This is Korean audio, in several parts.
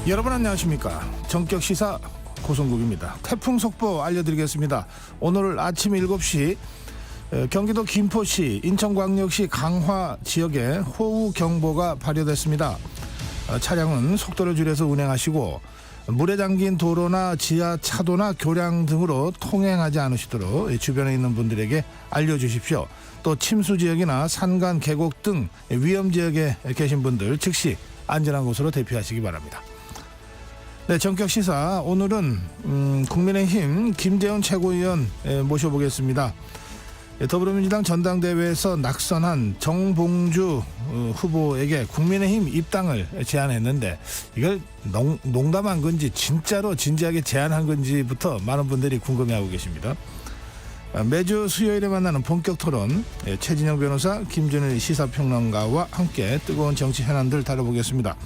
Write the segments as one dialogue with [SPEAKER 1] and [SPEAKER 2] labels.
[SPEAKER 1] 여러분 안녕하십니까. 정격시사 고성국입니다. 태풍 속보 알려드리겠습니다. 오늘 아침 7시 경기도 김포시, 인천광역시 강화 지역에 호우경보가 발효됐습니다. 차량은 속도를 줄여서 운행하시고 물에 잠긴 도로나 지하 차도나 교량 등으로 통행하지 않으시도록 주변에 있는 분들에게 알려주십시오. 또 침수 지역이나 산간, 계곡 등 위험 지역에 계신 분들 즉시 안전한 곳으로 대피하시기 바랍니다. 네, 정격시사 오늘은 국민의힘 김재원 최고위원 모셔보겠습니다. 더불어민주당 전당대회에서 낙선한 정봉주 후보에게 국민의힘 입당을 제안했는데 이걸 농담한 건지 진짜로 진지하게 제안한 건지부터 많은 분들이 궁금해하고 계십니다. 매주 수요일에 만나는 본격 토론, 최진영 변호사, 김준일 시사평론가와 함께 뜨거운 정치 현안들 다뤄보겠습니다.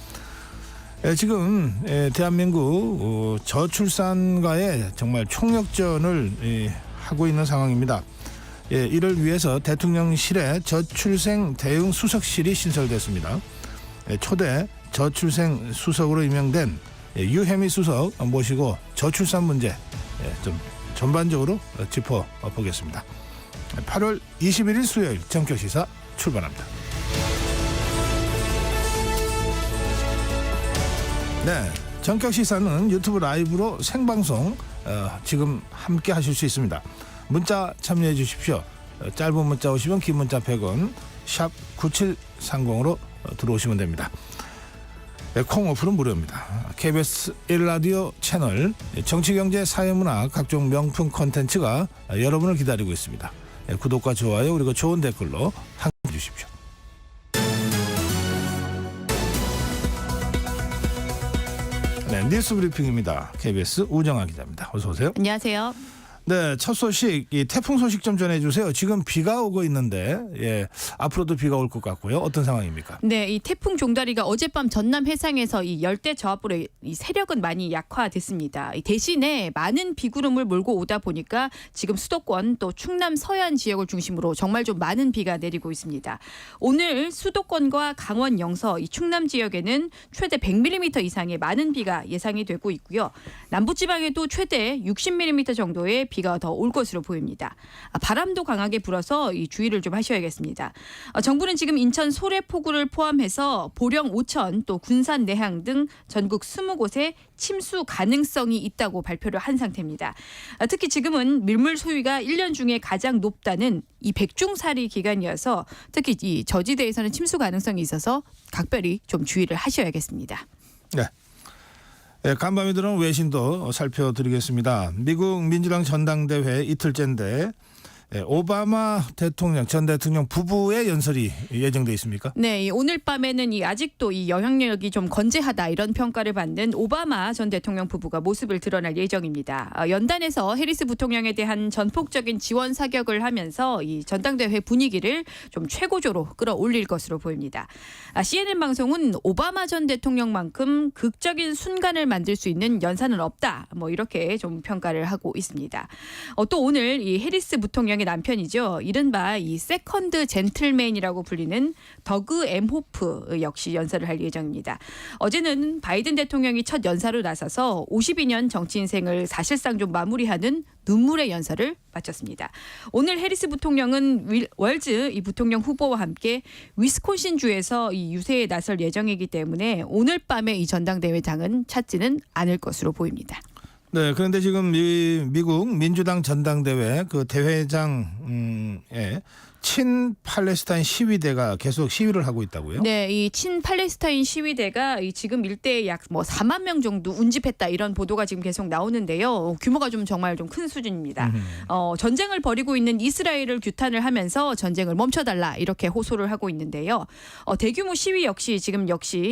[SPEAKER 1] 지금 대한민국 저출산과의 정말 총력전을 하고 있는 상황입니다. 이를 위해서 대통령실에 저출생 대응 수석실이 신설됐습니다. 초대 저출생 수석으로 임명된 유혜미 수석 모시고 저출산 문제 좀 전반적으로 짚어보겠습니다. 8월 21일 수요일 정격시사 출발합니다. 네, 정격시사는 유튜브 라이브로 생방송 지금 함께 하실 수 있습니다. 문자 참여해 주십시오. 짧은 문자 50원, 긴 문자 100원, 샵 9730으로 들어오시면 됩니다. 콩 어플은 무료입니다. KBS 1라디오 채널 정치경제 사회문화 각종 명품 콘텐츠가 여러분을 기다리고 있습니다. 구독과 좋아요 그리고 좋은 댓글로 함께해 주십시오. 네, 뉴스 브리핑입니다. KBS 우정아 기자입니다. 어서 오세요.
[SPEAKER 2] 안녕하세요.
[SPEAKER 1] 네, 첫 소식, 이 태풍 소식 좀 전해주세요. 지금 비가 오고 있는데, 앞으로도 비가 올 것 같고요. 어떤 상황입니까?
[SPEAKER 2] 네, 이 태풍 종다리가 어젯밤 전남 해상에서 이 열대 저압으로 이 세력은 많이 약화됐습니다. 대신에 많은 비구름을 몰고 오다 보니까 지금 수도권 또 충남 서해안 지역을 중심으로 정말 좀 많은 비가 내리고 있습니다. 오늘 수도권과 강원 영서, 이 충남 지역에는 최대 100mm 이상의 많은 비가 예상이 되고 있고요. 남부지방에도 최대 60mm 정도의 비가 더 올 것으로 보입니다. 바람도 강하게 불어서 이 주의를 좀 하셔야겠습니다. 정부는 지금 인천 소래포구를 포함해서 보령, 오천, 또 군산, 내향 등 전국 20곳에 침수 가능성이 있다고 발표를 한 상태입니다. 특히 지금은 밀물 소위가 1년 중에 가장 높다는 이 백중살이 기간이어서 특히 이 저지대에서는 침수 가능성이 있어서 각별히 좀 주의를 하셔야겠습니다.
[SPEAKER 1] 네. 간밤에 들어온 외신도 살펴드리겠습니다. 미국 민주당 전당대회 이틀째인데 오바마 대통령, 전 대통령 부부의 연설이 예정돼 있습니까?
[SPEAKER 2] 네, 오늘 밤에는 아직도 이 영향력이 좀 건재하다 이런 평가를 받는 오바마 전 대통령 부부가 모습을 드러낼 예정입니다. 연단에서 해리스 부통령에 대한 전폭적인 지원 사격을 하면서 이 전당대회 분위기를 좀 최고조로 끌어올릴 것으로 보입니다. CNN 방송은 오바마 전 대통령만큼 극적인 순간을 만들 수 있는 연사는 없다. 이렇게 좀 평가를 하고 있습니다. 또 오늘 이 해리스 부통령의 남편이죠. 이른바 이 세컨드 젠틀맨이라고 불리는 더그 엠 호프 역시 연설을 할 예정입니다. 어제는 바이든 대통령이 첫 연사로 나서서 52년 정치 인생을 사실상 좀 마무리하는 눈물의 연설을 마쳤습니다. 오늘 해리스 부통령은 월즈 이 부통령 후보와 함께 위스콘신 주에서 이 유세에 나설 예정이기 때문에 오늘 밤에 이 전당대회장은 찾지는 않을 것으로 보입니다.
[SPEAKER 1] 네, 그런데 지금 미국 민주당 전당대회 그 대회장에 친팔레스타인 시위대가 계속 시위를 하고 있다고요?
[SPEAKER 2] 네, 이 친팔레스타인 시위대가 지금 일대에 약 4만 명 정도 운집했다 이런 보도가 지금 계속 나오는데요. 규모가 정말 큰 수준입니다. 전쟁을 벌이고 있는 이스라엘을 규탄을 하면서 전쟁을 멈춰달라 이렇게 호소를 하고 있는데요. 대규모 시위 역시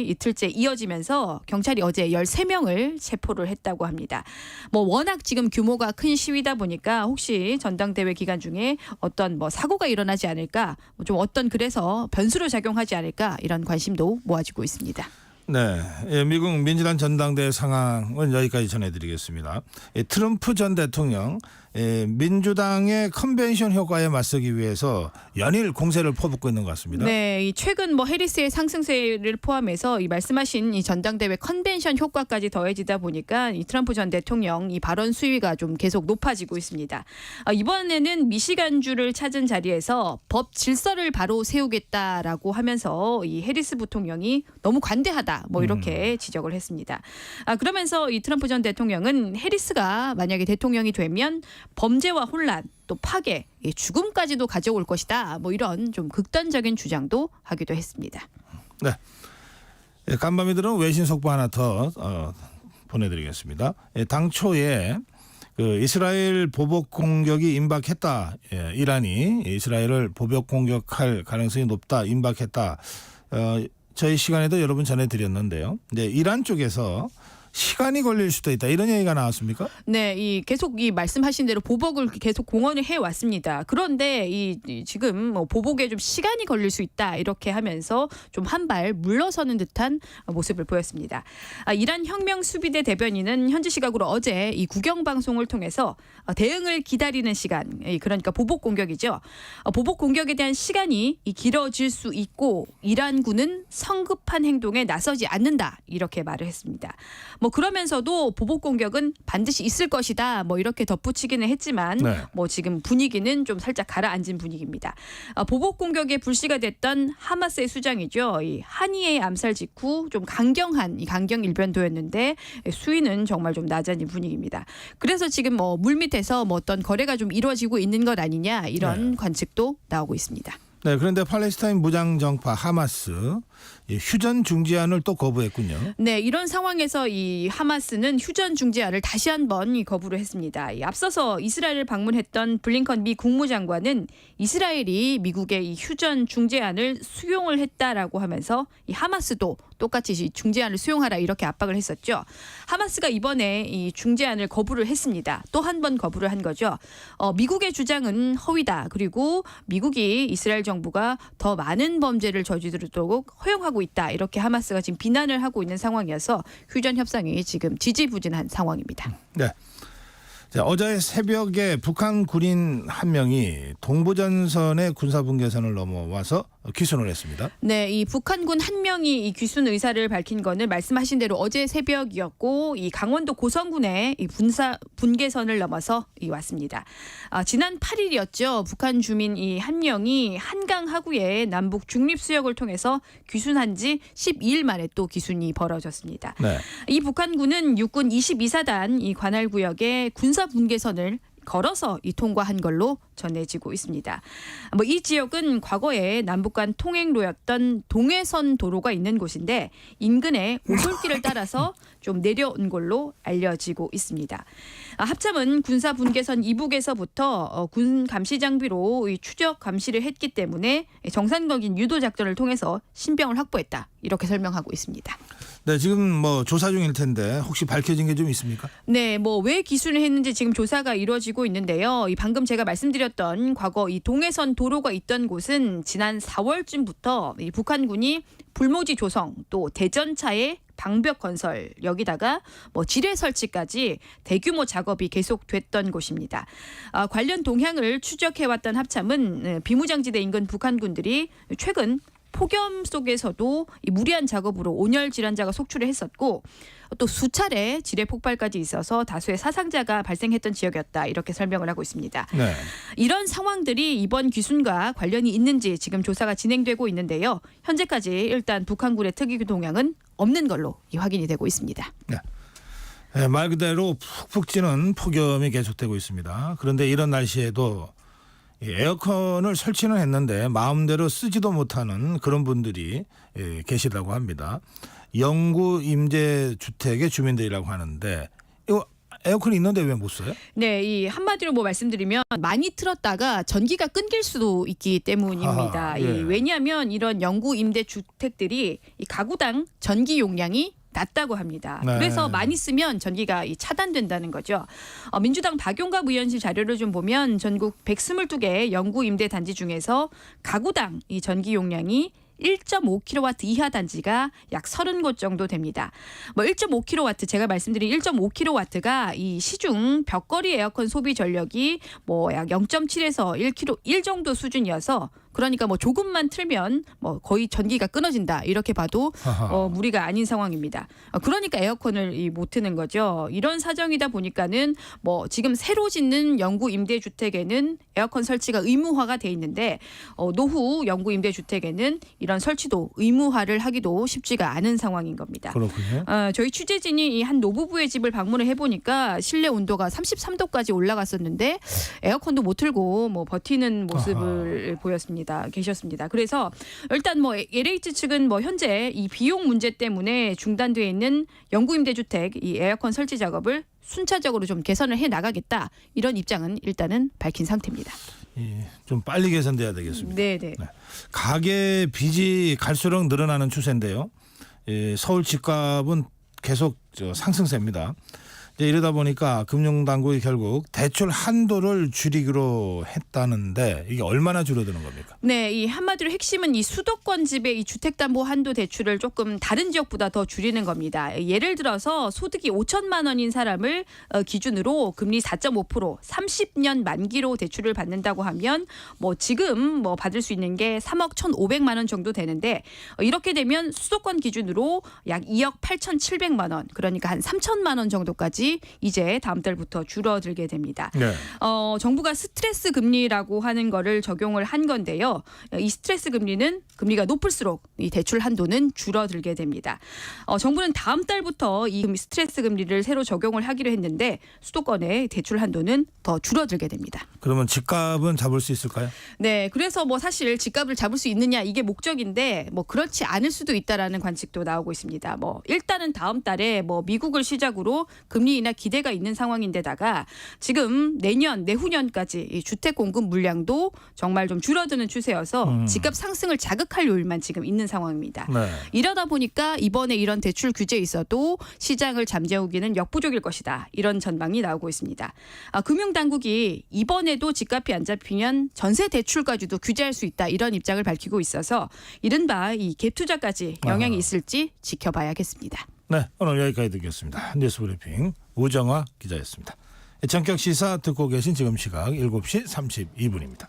[SPEAKER 2] 이틀째 이어지면서 경찰이 어제 13명을 체포를 했다고 합니다. 워낙 지금 규모가 큰 시위다 보니까 혹시 전당대회 기간 중에 어떤 사고가 일어나지 않을까, 그래서 변수로 작용하지 않을까 이런 관심도 모아지고 있습니다.
[SPEAKER 1] 네, 미국 민주당 전당대회 상황은 여기까지 전해드리겠습니다. 트럼프 전 대통령 민주당의 컨벤션 효과에 맞서기 위해서 연일 공세를 퍼붓고 있는 것 같습니다.
[SPEAKER 2] 네, 이 최근 뭐 해리스의 상승세를 포함해서 이 말씀하신 이 전당대회 컨벤션 효과까지 더해지다 보니까 이 트럼프 전 대통령 이 발언 수위가 좀 계속 높아지고 있습니다. 이번에는 미시간주를 찾은 자리에서 법 질서를 바로 세우겠다라고 하면서 이 해리스 부통령이 너무 관대하다 뭐 이렇게 지적을 했습니다. 그러면서 이 트럼프 전 대통령은 해리스가 만약에 대통령이 되면 범죄와 혼란 또 파괴, 죽음까지도 가져올 것이다. 뭐 이런 좀 극단적인 주장도 하기도 했습니다.
[SPEAKER 1] 네, 간밤이들은 외신 속보 하나 더 보내드리겠습니다. 당초에 그 이스라엘 보복 공격이 임박했다. 이란이 이스라엘을 보복 공격할 가능성이 높다. 임박했다. 저희 시간에도 여러분 전해드렸는데요. 이제 이란 쪽에서 시간이 걸릴 수도 있다. 이런 얘기가 나왔습니까?
[SPEAKER 2] 네, 계속 말씀하신 대로 보복을 계속 공언을 해 왔습니다. 그런데 지금 뭐 보복에 좀 시간이 걸릴 수 있다 이렇게 하면서 좀 한 발 물러서는 듯한 모습을 보였습니다. 이란 혁명 수비대 대변인은 현지 시각으로 어제 이 국영 방송을 통해서 대응을 기다리는 시간, 그러니까 보복 공격이죠. 보복 공격에 대한 시간이 길어질 수 있고 이란군은 성급한 행동에 나서지 않는다 이렇게 말을 했습니다. 뭐 그러면서도 보복 공격은 반드시 있을 것이다. 뭐 이렇게 덧붙이기는 했지만 뭐 지금 분위기는 좀 살짝 가라앉은 분위기입니다. 보복 공격에 불씨가 됐던 하마스의 수장이죠. 이 하니의 암살 직후 좀 강경 일변도였는데 수위는 정말 좀 낮아진 분위기입니다. 그래서 지금 뭐 물밑에서 뭐 어떤 거래가 좀 이루어지고 있는 것 아니냐 이런 관측도 나오고 있습니다.
[SPEAKER 1] 네, 그런데 팔레스타인 무장정파 하마스 휴전 중지안을 또 거부했군요.
[SPEAKER 2] 네, 이런 상황에서 이 하마스는 휴전 중지안을 다시 한번 거부를 했습니다. 앞서서 이스라엘을 방문했던 블링컨 미 국무장관은 이스라엘이 미국의 이 휴전 중지안을 수용을 했다라고 하면서 이 하마스도 똑같이 중재안을 수용하라 이렇게 압박을 했었죠. 하마스가 이번에 이 중재안을 거부를 했습니다. 또 한 번 거부를 한 거죠. 미국의 주장은 허위다. 그리고 미국이 이스라엘 정부가 더 많은 범죄를 저지르도록 허용하고 있다. 이렇게 하마스가 지금 비난을 하고 있는 상황이어서 휴전 협상이 지금 지지부진한 상황입니다.
[SPEAKER 1] 네. 자, 어제 새벽에 북한 군인 한 명이 동부전선의 군사분계선을 넘어와서 귀순을 했습니다.
[SPEAKER 2] 네, 이 북한군 한 명이 이 귀순 의사를 밝힌 거는 말씀하신 대로 어제 새벽이었고 이 강원도 고성군의 이 분계선을 넘어서 왔습니다. 지난 8일이었죠. 북한 주민 이 한 명이 한강 하구의 남북 중립수역을 통해서 귀순한 지 12일 만에 또 귀순이 벌어졌습니다.
[SPEAKER 1] 네.
[SPEAKER 2] 이 북한군은 육군 22사단 이 관할 구역의 군사 분계선을 걸어서 통과한 걸로 전해지고 있습니다. 뭐 이 지역은 과거에 남북 간 통행로였던 동해선 도로가 있는 곳인데 인근의 오솔길을 따라서 좀 내려온 걸로 알려지고 있습니다. 합참은 군사 분계선 이북에서부터 군 감시 장비로 추적 감시를 했기 때문에 정상적인 유도 작전을 통해서 신병을 확보했다. 이렇게 설명하고 있습니다.
[SPEAKER 1] 네, 지금 뭐 조사 중일 텐데 혹시 밝혀진 게 좀 있습니까?
[SPEAKER 2] 네, 뭐 왜 기순을 했는지 지금 조사가 이루어지고 있는데요. 방금 제가 말씀드렸던 과거 이 동해선 도로가 있던 곳은 지난 4월쯤부터 이 북한군이 불모지 조성 또 대전차의 방벽 건설 여기다가 뭐 지뢰 설치까지 대규모 작업이 계속됐던 곳입니다. 관련 동향을 추적해왔던 합참은 비무장지대 인근 북한군들이 최근 폭염 속에서도 이 무리한 작업으로 온열 질환자가 속출을 했었고 또 수차례 지뢰 폭발까지 있어서 다수의 사상자가 발생했던 지역이었다 이렇게 설명을 하고 있습니다.
[SPEAKER 1] 네.
[SPEAKER 2] 이런 상황들이 이번 귀순과 관련이 있는지 지금 조사가 진행되고 있는데요. 현재까지 일단 북한군의 특이 동향은 없는 걸로 확인이 되고 있습니다.
[SPEAKER 1] 네. 네, 말 그대로 푹푹 찌는 폭염이 계속되고 있습니다. 그런데 이런 날씨에도 에어컨을 설치는 했는데 마음대로 쓰지도 못하는 그런 분들이 계시다고 합니다. 영구 임대 주택의 주민들이라고 하는데 이거 에어컨이 있는데 왜 못 써요?
[SPEAKER 2] 네, 이 한마디로 뭐 말씀드리면 많이 틀었다가 전기가 끊길 수도 있기 때문입니다.
[SPEAKER 1] 예.
[SPEAKER 2] 왜냐하면 이런 영구 임대 주택들이 이 가구당 전기 용량이 낮다고 합니다.
[SPEAKER 1] 네.
[SPEAKER 2] 그래서 많이 쓰면 전기가 차단된다는 거죠. 민주당 박용갑 의원실 자료를 좀 보면 전국 122개 영구 임대 단지 중에서 가구당 이 전기 용량이 1.5kW 이하 단지가 약 30곳 정도 됩니다. 1.5kW 제가 말씀드린 1.5kW가 이 시중 벽걸이 에어컨 소비 전력이 약 0.7에서 1 정도 수준이어서 그러니까 조금만 틀면 거의 전기가 끊어진다 이렇게 봐도 무리가 아닌 상황입니다. 그러니까 에어컨을 못 트는 거죠. 이런 사정이다 보니까는 지금 새로 짓는 영구 임대주택에는 에어컨 설치가 의무화가 돼 있는데 노후 영구 임대주택에는 이런 설치도 의무화를 하기도 쉽지가 않은 상황인 겁니다.
[SPEAKER 1] 그렇군요.
[SPEAKER 2] 저희 취재진이 이 한 노부부의 집을 방문을 해보니까 실내 온도가 33도까지 올라갔었는데 에어컨도 못 틀고 버티는 모습을 계셨습니다. 그래서 일단 LH 측은 현재 이 비용 문제 때문에 중단돼 있는 영구 임대주택 이 에어컨 설치 작업을 순차적으로 좀 개선을 해 나가겠다 이런 입장은 일단은 밝힌 상태입니다.
[SPEAKER 1] 좀 빨리 개선돼야 되겠습니다.
[SPEAKER 2] 네네.
[SPEAKER 1] 네. 가계 빚이 갈수록 늘어나는 추세인데요. 서울 집값은 계속 상승세입니다. 이러다 보니까 금융당국이 결국 대출 한도를 줄이기로 했다는데 이게 얼마나 줄어드는 겁니까?
[SPEAKER 2] 네, 이 한마디로 핵심은 이 수도권 집의 이 주택담보 한도 대출을 조금 다른 지역보다 더 줄이는 겁니다. 예를 들어서 소득이 5천만 원인 사람을 기준으로 금리 4.5% 30년 만기로 대출을 받는다고 하면 지금 받을 수 있는 게 3억 1,500만 원 정도 되는데 이렇게 되면 수도권 기준으로 약 2억 8,700만 원 그러니까 한 3천만 원 정도까지 이제 다음 달부터 줄어들게 됩니다.
[SPEAKER 1] 네.
[SPEAKER 2] 정부가 스트레스 금리라고 하는 거를 적용을 한 건데요. 이 스트레스 금리는 금리가 높을수록 이 대출 한도는 줄어들게 됩니다. 정부는 다음 달부터 이 스트레스 금리를 새로 적용을 하기로 했는데 수도권의 대출 한도는 더 줄어들게 됩니다.
[SPEAKER 1] 그러면 집값은 잡을 수 있을까요?
[SPEAKER 2] 네, 그래서 사실 집값을 잡을 수 있느냐 이게 목적인데 그렇지 않을 수도 있다라는 관측도 나오고 있습니다. 일단은 다음 달에 미국을 시작으로 금리 인하 기대가 있는 상황인데다가 지금 내년 내후년까지 이 주택 공급 물량도 정말 좀 줄어드는 추세여서 집값 상승을 자극할 요일만 지금 있는 상황입니다.
[SPEAKER 1] 네.
[SPEAKER 2] 이러다 보니까 이번에 이런 대출 규제에 있어도 시장을 잠재우기는 역부족일 것이다. 이런 전망이 나오고 있습니다. 금융당국이 이번에도 집값이 안 잡히면 전세 대출까지도 규제할 수 있다. 이런 입장을 밝히고 있어서 이른바 이 갭 투자까지 영향이 있을지 지켜봐야겠습니다.
[SPEAKER 1] 네, 오늘 여기까지 듣겠습니다. 뉴스브리핑 우정화 기자였습니다. 전격 시사 듣고 계신 지금 시각 7시 32분입니다.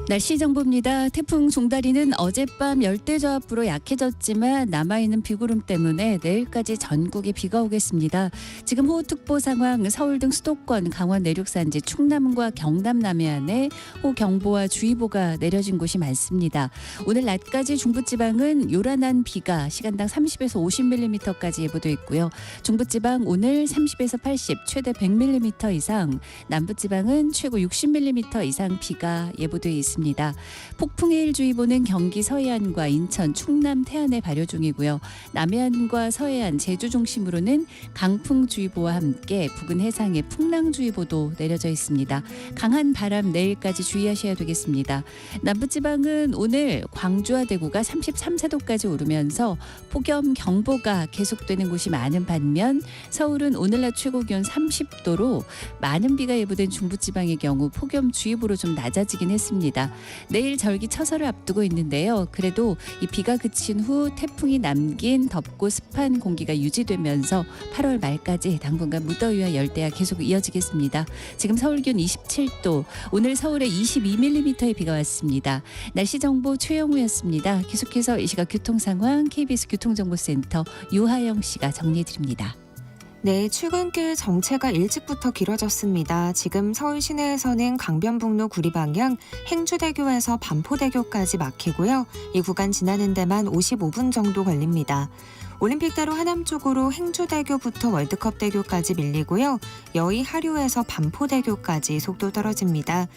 [SPEAKER 3] 날씨 정보입니다. 태풍 종다리는 어젯밤 열대저압부로 약해졌지만 남아있는 비구름 때문에 내일까지 전국에 비가 오겠습니다. 지금 호우특보 상황 서울 등 수도권, 강원 내륙산지, 충남과 경남 남해안에 호우경보와 주의보가 내려진 곳이 많습니다. 오늘 낮까지 중부지방은 요란한 비가 시간당 30에서 50mm까지 예보돼 있고요. 중부지방 오늘 30에서 80, 최대 100mm 이상, 남부지방은 최고 60mm 이상 비가 예보돼 있습니다. 폭풍해일주의보는 경기 서해안과 인천, 충남, 태안에 발효 중이고요. 남해안과 서해안, 제주 중심으로는 강풍주의보와 함께 부근 해상에 풍랑주의보도 내려져 있습니다. 강한 바람 내일까지 주의하셔야 되겠습니다. 남부지방은 오늘 광주와 대구가 33, 4도까지 오르면서 폭염경보가 계속되는 곳이 많은 반면 서울은 오늘 낮 최고기온 30도로 많은 비가 예보된 중부지방의 경우 폭염주의보로 좀 낮아지긴 했습니다. 내일 절기 처서를 앞두고 있는데요. 그래도 이 비가 그친 후 태풍이 남긴 덥고 습한 공기가 유지되면서 8월 말까지 당분간 무더위와 열대야 계속 이어지겠습니다. 지금 서울 기온 27도, 오늘 서울에 22mm의 비가 왔습니다. 날씨 정보 최영우였습니다. 계속해서 이 시각 교통 상황 KBS 교통정보센터 유하영 씨가 정리해드립니다.
[SPEAKER 4] 네, 출근길 정체가 일찍부터 길어졌습니다. 지금 서울 시내에서는 강변북로 구리 방향 행주대교에서 반포대교까지 막히고요. 이 구간 지나는 데만 55분 정도 걸립니다. 올림픽대로 하남 쪽으로 행주대교부터 월드컵대교까지 밀리고요. 여의 하류에서 반포대교까지 속도 떨어집니다.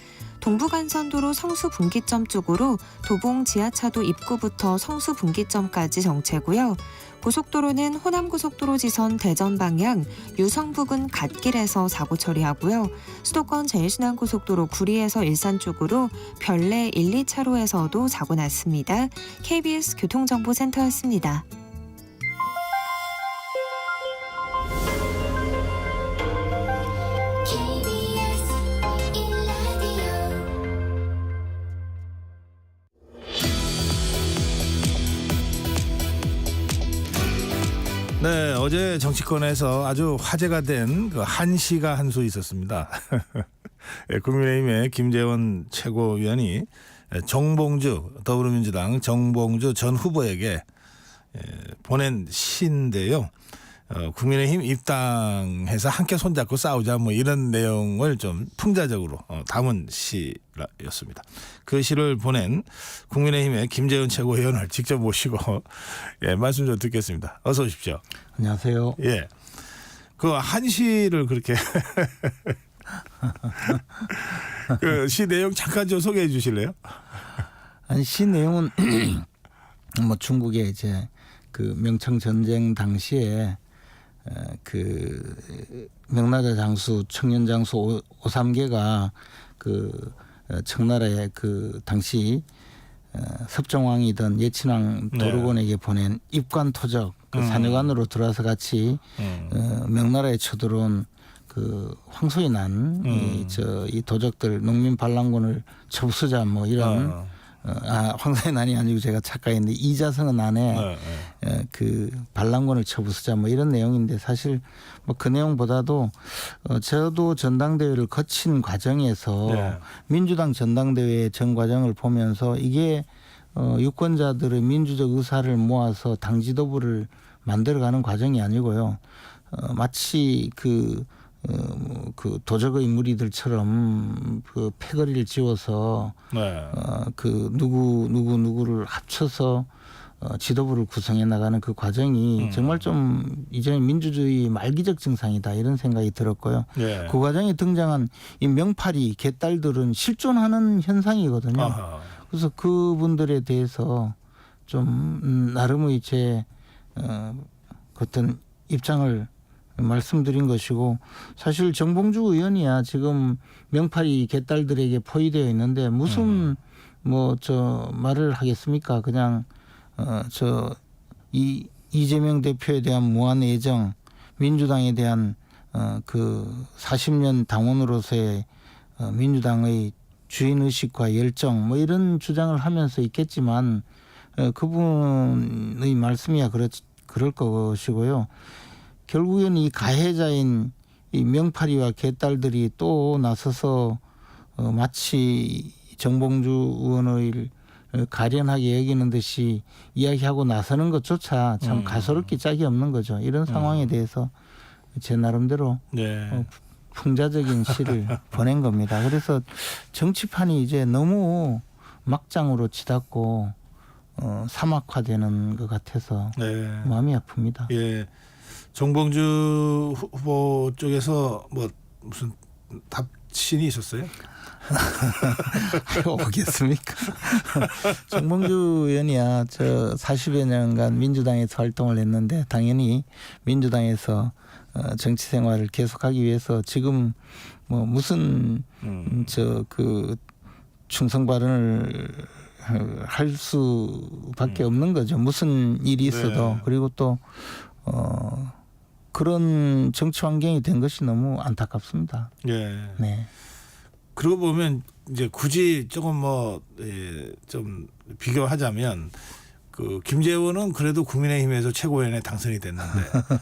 [SPEAKER 4] 동부간선도로 성수분기점 쪽으로 도봉 지하차도 입구부터 성수분기점까지 정체고요. 고속도로는 호남고속도로 지선 대전 방향 유성 부근 갓길에서 사고 처리하고요. 수도권 제일순환고속도로 구리에서 일산 쪽으로 별내 1, 2차로에서도 사고 났습니다. KBS 교통정보센터였습니다.
[SPEAKER 1] 네, 어제 정치권에서 아주 화제가 된 그 한시가 한 수 있었습니다. 예, 국민의힘의 김재원 최고위원이 정봉주 더불어민주당 정봉주 전 후보에게 보낸 시인데요. 국민의힘 입당해서 함께 손잡고 싸우자 뭐 이런 내용을 좀 풍자적으로 담은 시였습니다. 그 시를 보낸 국민의힘의 김재원 최고위원을 직접 모시고 말씀 좀 듣겠습니다. 어서 오십시오.
[SPEAKER 5] 안녕하세요.
[SPEAKER 1] 예, 그 한시를 그렇게 그 시 내용 잠깐 좀 소개해 주실래요?
[SPEAKER 5] 아니 시 내용은 뭐 중국의 이제 그 명청 전쟁 당시에 그 명나라 장수 청년 장수 오삼계가 그 청나라의 그 당시 섭정왕이던 예친왕 도르곤에게 보낸 입관 토적 그 사녀관으로 들어와서 같이 명나라에 쳐들어온 그 황소에 난 이 도적들 농민 반란군을 접수자 뭐 이런 황소의 난이 아니고 제가 착각했는데 이자성은 안에 그 반란군을 쳐부수자 뭐 이런 내용인데 사실 뭐 그 내용보다도 저도 전당대회를 거친 과정에서 민주당 전당대회 전 과정을 보면서 이게 유권자들의 민주적 의사를 모아서 당 지도부를 만들어가는 과정이 아니고요. 마치 그 도적의 무리들처럼 그 패거리를 지워서 그 누구를 합쳐서 지도부를 구성해 나가는 그 과정이 정말 좀 이제는 민주주의 말기적 증상이다 이런 생각이 들었고요. 그 과정에 등장한 이 명파리 개딸들은 실존하는 현상이거든요. 그래서 그분들에 대해서 좀 나름의 제 어떤 입장을 말씀드린 것이고 사실 정봉주 의원이야 지금 명파리 개딸들에게 포위되어 있는데 무슨 뭐 저 말을 하겠습니까? 그냥 이재명 대표에 대한 무한 애정, 민주당에 대한 그 40년 당원으로서의 민주당의 주인 의식과 열정 뭐 이런 주장을 하면서 있겠지만 그분의 말씀이야 그럴 것이고요. 결국엔 이 가해자인 이 명파리와 개딸들이 또 나서서 마치 정봉주 의원의 가련하게 여기는 듯이 이야기하고 나서는 것조차 참 가소롭기 짝이 없는 거죠. 이런 상황에 대해서 제 나름대로 풍자적인 시를 보낸 겁니다. 그래서 정치판이 이제 너무 막장으로 치닫고 사막화되는 것 같아서 마음이 아픕니다.
[SPEAKER 1] 예. 정봉주 후보 쪽에서 뭐 무슨 답신이 있었어요?
[SPEAKER 5] 오겠습니까? 정봉주 의원이야 저 40여 년간 민주당에서 활동을 했는데 당연히 민주당에서 정치 생활을 계속하기 위해서 지금 뭐 무슨 저 그 충성 발언을 할 수밖에 없는 거죠. 무슨 일이 있어도 그리고 또 그런 정치 환경이 된 것이 너무 안타깝습니다. 네.
[SPEAKER 1] 그러고 보면 이제 굳이 조금 좀 비교하자면 그 김재원은 그래도 국민의힘에서 최고위원에 당선이 됐는데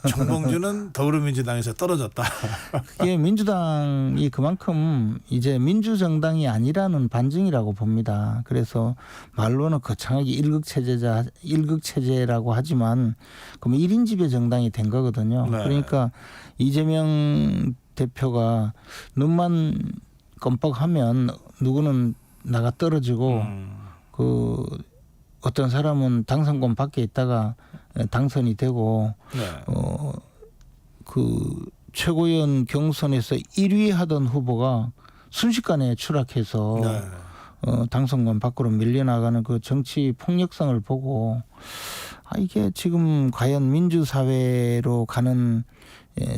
[SPEAKER 1] 정봉주는 더불어민주당에서 떨어졌다.
[SPEAKER 5] 이게 민주당이 그만큼 이제 민주정당이 아니라는 반증이라고 봅니다. 그래서 말로는 거창하게 일극체제라고 하지만 그럼 1인 지배 정당이 된 거거든요. 그러니까 이재명 대표가 눈만 껌뻑하면 누구는 나가 떨어지고 그 어떤 사람은 당선권 밖에 있다가 당선이 되고 그 최고위원 경선에서 1위 하던 후보가 순식간에 추락해서 당선권 밖으로 밀려나가는 그 정치 폭력성을 보고 이게 지금 과연 민주사회로 가는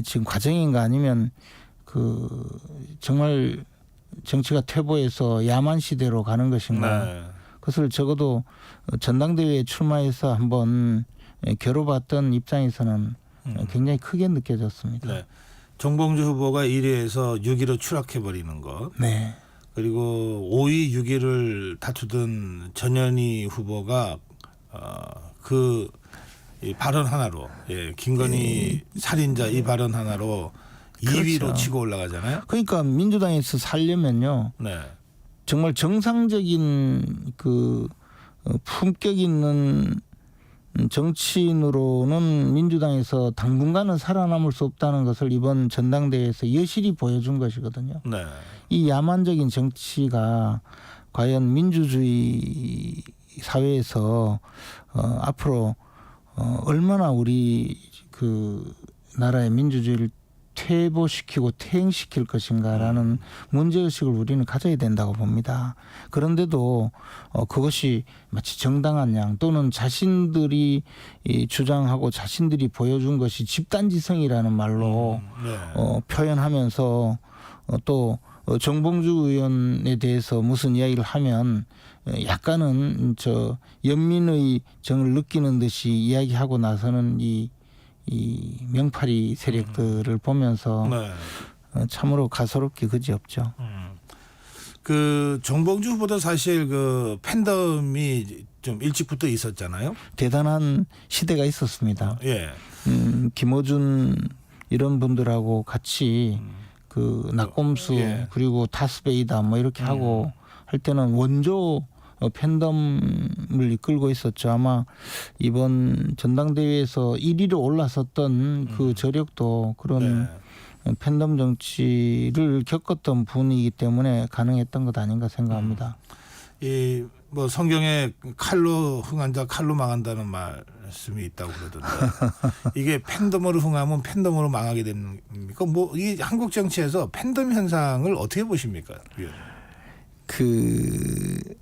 [SPEAKER 5] 지금 과정인가 아니면 그 정말 정치가 퇴보해서 야만 시대로 가는 것인가. 그것을 적어도 전당대회에 출마해서 한번 겨뤄봤던 입장에서는 굉장히 크게 느껴졌습니다.
[SPEAKER 1] 정봉주 후보가 1위에서 6위로 추락해버리는 것. 그리고 5위, 6위를 다투던 전현희 후보가 그 이 발언 하나로 김건희 살인자 이 발언 하나로 2위로
[SPEAKER 5] 그렇죠.
[SPEAKER 1] 치고 올라가잖아요.
[SPEAKER 5] 그러니까 민주당에서 살려면요.
[SPEAKER 1] 네.
[SPEAKER 5] 정말 정상적인 그 품격 있는 정치인으로는 민주당에서 당분간은 살아남을 수 없다는 것을 이번 전당대회에서 여실히 보여준 것이거든요.
[SPEAKER 1] 네.
[SPEAKER 5] 이 야만적인 정치가 과연 민주주의 사회에서 앞으로 얼마나 우리 그 나라의 민주주의를 퇴보시키고 퇴행시킬 것인가라는 문제의식을 우리는 가져야 된다고 봅니다. 그런데도 그것이 마치 정당한 양 또는 자신들이 주장하고 자신들이 보여준 것이 집단지성이라는 말로
[SPEAKER 1] 네.
[SPEAKER 5] 표현하면서 또 정봉주 의원에 대해서 무슨 이야기를 하면 약간은 저 연민의 정을 느끼는 듯이 이야기하고 나서는 이 명파리 세력들을 보면서
[SPEAKER 1] 네.
[SPEAKER 5] 참으로 가소롭기 그지없죠.
[SPEAKER 1] 그 정봉주 후보도 사실 그 팬덤이 좀 일찍부터 있었잖아요.
[SPEAKER 5] 대단한 시대가 있었습니다.
[SPEAKER 1] 예.
[SPEAKER 5] 김어준 이런 분들하고 같이 그 낙곰수
[SPEAKER 1] 예.
[SPEAKER 5] 그리고 다스베이다 뭐 이렇게 하고 할 때는 원조 팬덤을 이끌고 있었죠. 아마 이번 전당대회에서 1위로 올라섰던 그 저력도 그런 팬덤 정치를 겪었던 분이기 때문에 가능했던 것 아닌가 생각합니다.
[SPEAKER 1] 이 뭐 성경에 칼로 흥한 자 칼로 망한다는 말씀이 있다고 그러던데 이게 팬덤으로 흥하면 팬덤으로 망하게 됩니까? 뭐 이 한국 정치에서 팬덤 현상을 어떻게 보십니까?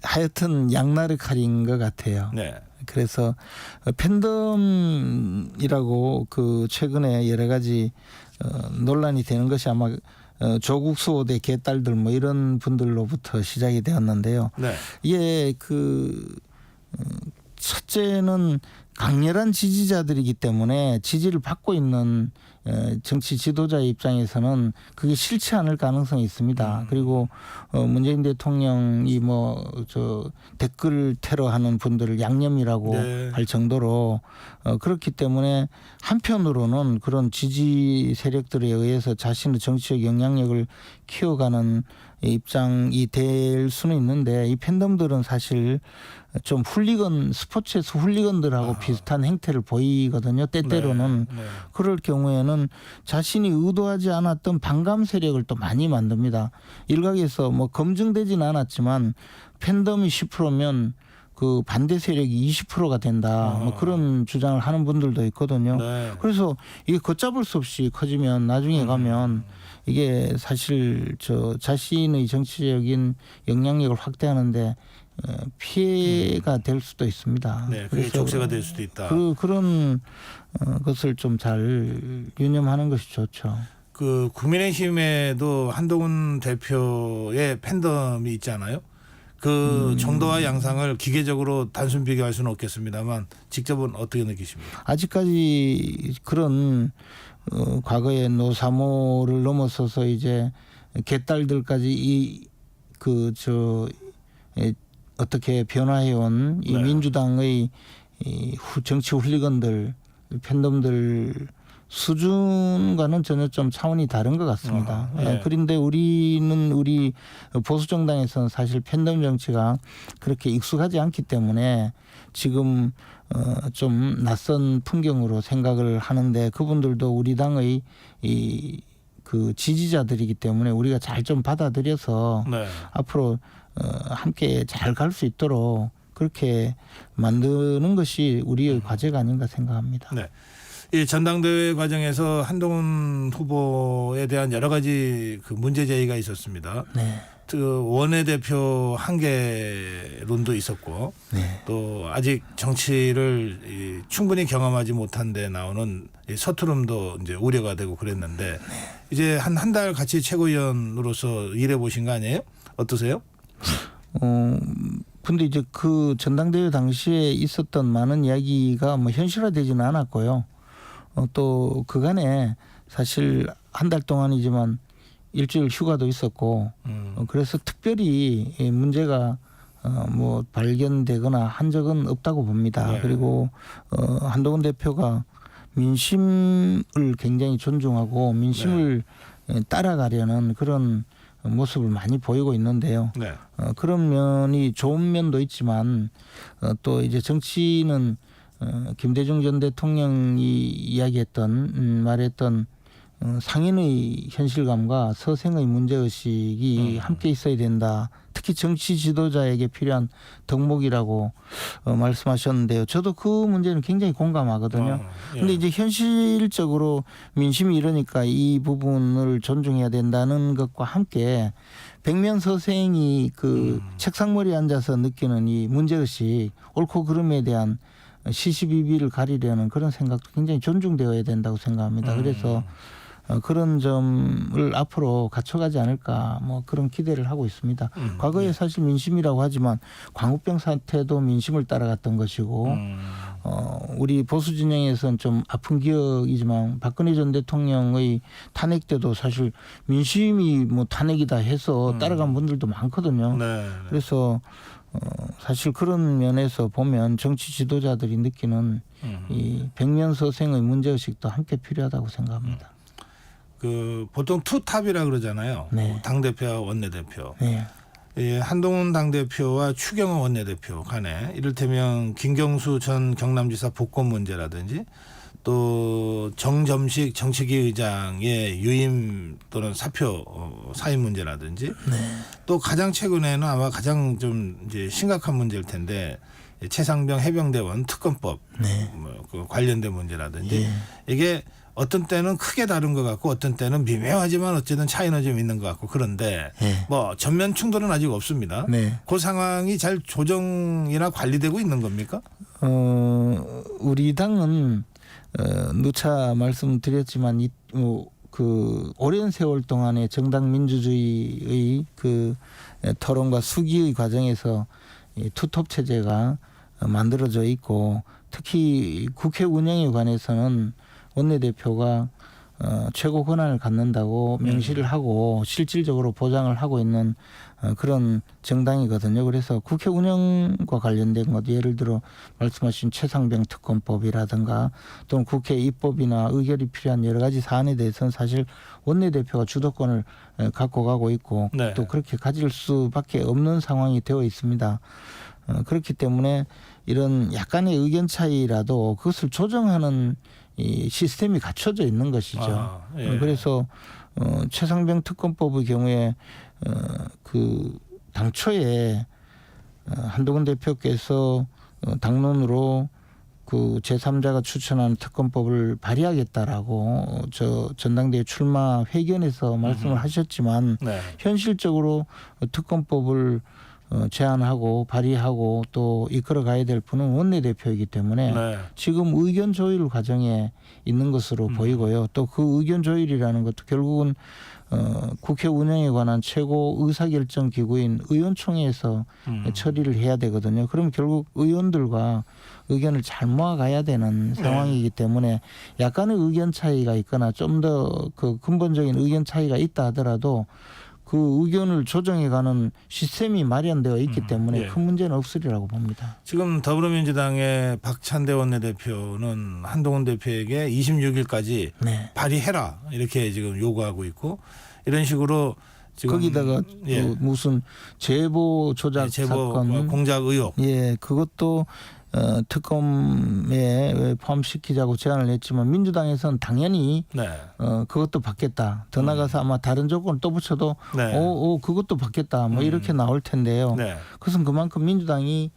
[SPEAKER 5] 하여튼 양날의 칼인 것 같아요.
[SPEAKER 1] 네.
[SPEAKER 5] 그래서 팬덤이라고 그 최근에 여러 가지 논란이 되는 것이 아마 조국 수호대 개딸들 뭐 이런 분들로부터 시작이 되었는데요.
[SPEAKER 1] 네.
[SPEAKER 5] 이게 첫째는 강렬한 지지자들이기 때문에 지지를 받고 있는 정치 지도자의 입장에서는 그게 싫지 않을 가능성이 있습니다. 그리고 문재인 대통령이 뭐 댓글 테러하는 분들을 양념이라고
[SPEAKER 1] 네.
[SPEAKER 5] 할 정도로 그렇기 때문에 한편으로는 그런 지지 세력들에 의해서 자신의 정치적 영향력을 키워가는 입장이 될 수는 있는데 이 팬덤들은 사실 좀 훌리건 스포츠에서 훌리건들하고 비슷한 행태를 보이거든요. 때때로는
[SPEAKER 1] 네.
[SPEAKER 5] 그럴 경우에는 자신이 의도하지 않았던 반감 세력을 또 많이 만듭니다. 일각에서 뭐 검증되지는 않았지만 팬덤이 10%면 그 반대 세력이 20%가 된다. 뭐 그런 주장을 하는 분들도 있거든요.
[SPEAKER 1] 네.
[SPEAKER 5] 그래서 이게 걷잡을 수 없이 커지면 나중에 가면 이게 사실 자신의 정치적인 영향력을 확대하는데 피해가 될 수도 있습니다.
[SPEAKER 1] 네. 그게
[SPEAKER 5] 그래서
[SPEAKER 1] 족쇄가 될 수도 있다.
[SPEAKER 5] 그런 것을 좀 잘 유념하는 것이 좋죠.
[SPEAKER 1] 그 국민의힘에도 한동훈 대표의 팬덤이 있잖아요. 그 정도와 양상을 기계적으로 단순 비교할 수는 없겠습니다만 직접은 어떻게 느끼십니까?
[SPEAKER 5] 아직까지 그런 과거의 노사모를 넘어서서 이제 개딸들까지 어떻게 변화해온 이
[SPEAKER 1] 네.
[SPEAKER 5] 민주당의 정치 훌리건들 팬덤들 수준과는 전혀 좀 차원이 다른 것 같습니다.
[SPEAKER 1] 예.
[SPEAKER 5] 그런데 우리 보수 정당에서는 사실 팬덤 정치가 그렇게 익숙하지 않기 때문에 지금 좀 낯선 풍경으로 생각을 하는데 그분들도 우리 당의 그 지지자들이기 때문에 우리가 잘 좀 받아들여서
[SPEAKER 1] 네.
[SPEAKER 5] 앞으로 함께 잘 갈 수 있도록 그렇게 만드는 것이 우리의 과제가 아닌가 생각합니다.
[SPEAKER 1] 네. 이 전당대회 과정에서 한동훈 후보에 대한 여러 가지 그 문제 제기가 있었습니다.
[SPEAKER 5] 네.
[SPEAKER 1] 그 원내대표 한계론도 있었고
[SPEAKER 5] 네.
[SPEAKER 1] 또 아직 정치를 충분히 경험하지 못한 데 나오는 이 서투름도 이제 우려가 되고 그랬는데 이제 한 달 같이 최고위원으로서 일해 보신 거 아니에요? 어떠세요?
[SPEAKER 5] 근데 이제 그 전당대회 당시에 있었던 많은 이야기가 뭐 현실화되지는 않았고요. 또 그간에 사실 한 달 동안이지만 일주일 휴가도 있었고 그래서 특별히 문제가 뭐 발견되거나 한 적은 없다고 봅니다.
[SPEAKER 1] 네.
[SPEAKER 5] 그리고 한동훈 대표가 민심을 굉장히 존중하고 민심을 따라가려는 그런 모습을 많이 보이고 있는데요.
[SPEAKER 1] 네.
[SPEAKER 5] 그런 면이 좋은 면도 있지만 또 이제 정치는 김대중 전 대통령이 이야기했던 말했던 상인의 현실감과 서생의 문제의식이 함께 있어야 된다. 특히 정치 지도자에게 필요한 덕목이라고 말씀하셨는데요. 저도 그 문제는 굉장히 공감하거든요.
[SPEAKER 1] 예.
[SPEAKER 5] 근데 이제 현실적으로 민심이 이러니까 이 부분을 존중해야 된다는 것과 함께 백면서생이 그 책상머리에 앉아서 느끼는 이 문제의식, 옳고 그름에 대한 시시비비를 가리려는 그런 생각도 굉장히 존중되어야 된다고 생각합니다. 그래서 그런 점을 앞으로 갖춰가지 않을까 뭐 그런 기대를 하고 있습니다. 과거에 사실 민심이라고 하지만 광우병 사태도 민심을 따라갔던 것이고 우리 보수 진영에서는 좀 아픈 기억이지만 박근혜 전 대통령의 탄핵 때도 사실 민심이 뭐 탄핵이다 해서 따라간 분들도 많거든요.
[SPEAKER 1] 네.
[SPEAKER 5] 그래서 사실 그런 면에서 보면 정치 지도자들이 느끼는 이 백면서생의 문제의식도 함께 필요하다고 생각합니다.
[SPEAKER 1] 그 보통 투탑이라 그러잖아요.
[SPEAKER 5] 네.
[SPEAKER 1] 당 대표와 원내 대표.
[SPEAKER 5] 네.
[SPEAKER 1] 예, 한동훈 당 대표와 추경호 원내 대표 간에 이를테면 김경수 전 경남지사 복권 문제라든지 또 정점식 정책위 의장의 유임 또는 사표 사임 문제라든지 또 가장 최근에는 아마 가장 좀 이제 심각한 문제일 텐데 최상병 해병대원 특검법 그 관련된 문제라든지 이게 어떤 때는 크게 다른 것 같고 어떤 때는 미묘하지만 어쨌든 차이는 좀 있는 것 같고 그런데 뭐 전면 충돌은 아직 없습니다.
[SPEAKER 5] 네.
[SPEAKER 1] 그 상황이 잘 조정이나 관리되고 있는 겁니까?
[SPEAKER 5] 우리 당은 누차 말씀드렸지만 그 오랜 세월 동안의 정당 민주주의의 그 토론과 수기의 과정에서 이 투톱 체제가 만들어져 있고 특히 국회 운영에 관해서는 원내대표가 최고 권한을 갖는다고 명시를 하고 실질적으로 보장을 하고 있는 그런 정당이거든요. 그래서 국회 운영과 관련된 것 예를 들어 말씀하신 최상병 특검법이라든가 또는 국회 입법이나 의결이 필요한 여러 가지 사안에 대해서는 사실 원내대표가 주도권을 갖고 가고 있고
[SPEAKER 1] 네.
[SPEAKER 5] 또 그렇게 가질 수밖에 없는 상황이 되어 있습니다. 그렇기 때문에 이런 약간의 의견 차이라도 그것을 조정하는 이 시스템이 갖춰져 있는 것이죠. 그래서 최상병 특검법의 경우에 그 당초에 한동훈 대표께서 당론으로 그 제3자가 추천한 특검법을 발의하겠다라고 저 전당대회 출마 회견에서 말씀을 하셨지만
[SPEAKER 1] 네.
[SPEAKER 5] 현실적으로 특검법을 제안하고 발의하고 또 이끌어 가야 될 분은 원내대표이기 때문에
[SPEAKER 1] 네.
[SPEAKER 5] 지금 의견 조율 과정에 있는 것으로 보이고요. 또 그 의견 조율이라는 것도 결국은 국회 운영에 관한 최고 의사결정 기구인 의원총회에서 처리를 해야 되거든요. 그럼 결국 의원들과 의견을 잘 모아가야 되는 상황이기 때문에 약간의 의견 차이가 있거나 좀 더 그 근본적인 의견 차이가 있다 하더라도 그 의견을 조정해가는 시스템이 마련되어 있기 때문에 큰 문제는 없으리라고 봅니다.
[SPEAKER 1] 지금 더불어민주당의 박찬대 원내대표는 한동훈 대표에게 26일까지
[SPEAKER 5] 네.
[SPEAKER 1] 발의해라 이렇게 지금 요구하고 있고 이런 식으로 지금
[SPEAKER 5] 거기다가 또 무슨 제보 조작
[SPEAKER 1] 제보
[SPEAKER 5] 사건,
[SPEAKER 1] 공작 의혹,
[SPEAKER 5] 그것도 특검에 포함시키자고 제안을 했지만 민주당에서는 당연히
[SPEAKER 1] 네.
[SPEAKER 5] 그것도 받겠다. 더 나가서 아마 다른 조건을 또 붙여도
[SPEAKER 1] 네.
[SPEAKER 5] 그것도 받겠다. 뭐 이렇게 나올 텐데요.
[SPEAKER 1] 네.
[SPEAKER 5] 그것은 그만큼 민주당이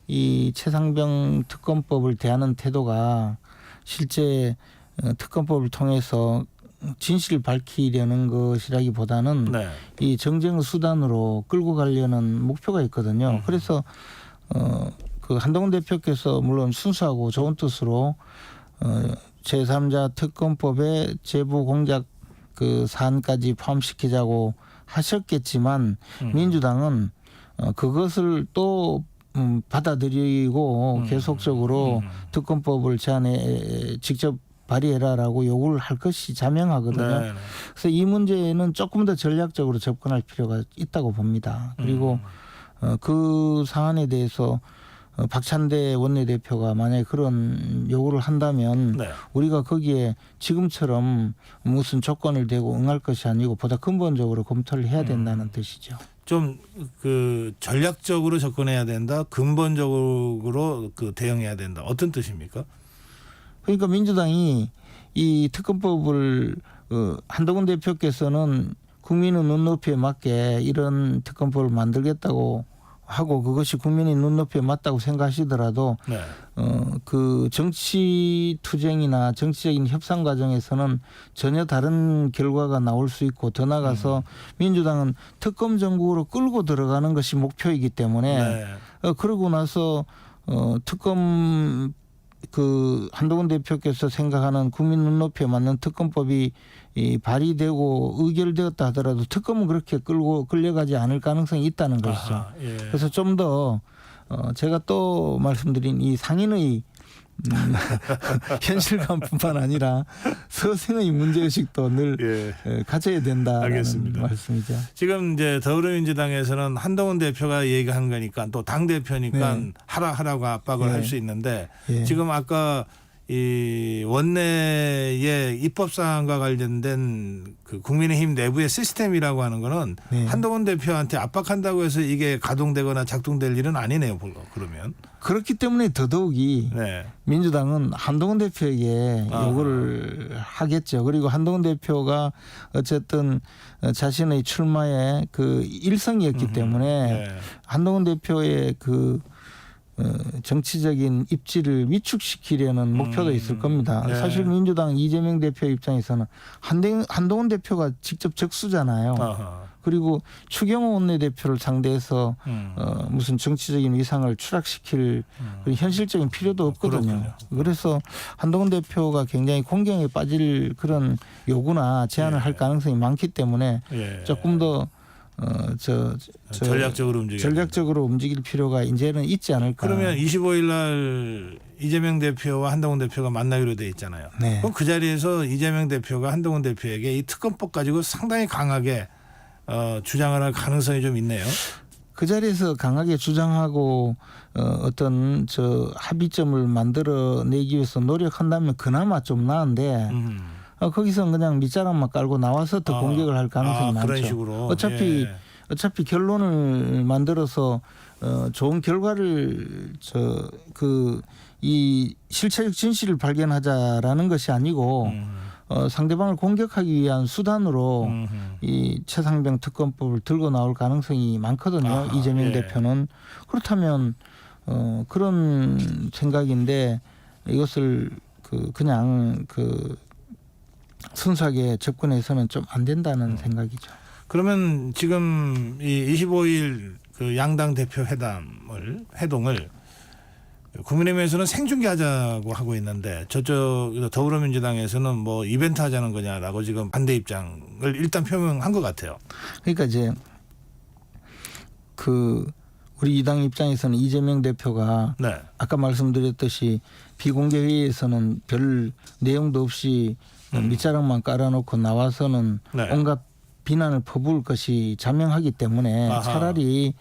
[SPEAKER 5] 이 최상병 특검법을 대하는 태도가 실제 특검법을 통해서 진실을 밝히려는 것이라기보다는
[SPEAKER 1] 네.
[SPEAKER 5] 이 정쟁의 수단으로 끌고 가려는 목표가 있거든요. 그래서 그 한동훈 대표께서 물론 순수하고 좋은 뜻으로 제3자 특검법에 제보 공작 그 사안까지 포함시키자고 하셨겠지만 민주당은 그것을 또 받아들이고 계속적으로 특검법을 제안에 직접 발의해라라고 요구를 할 것이 자명하거든요.
[SPEAKER 1] 네.
[SPEAKER 5] 그래서 이 문제는 조금 더 전략적으로 접근할 필요가 있다고 봅니다. 그리고 그 사안에 대해서 박찬대 원내대표가 만약에 그런 요구를 한다면
[SPEAKER 1] 네.
[SPEAKER 5] 우리가 거기에 지금처럼 무슨 조건을 대고 응할 것이 아니고 보다 근본적으로 검토를 해야 된다는 뜻이죠.
[SPEAKER 1] 좀 그 전략적으로 접근해야 된다. 근본적으로 그 대응해야 된다. 어떤 뜻입니까?
[SPEAKER 5] 그러니까 민주당이 이 특검법을 한동훈 대표께서는 국민의 눈높이에 맞게 이런 특검법을 만들겠다고 하고 그것이 국민의 눈높이에 맞다고 생각하시더라도
[SPEAKER 1] 네.
[SPEAKER 5] 그 정치 투쟁이나 정치적인 협상 과정에서는 전혀 다른 결과가 나올 수 있고 더 나아가서 민주당은 특검 정국으로 끌고 들어가는 것이 목표이기 때문에
[SPEAKER 1] 네.
[SPEAKER 5] 그러고 나서 특검 그 한동훈 대표께서 생각하는 국민 눈높이에 맞는 특검법이 발의되고 의결되었다 하더라도 특검은 그렇게 끌려가지 않을 가능성이 있다는 것이죠.
[SPEAKER 1] 아하, 예.
[SPEAKER 5] 그래서 좀 더 제가 또 말씀드린 이 상인의 현실감뿐만 아니라 서생의 문제의식도 늘 가져야 된다는
[SPEAKER 1] 알겠습니다.
[SPEAKER 5] 말씀이죠.
[SPEAKER 1] 지금 이제 더불어민주당에서는 한동훈 대표가 얘기한 거니까 또 당 대표니까
[SPEAKER 5] 네.
[SPEAKER 1] 하라고 압박을
[SPEAKER 5] 네.
[SPEAKER 1] 할 수 있는데
[SPEAKER 5] 예.
[SPEAKER 1] 지금 아까 이 원내의 입법 사항과 관련된 그 국민의힘 내부의 시스템이라고 하는 거는
[SPEAKER 5] 네.
[SPEAKER 1] 한동훈 대표한테 압박한다고 해서 이게 가동되거나 작동될 일은 아니네요. 그러면.
[SPEAKER 5] 그렇기 때문에 더더욱이
[SPEAKER 1] 네.
[SPEAKER 5] 민주당은 한동훈 대표에게
[SPEAKER 1] 아하.
[SPEAKER 5] 요구를 하겠죠. 그리고 한동훈 대표가 어쨌든 자신의 출마의 그 일성이었기 때문에
[SPEAKER 1] 네.
[SPEAKER 5] 한동훈 대표의 그 정치적인 입지를 위축시키려는 목표도 있을 겁니다.
[SPEAKER 1] 네.
[SPEAKER 5] 사실 민주당 이재명 대표 입장에서는 한동훈 대표가 직접 적수잖아요.
[SPEAKER 1] 아하.
[SPEAKER 5] 그리고 추경호 원내대표를 상대해서 무슨 정치적인 위상을 추락시킬 그런 현실적인 필요도 없거든요.
[SPEAKER 1] 그렇군요.
[SPEAKER 5] 그래서 한동훈 대표가 굉장히 공경에 빠질 그런 요구나 제안을 할 가능성이 많기 때문에
[SPEAKER 1] 예.
[SPEAKER 5] 조금 더
[SPEAKER 1] 전략적으로
[SPEAKER 5] 움직일 필요가 이제는 있지 않을까.
[SPEAKER 1] 그러면 25일 날 이재명 대표와 한동훈 대표가 만나기로 돼 있잖아요.
[SPEAKER 5] 네.
[SPEAKER 1] 그럼 그 자리에서 이재명 대표가 한동훈 대표에게 이 특검법 가지고 상당히 강하게 주장을 할 가능성이 좀 있네요.
[SPEAKER 5] 그 자리에서 강하게 주장하고 어떤 합의점을 만들어내기 위해서 노력한다면 그나마 좀 나은데 거기서 그냥 밑자락만 깔고 나와서 더 공격을 할 가능성이 많죠.
[SPEAKER 1] 그런 식으로.
[SPEAKER 5] 어차피 결론을 만들어서 좋은 결과를 이 실체적 진실을 발견하자라는 것이 아니고 상대방을 공격하기 위한 수단으로 이 최상병 특검법을 들고 나올 가능성이 많거든요. 이재명 대표는. 그렇다면 그런 생각인데 이것을 그냥 순수하게 접근해서는 좀 안 된다는 생각이죠.
[SPEAKER 1] 그러면 지금 이 25일 그 양당 대표 회동을 국민의힘에서는 생중계하자고 하고 있는데 저쪽 더불어민주당에서는 뭐 이벤트 하자는 거냐라고 지금 반대 입장을 일단 표명한 것 같아요.
[SPEAKER 5] 그러니까 이제 우리 이 당 입장에서는 이재명 대표가
[SPEAKER 1] 네.
[SPEAKER 5] 아까 말씀드렸듯이 비공개 회의에서는 별 내용도 없이 밑자락만 깔아놓고 나와서는
[SPEAKER 1] 네.
[SPEAKER 5] 온갖 비난을 퍼부을 것이 자명하기 때문에
[SPEAKER 1] 아하.
[SPEAKER 5] 차라리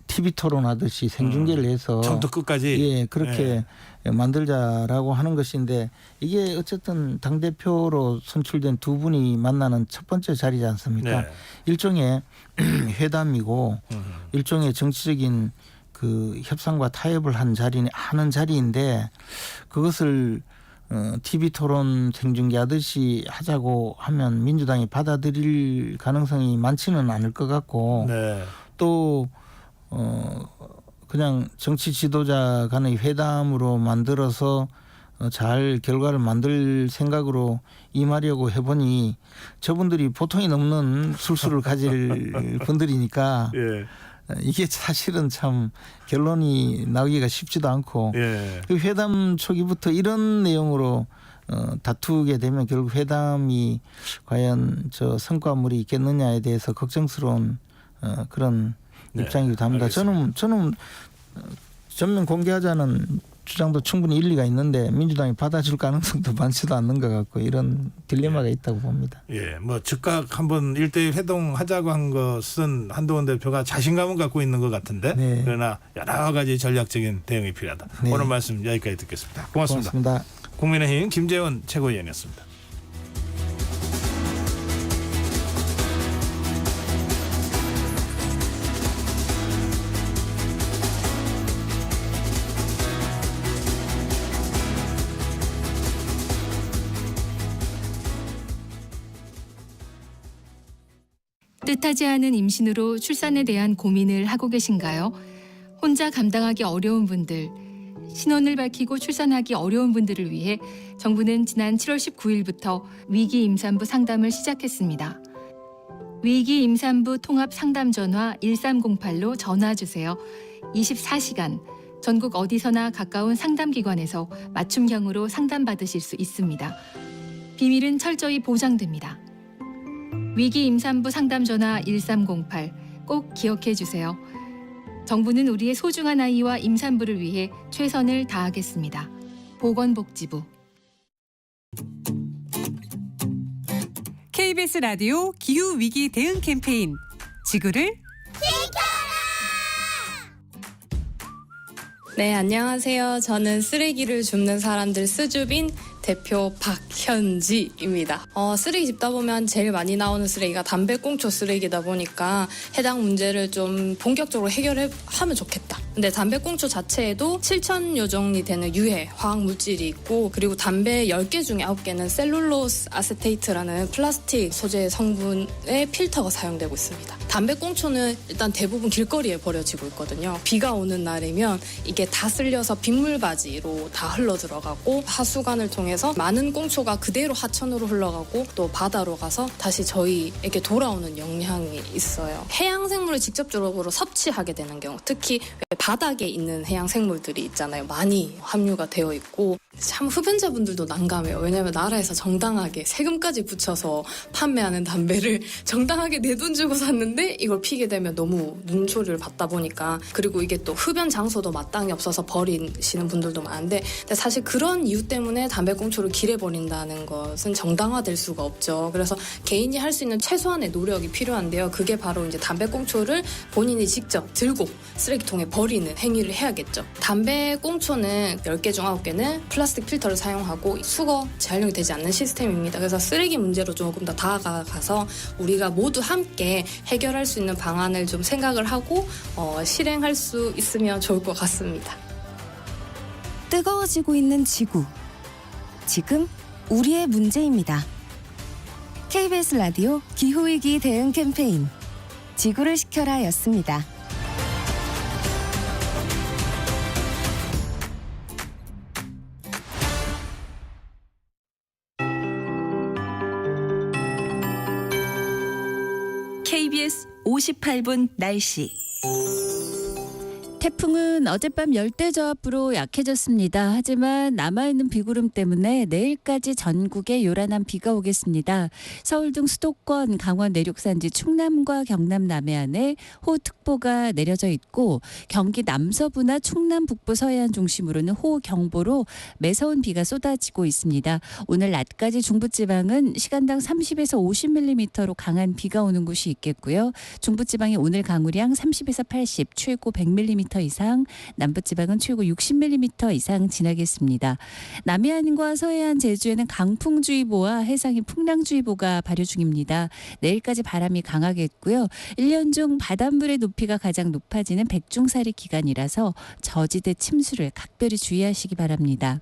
[SPEAKER 5] TV 토론하듯이 생중계를 해서
[SPEAKER 1] 처음부터 끝까지
[SPEAKER 5] 그렇게 만들자라고 하는 것인데 이게 어쨌든 당대표로 선출된 두 분이 만나는 첫 번째 자리지 않습니까?
[SPEAKER 1] 네.
[SPEAKER 5] 일종의 회담이고 일종의 정치적인 그 협상과 타협을 하는 자리인데 그것을 TV 토론 생중계하듯이 하자고 하면 민주당이 받아들일 가능성이 많지는 않을 것 같고
[SPEAKER 1] 네.
[SPEAKER 5] 또 그냥 정치 지도자 간의 회담으로 만들어서 잘 결과를 만들 생각으로 임하려고 해보니 저분들이 보통이 넘는 술수를 가질 분들이니까 이게 사실은 참 결론이 나오기가 쉽지도 않고 그 회담 초기부터 이런 내용으로 다투게 되면 결국 회담이 과연 성과물이 있겠느냐에 대해서 걱정스러운 그런 입장이기도 합니다. 저는 전면 공개하자는 주장도 충분히 일리가 있는데 민주당이 받아줄 가능성도 많지도 않는 것 같고 이런 딜레마가 있다고 봅니다.
[SPEAKER 1] 예, 뭐 즉각 한번 1대1 회동하자고 한 것은 한동훈 대표가 자신감은 갖고 있는 것 같은데
[SPEAKER 5] 네.
[SPEAKER 1] 그러나 여러 가지 전략적인 대응이 필요하다.
[SPEAKER 5] 네.
[SPEAKER 1] 오늘 말씀 여기까지 듣겠습니다. 고맙습니다.
[SPEAKER 5] 고맙습니다.
[SPEAKER 1] 국민의힘 김재원 최고위원이었습니다.
[SPEAKER 6] 뜻하지 않은 임신으로 출산에 대한 고민을 하고 계신가요? 혼자 감당하기 어려운 분들, 신원을 밝히고 출산하기 어려운 분들을 위해 정부는 지난 7월 19일부터 위기 임산부 상담을 시작했습니다. 위기 임산부 통합 상담 전화 1308로 전화 주세요. 24시간 전국 어디서나 가까운 상담기관에서 맞춤형으로 상담받으실 수 있습니다. 비밀은 철저히 보장됩니다. 위기 임산부 상담 전화 1308 꼭 기억해 주세요. 정부는 우리의 소중한 아이와 임산부를 위해 최선을 다하겠습니다. 보건복지부.
[SPEAKER 7] KBS 라디오 기후위기 대응 캠페인 지구를
[SPEAKER 8] 네, 안녕하세요. 저는 쓰레기를 줍는 사람들 스줍인 대표 박현지입니다. 쓰레기 줍다 보면 제일 많이 나오는 쓰레기가 담배꽁초 쓰레기다 보니까 해당 문제를 좀 본격적으로 해결하면 좋겠다. 근데 담배꽁초 자체에도 7,000여 종이 되는 유해 화학 물질이 있고 그리고 담배 10개 중에 9개는 셀룰로스 아세테이트라는 플라스틱 소재 성분의 필터가 사용되고 있습니다. 담배꽁초는 일단 대부분 길거리에 버려지고 있거든요. 비가 오는 날이면 이게 다 쓸려서 빗물바지로 다 흘러 들어가고 하수관을 통해서 많은 꽁초가 그대로 하천으로 흘러가고 또 바다로 가서 다시 저희에게 돌아오는 영향이 있어요. 해양생물을 직접적으로 섭취하게 되는 경우, 특히 바닥에 있는 해양생물들이 있잖아요. 많이 함유가 되어 있고 참 흡연자분들도 난감해요. 왜냐하면 나라에서 정당하게 세금까지 붙여서 판매하는 담배를 정당하게 내 돈 주고 샀는데 이걸 피게 되면 너무 눈초리를 받다 보니까, 그리고 이게 또 흡연 장소도 마땅히 없어서 버리시는 분들도 많은데, 근데 사실 그런 이유 때문에 담배꽁초를 길에 버린다는 것은 정당화될 수가 없죠. 그래서 개인이 할 수 있는 최소한의 노력이 필요한데요. 그게 바로 이제 담배꽁초를 본인이 직접 들고 쓰레기통에 버리는 행위를 해야겠죠. 담배꽁초는 10개 중 9개는 플라스틱 필터를 사용하고 수거, 재활용이 되지 않는 시스템입니다. 그래서 쓰레기 문제로 조금 더 다가가서 우리가 모두 함께 해결할 수 있는 방안을 좀 생각을 하고 실행할 수 있으면 좋을 것 같습니다.
[SPEAKER 9] 뜨거워지고 있는 지구. 지금 우리의 문제입니다. KBS 라디오 기후위기 대응 캠페인 지구를 시켜라 였습니다.
[SPEAKER 10] KBS 58분 날씨.
[SPEAKER 3] 태풍은 어젯밤 열대저압으로 약해졌습니다. 하지만 남아있는 비구름 때문에 내일까지 전국에 요란한 비가 오겠습니다. 서울 등 수도권, 강원 내륙산지, 충남과 경남 남해안에 호우특보가 내려져 있고 경기 남서부나 충남 북부 서해안 중심으로는 호우경보로 매서운 비가 쏟아지고 있습니다. 오늘 낮까지 중부지방은 시간당 30에서 50mm로 강한 비가 오는 곳이 있겠고요. 중부지방이 오늘 강우량 30에서 80, 최고 100mm 이상, 남부지방은 최고 60mm 이상 지나겠습니다. 남해안과 서해안, 제주에는 강풍주의보와 해상이 풍랑주의보가 발효 중입니다. 내일까지 바람이 강하겠고요. 1년 중 바닷물의 높이가 가장 높아지는 백중사리 기간이라서 저지대 침수를 각별히 주의하시기 바랍니다.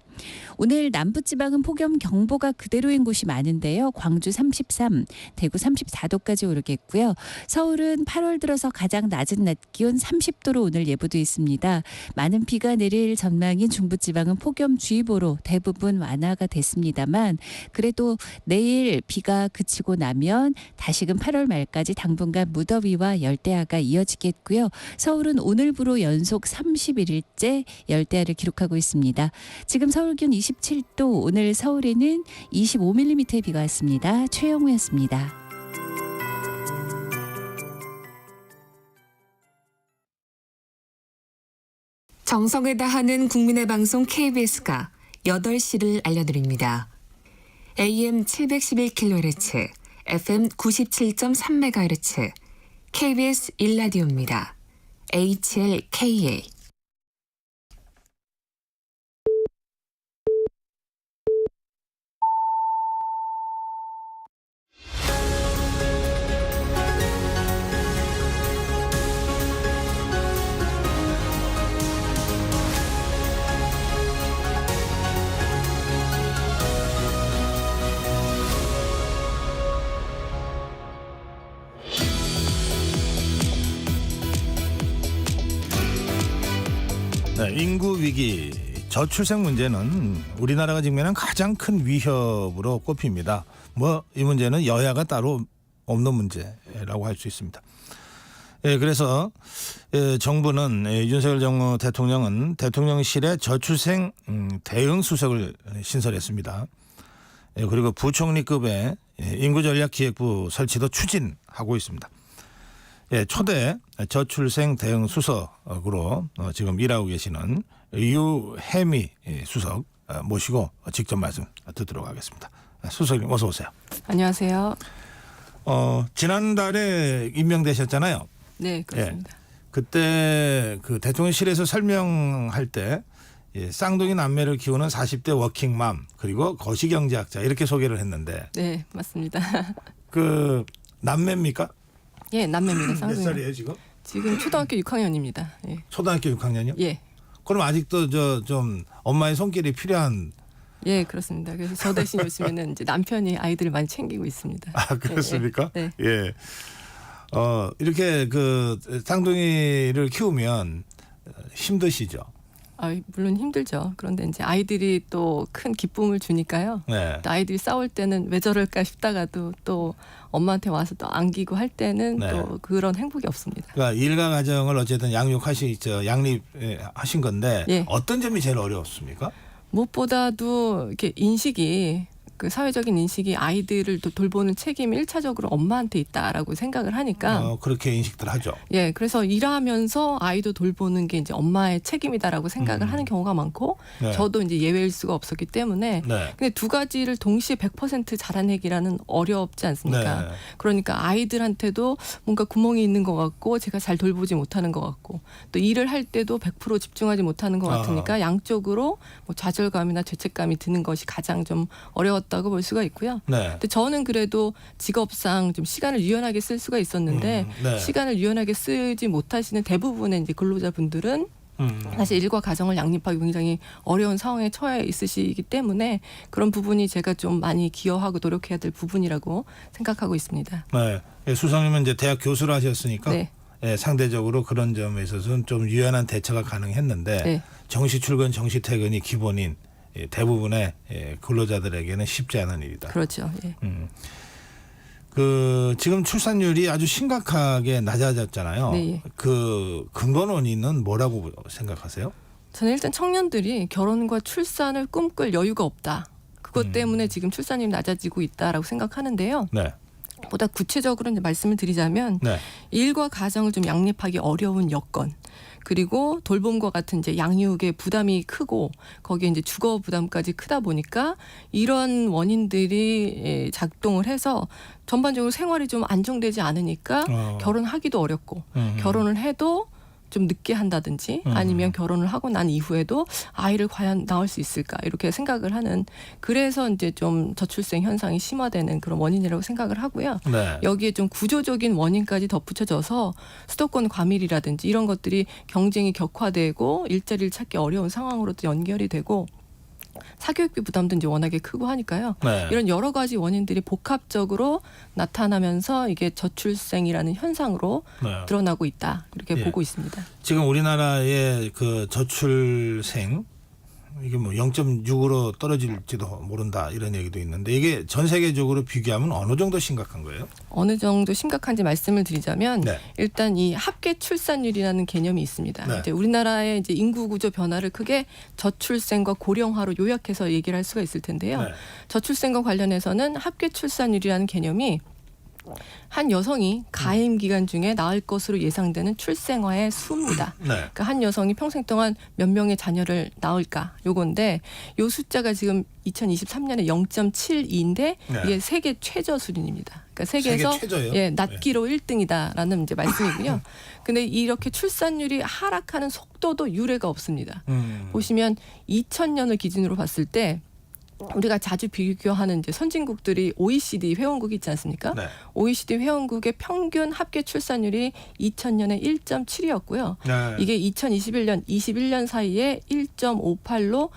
[SPEAKER 3] 오늘 남부지방은 폭염경보가 그대로인 곳이 많은데요. 광주 33, 대구 34도까지 오르겠고요. 서울은 8월 들어서 가장 낮은 낮 기온 30도로 오늘 예보돼 있습니다. 많은 비가 내릴 전망인 중부지방은 폭염주의보로 대부분 완화가 됐습니다만 그래도 내일 비가 그치고 나면 다시금 8월 말까지 당분간 무더위와 열대야가 이어지겠고요. 서울은 오늘부로 연속 31일째 열대야를 기록하고 있습니다. 지금 서울 기온 27도, 오늘 서울에는 25mm의 비가 왔습니다. 최영우였습니다.
[SPEAKER 4] 정성을 다하는 국민의 방송 KBS가 8시를 알려드립니다. AM 711kHz, FM 97.3MHz, KBS 1라디오입니다. HLKA.
[SPEAKER 1] 네, 인구 위기, 저출생 문제는 우리나라가 직면한 가장 큰 위협으로 꼽힙니다. 뭐 이 문제는 여야가 따로 없는 문제라고 할 수 있습니다. 그래서 정부는 윤석열 정부 대통령은 대통령실에 저출생 대응 수석을 신설했습니다. 그리고 부총리급의 인구전략기획부 설치도 추진하고 있습니다. 초대 저출생 대응 수석으로 지금 일하고 계시는 유혜미 수석 모시고 직접 말씀 듣도록 하겠습니다. 수석님 어서 오세요.
[SPEAKER 11] 안녕하세요.
[SPEAKER 1] 지난달에 임명되셨잖아요.
[SPEAKER 11] 네, 그렇습니다.
[SPEAKER 1] 그때 그 대통령실에서 설명할 때 쌍둥이 남매를 키우는 40대 워킹맘 그리고 거시경제학자 이렇게 소개를 했는데
[SPEAKER 11] 네, 맞습니다.
[SPEAKER 1] 그 남매입니까?
[SPEAKER 11] 예, 남매입니다. 쌍둥이.
[SPEAKER 1] 몇 살이에요 지금?
[SPEAKER 11] 지금 초등학교 6학년입니다. 예.
[SPEAKER 1] 초등학교 6학년이요?
[SPEAKER 11] 예.
[SPEAKER 1] 그럼 아직도 좀 엄마의 손길이 필요한.
[SPEAKER 11] 예, 그렇습니다. 그래서 저 대신 요즘에는 이제 남편이 아이들을 많이 챙기고 있습니다.
[SPEAKER 1] 아, 그렇습니까?
[SPEAKER 11] 네.
[SPEAKER 1] 예. 이렇게 그 쌍둥이를 키우면 힘드시죠?
[SPEAKER 11] 물론 힘들죠. 그런데 이제 아이들이 또 큰 기쁨을 주니까요.
[SPEAKER 1] 네.
[SPEAKER 11] 또 아이들이 싸울 때는 왜 저럴까 싶다가도 또 엄마한테 와서 또 안기고 할 때는
[SPEAKER 1] 네.
[SPEAKER 11] 또 그런 행복이 없습니다.
[SPEAKER 1] 그러니까 일가 가정을 어쨌든 양립하신 건데
[SPEAKER 11] 예.
[SPEAKER 1] 어떤 점이 제일 어려웠습니까?
[SPEAKER 11] 무엇보다도 이렇게 인식이 그 사회적인 인식이 아이들을 돌보는 책임이 1차적으로 엄마한테 있다라고 생각을 하니까
[SPEAKER 1] 그렇게 인식들 하죠.
[SPEAKER 11] 예, 그래서 일하면서 아이도 돌보는 게 이제 엄마의 책임이다라고 생각을 하는 경우가 많고
[SPEAKER 1] 네.
[SPEAKER 11] 저도 이제 예외일 수가 없었기 때문에
[SPEAKER 1] 네.
[SPEAKER 11] 근데 두 가지를 동시에 100% 잘해내기라는 어렵지 않습니까?
[SPEAKER 1] 네.
[SPEAKER 11] 그러니까 아이들한테도 뭔가 구멍이 있는 것 같고 제가 잘 돌보지 못하는 것 같고 또 일을 할 때도 100% 집중하지 못하는 것 같으니까 양쪽으로 뭐 좌절감이나 죄책감이 드는 것이 가장 좀 어려웠다고 볼 수가 있고요.
[SPEAKER 1] 네.
[SPEAKER 11] 근데 저는 그래도 직업상 좀 시간을 유연하게 쓸 수가 있었는데
[SPEAKER 1] 네.
[SPEAKER 11] 시간을 유연하게 쓰지 못하시는 대부분의 이제 근로자분들은 사실 일과 가정을 양립하기 굉장히 어려운 상황에 처해 있으시기 때문에 그런 부분이 제가 좀 많이 기여하고 노력해야 될 부분이라고 생각하고 있습니다.
[SPEAKER 1] 네. 수석님은 이제 대학 교수를 하셨으니까
[SPEAKER 11] 네.
[SPEAKER 1] 상대적으로 그런 점에 있어서는 좀 유연한 대처가 가능했는데
[SPEAKER 11] 네.
[SPEAKER 1] 정시 출근, 정시 퇴근이 기본인 대부분의 근로자들에게는 쉽지 않은 일이다.
[SPEAKER 11] 그렇죠. 예.
[SPEAKER 1] 그 지금 출산율이 아주 심각하게 낮아졌잖아요.
[SPEAKER 11] 네.
[SPEAKER 1] 그 근본 원인은 뭐라고 생각하세요?
[SPEAKER 11] 저는 일단 청년들이 결혼과 출산을 꿈꿀 여유가 없다. 그것 때문에 지금 출산율이 낮아지고 있다라고 생각하는데요.
[SPEAKER 1] 네.
[SPEAKER 11] 보다 구체적으로 이제 말씀을 드리자면
[SPEAKER 1] 네.
[SPEAKER 11] 일과 가정을 좀 양립하기 어려운 여건 그리고 돌봄과 같은 이제 양육의 부담이 크고 거기에 이제 주거 부담까지 크다 보니까 이런 원인들이 작동을 해서 전반적으로 생활이 좀 안정되지 않으니까 결혼하기도 어렵고 결혼을 해도 좀 늦게 한다든지 아니면 결혼을 하고 난 이후에도 아이를 과연 낳을 수 있을까 이렇게 생각을 하는 그래서 이제 좀 저출생 현상이 심화되는 그런 원인이라고 생각을 하고요.
[SPEAKER 1] 네.
[SPEAKER 11] 여기에 좀 구조적인 원인까지 덧붙여져서 수도권 과밀이라든지 이런 것들이 경쟁이 격화되고 일자리를 찾기 어려운 상황으로도 연결이 되고 사교육비 부담도 이제 워낙에 크고 하니까요.
[SPEAKER 1] 네.
[SPEAKER 11] 이런 여러 가지 원인들이 복합적으로 나타나면서 이게 저출생이라는 현상으로
[SPEAKER 1] 네.
[SPEAKER 11] 드러나고 있다. 이렇게
[SPEAKER 1] 예.
[SPEAKER 11] 보고 있습니다.
[SPEAKER 1] 지금 우리나라의 그 저출생 이게 뭐 0.6으로 떨어질지도 모른다 이런 얘기도 있는데 이게 전 세계적으로 비교하면 어느 정도 심각한 거예요?
[SPEAKER 11] 어느 정도 심각한지 말씀을 드리자면
[SPEAKER 1] 네.
[SPEAKER 11] 일단 이 합계 출산율이라는 개념이 있습니다.
[SPEAKER 1] 네.
[SPEAKER 11] 이제 우리나라의 이제 인구 구조 변화를 크게 저출생과 고령화로 요약해서 얘기를 할 수가 있을 텐데요.
[SPEAKER 1] 네.
[SPEAKER 11] 저출생과 관련해서는 합계 출산율이라는 개념이 한 여성이 가임 기간 중에 낳을 것으로 예상되는 출생아의 수입니다.
[SPEAKER 1] 네.
[SPEAKER 11] 그러니까 한 여성이 평생 동안 몇 명의 자녀를 낳을까 요건데 요 숫자가 지금 2023년에 0.72인데
[SPEAKER 1] 네.
[SPEAKER 11] 이게 세계 최저 수준입니다. 그러니까 세계에서
[SPEAKER 1] 세계 최저예요?
[SPEAKER 11] 예, 낳기로 1등이다라는 이제 말씀이고요. 근데 이렇게 출산율이 하락하는 속도도 유례가 없습니다. 보시면 2000년을 기준으로 봤을 때 우리가 자주 비교하는 이제 선진국들이 OECD 회원국이 있지 않습니까?
[SPEAKER 1] 네.
[SPEAKER 11] OECD 회원국의 평균 합계 출산율이 2000년에 1.7이었고요.
[SPEAKER 1] 네.
[SPEAKER 11] 이게 2021년, 21년 사이에 1.58로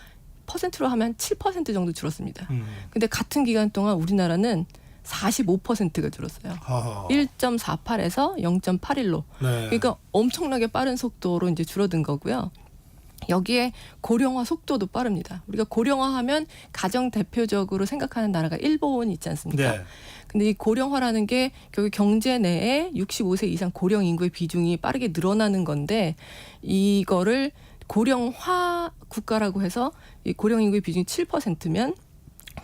[SPEAKER 11] 퍼센트로 하면 7% 정도 줄었습니다. 근데 같은 기간 동안 우리나라는 45%가 줄었어요.
[SPEAKER 1] 허허.
[SPEAKER 11] 1.48에서 0.81로.
[SPEAKER 1] 네.
[SPEAKER 11] 그러니까 엄청나게 빠른 속도로 이제 줄어든 거고요. 여기에 고령화 속도도 빠릅니다. 우리가 고령화하면 가장 대표적으로 생각하는 나라가 일본이 있지 않습니까?
[SPEAKER 1] 네.
[SPEAKER 11] 근데 이 고령화라는 게 결국 경제 내에 65세 이상 고령 인구의 비중이 빠르게 늘어나는 건데 이거를 고령화 국가라고 해서 이 고령 인구의 비중이 7%면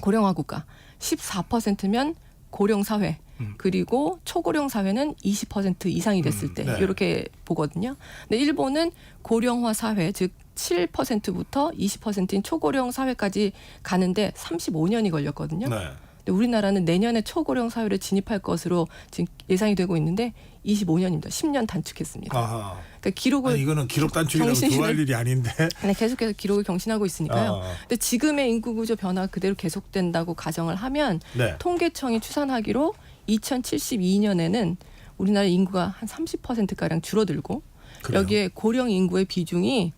[SPEAKER 11] 고령화 국가, 14%면 고령 사회, 그리고 초고령 사회는 20% 이상이 됐을 때
[SPEAKER 1] 네.
[SPEAKER 11] 이렇게 보거든요. 근데 일본은 고령화 사회, 즉 7%부터 20%인 초고령 사회까지 가는데 35년이 걸렸거든요.
[SPEAKER 1] 네.
[SPEAKER 11] 근데 우리나라는 내년에 초고령 사회를 진입할 것으로 지금 예상이 되고 있는데 25년입니다. 10년 단축했습니다.
[SPEAKER 1] 아하.
[SPEAKER 11] 그러니까 기록을
[SPEAKER 1] 아니, 이거는 기록 단축이라고
[SPEAKER 11] 경신을-
[SPEAKER 1] 좋아할 일이 아닌데.
[SPEAKER 11] 네, 계속해서 기록을 경신하고 있으니까요. 근데 지금의 인구 구조 변화가 그대로 계속된다고 가정을 하면
[SPEAKER 1] 네.
[SPEAKER 11] 통계청이 추산하기로 2072년에는 우리나라 인구가 한 30%가량 줄어들고
[SPEAKER 1] 그래요?
[SPEAKER 11] 여기에 고령 인구의 비중이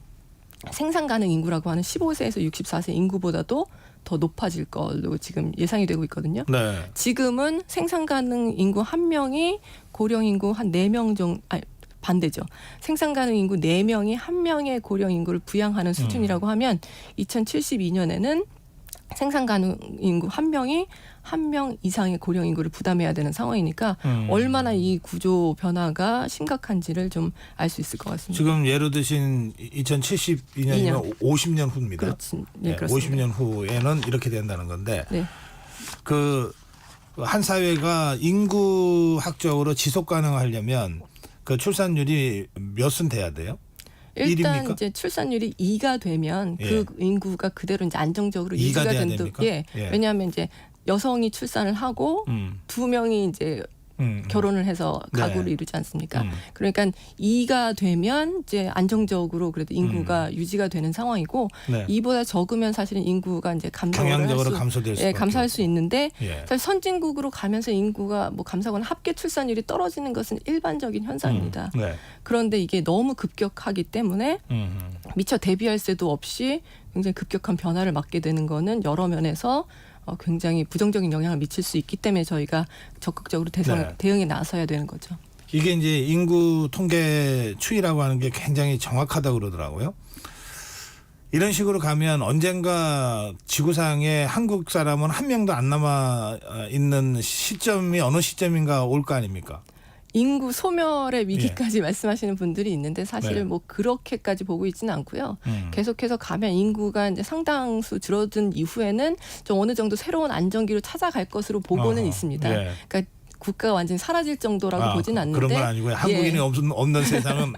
[SPEAKER 11] 생산 가능 인구라고 하는 15세에서 64세 인구보다도 더 높아질 걸로 지금 예상이 되고 있거든요.
[SPEAKER 1] 네.
[SPEAKER 11] 지금은 생산 가능 인구 1명이 고령 인구 한 4명 정도, 아니 반대죠. 생산 가능 인구 4명이 1명의 고령 인구를 부양하는 수준이라고 하면 2072년에는 생산 가능 인구 1명이 1명 이상의 고령 인구를 부담해야 되는 상황이니까 얼마나 이 구조 변화가 심각한지를 좀 알 수 있을 것 같습니다.
[SPEAKER 1] 지금 예로 드신 2072년이면 50년 후입니다.
[SPEAKER 11] 그렇지. 네, 그렇습니다.
[SPEAKER 1] 50년 후에는 이렇게 된다는 건데
[SPEAKER 11] 네.
[SPEAKER 1] 그 한 사회가 인구학적으로 지속 가능하려면 그 출산율이 몇은 돼야 돼요?
[SPEAKER 11] 일단
[SPEAKER 1] 일입니까?
[SPEAKER 11] 이제 출산율이 2가 되면
[SPEAKER 1] 예.
[SPEAKER 11] 그 인구가 그대로 이제 안정적으로
[SPEAKER 1] 2가
[SPEAKER 11] 유지가
[SPEAKER 1] 돼야
[SPEAKER 11] 된다.
[SPEAKER 1] 됩니까?
[SPEAKER 11] 예.
[SPEAKER 1] 예.
[SPEAKER 11] 왜냐하면 이제 여성이 출산을 하고 2명이 이제 결혼을 해서 가구를
[SPEAKER 1] 네.
[SPEAKER 11] 이루지 않습니까? 그러니까 2가 되면 이제 안정적으로 그래도 인구가 유지가 되는 상황이고
[SPEAKER 1] 네.
[SPEAKER 11] 2보다 적으면 사실은 인구가 이제
[SPEAKER 1] 경향적으로 감소될 수
[SPEAKER 11] 예, 감소할 수 있는데
[SPEAKER 1] 예.
[SPEAKER 11] 사실 선진국으로 가면서 인구가 뭐 감소하거나 합계 출산율이 떨어지는 것은 일반적인 현상입니다.
[SPEAKER 1] 네.
[SPEAKER 11] 그런데 이게 너무 급격하기 때문에 미처 대비할 새도 없이 굉장히 급격한 변화를 맞게 되는 거는 여러 면에서 굉장히 부정적인 영향을 미칠 수 있기 때문에 저희가 적극적으로
[SPEAKER 1] 네.
[SPEAKER 11] 대응에 나서야 되는 거죠.
[SPEAKER 1] 이게 이제 인구 통계 추이라고 하는 게 굉장히 정확하다고 그러더라고요. 이런 식으로 가면 언젠가 지구상에 한국 사람은 한 명도 안 남아 있는 시점이 어느 시점인가 올 거 아닙니까?
[SPEAKER 11] 인구 소멸의 위기까지 말씀하시는 분들이 있는데 사실
[SPEAKER 1] 네.
[SPEAKER 11] 뭐 그렇게까지 보고 있지는 않고요. 계속해서 가면 인구가 이제 상당수 줄어든 이후에는 좀 어느 정도 새로운 안정기로 찾아갈 것으로 보고는 있습니다.
[SPEAKER 1] 예.
[SPEAKER 11] 그러니까 국가가 완전히 사라질 정도라고 보지는 않는데
[SPEAKER 1] 그런 건 아니고요. 한국인이
[SPEAKER 11] 예.
[SPEAKER 1] 없는 세상은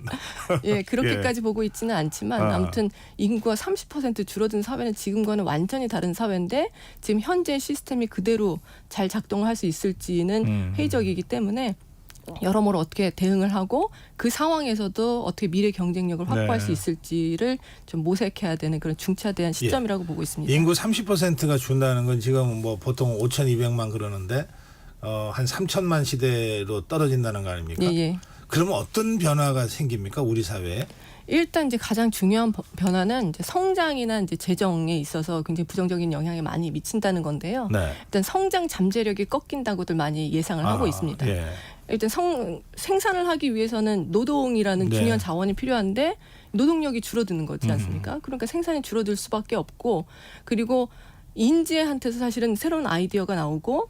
[SPEAKER 11] 예, 그렇게까지 보고 있지는 않지만 아무튼 인구가 30% 줄어든 사회는 지금과는 완전히 다른 사회인데 지금 현재 시스템이 그대로 잘 작동을 할 수 있을지는 회의적이기 때문에 여러모로 어떻게 대응을 하고 그 상황에서도 어떻게 미래 경쟁력을 확보할
[SPEAKER 1] 네.
[SPEAKER 11] 수 있을지를 좀 모색해야 되는 그런 중차대한 시점이라고 보고 있습니다.
[SPEAKER 1] 인구 30%가 준다는 건 지금 뭐 보통 5,200만 그러는데 한 3천만 시대로 떨어진다는 거 아닙니까?
[SPEAKER 11] 예, 예.
[SPEAKER 1] 그러면 어떤 변화가 생깁니까? 우리 사회에?
[SPEAKER 11] 일단 이제 가장 중요한 변화는 이제 성장이나 이제 재정에 있어서 굉장히 부정적인 영향이 많이 미친다는 건데요.
[SPEAKER 1] 네.
[SPEAKER 11] 일단 성장 잠재력이 꺾인다고들 많이 예상을 하고 있습니다.
[SPEAKER 1] 예.
[SPEAKER 11] 일단 생산을 하기 위해서는 노동이라는
[SPEAKER 1] 네.
[SPEAKER 11] 중요한 자원이 필요한데 노동력이 줄어드는 거지 않습니까? 그러니까 생산이 줄어들 수밖에 없고 그리고 인재한테서 사실은 새로운 아이디어가 나오고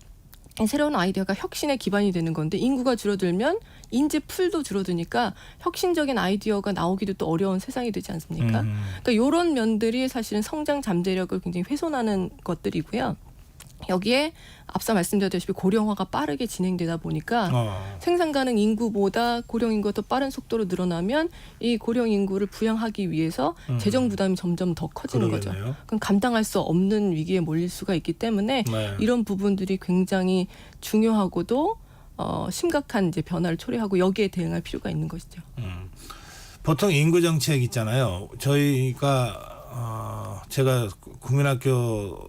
[SPEAKER 11] 새로운 아이디어가 혁신의 기반이 되는 건데 인구가 줄어들면 인재 풀도 줄어드니까 혁신적인 아이디어가 나오기도 또 어려운 세상이 되지 않습니까? 그러니까 이런 면들이 사실은 성장 잠재력을 굉장히 훼손하는 것들이고요. 여기에 앞서 말씀드렸다시피 고령화가 빠르게 진행되다 보니까 생산 가능 인구보다 고령 인구가 더 빠른 속도로 늘어나면 이 고령 인구를 부양하기 위해서 재정 부담이 점점 더 커지는 거죠. 그럼 감당할 수 없는 위기에 몰릴 수가 있기 때문에
[SPEAKER 1] 네.
[SPEAKER 11] 이런 부분들이 굉장히 중요하고도 심각한 이제 변화를 초래하고 여기에 대응할 필요가 있는 것이죠.
[SPEAKER 1] 보통 인구 정책 있잖아요. 저희가 제가 국민학교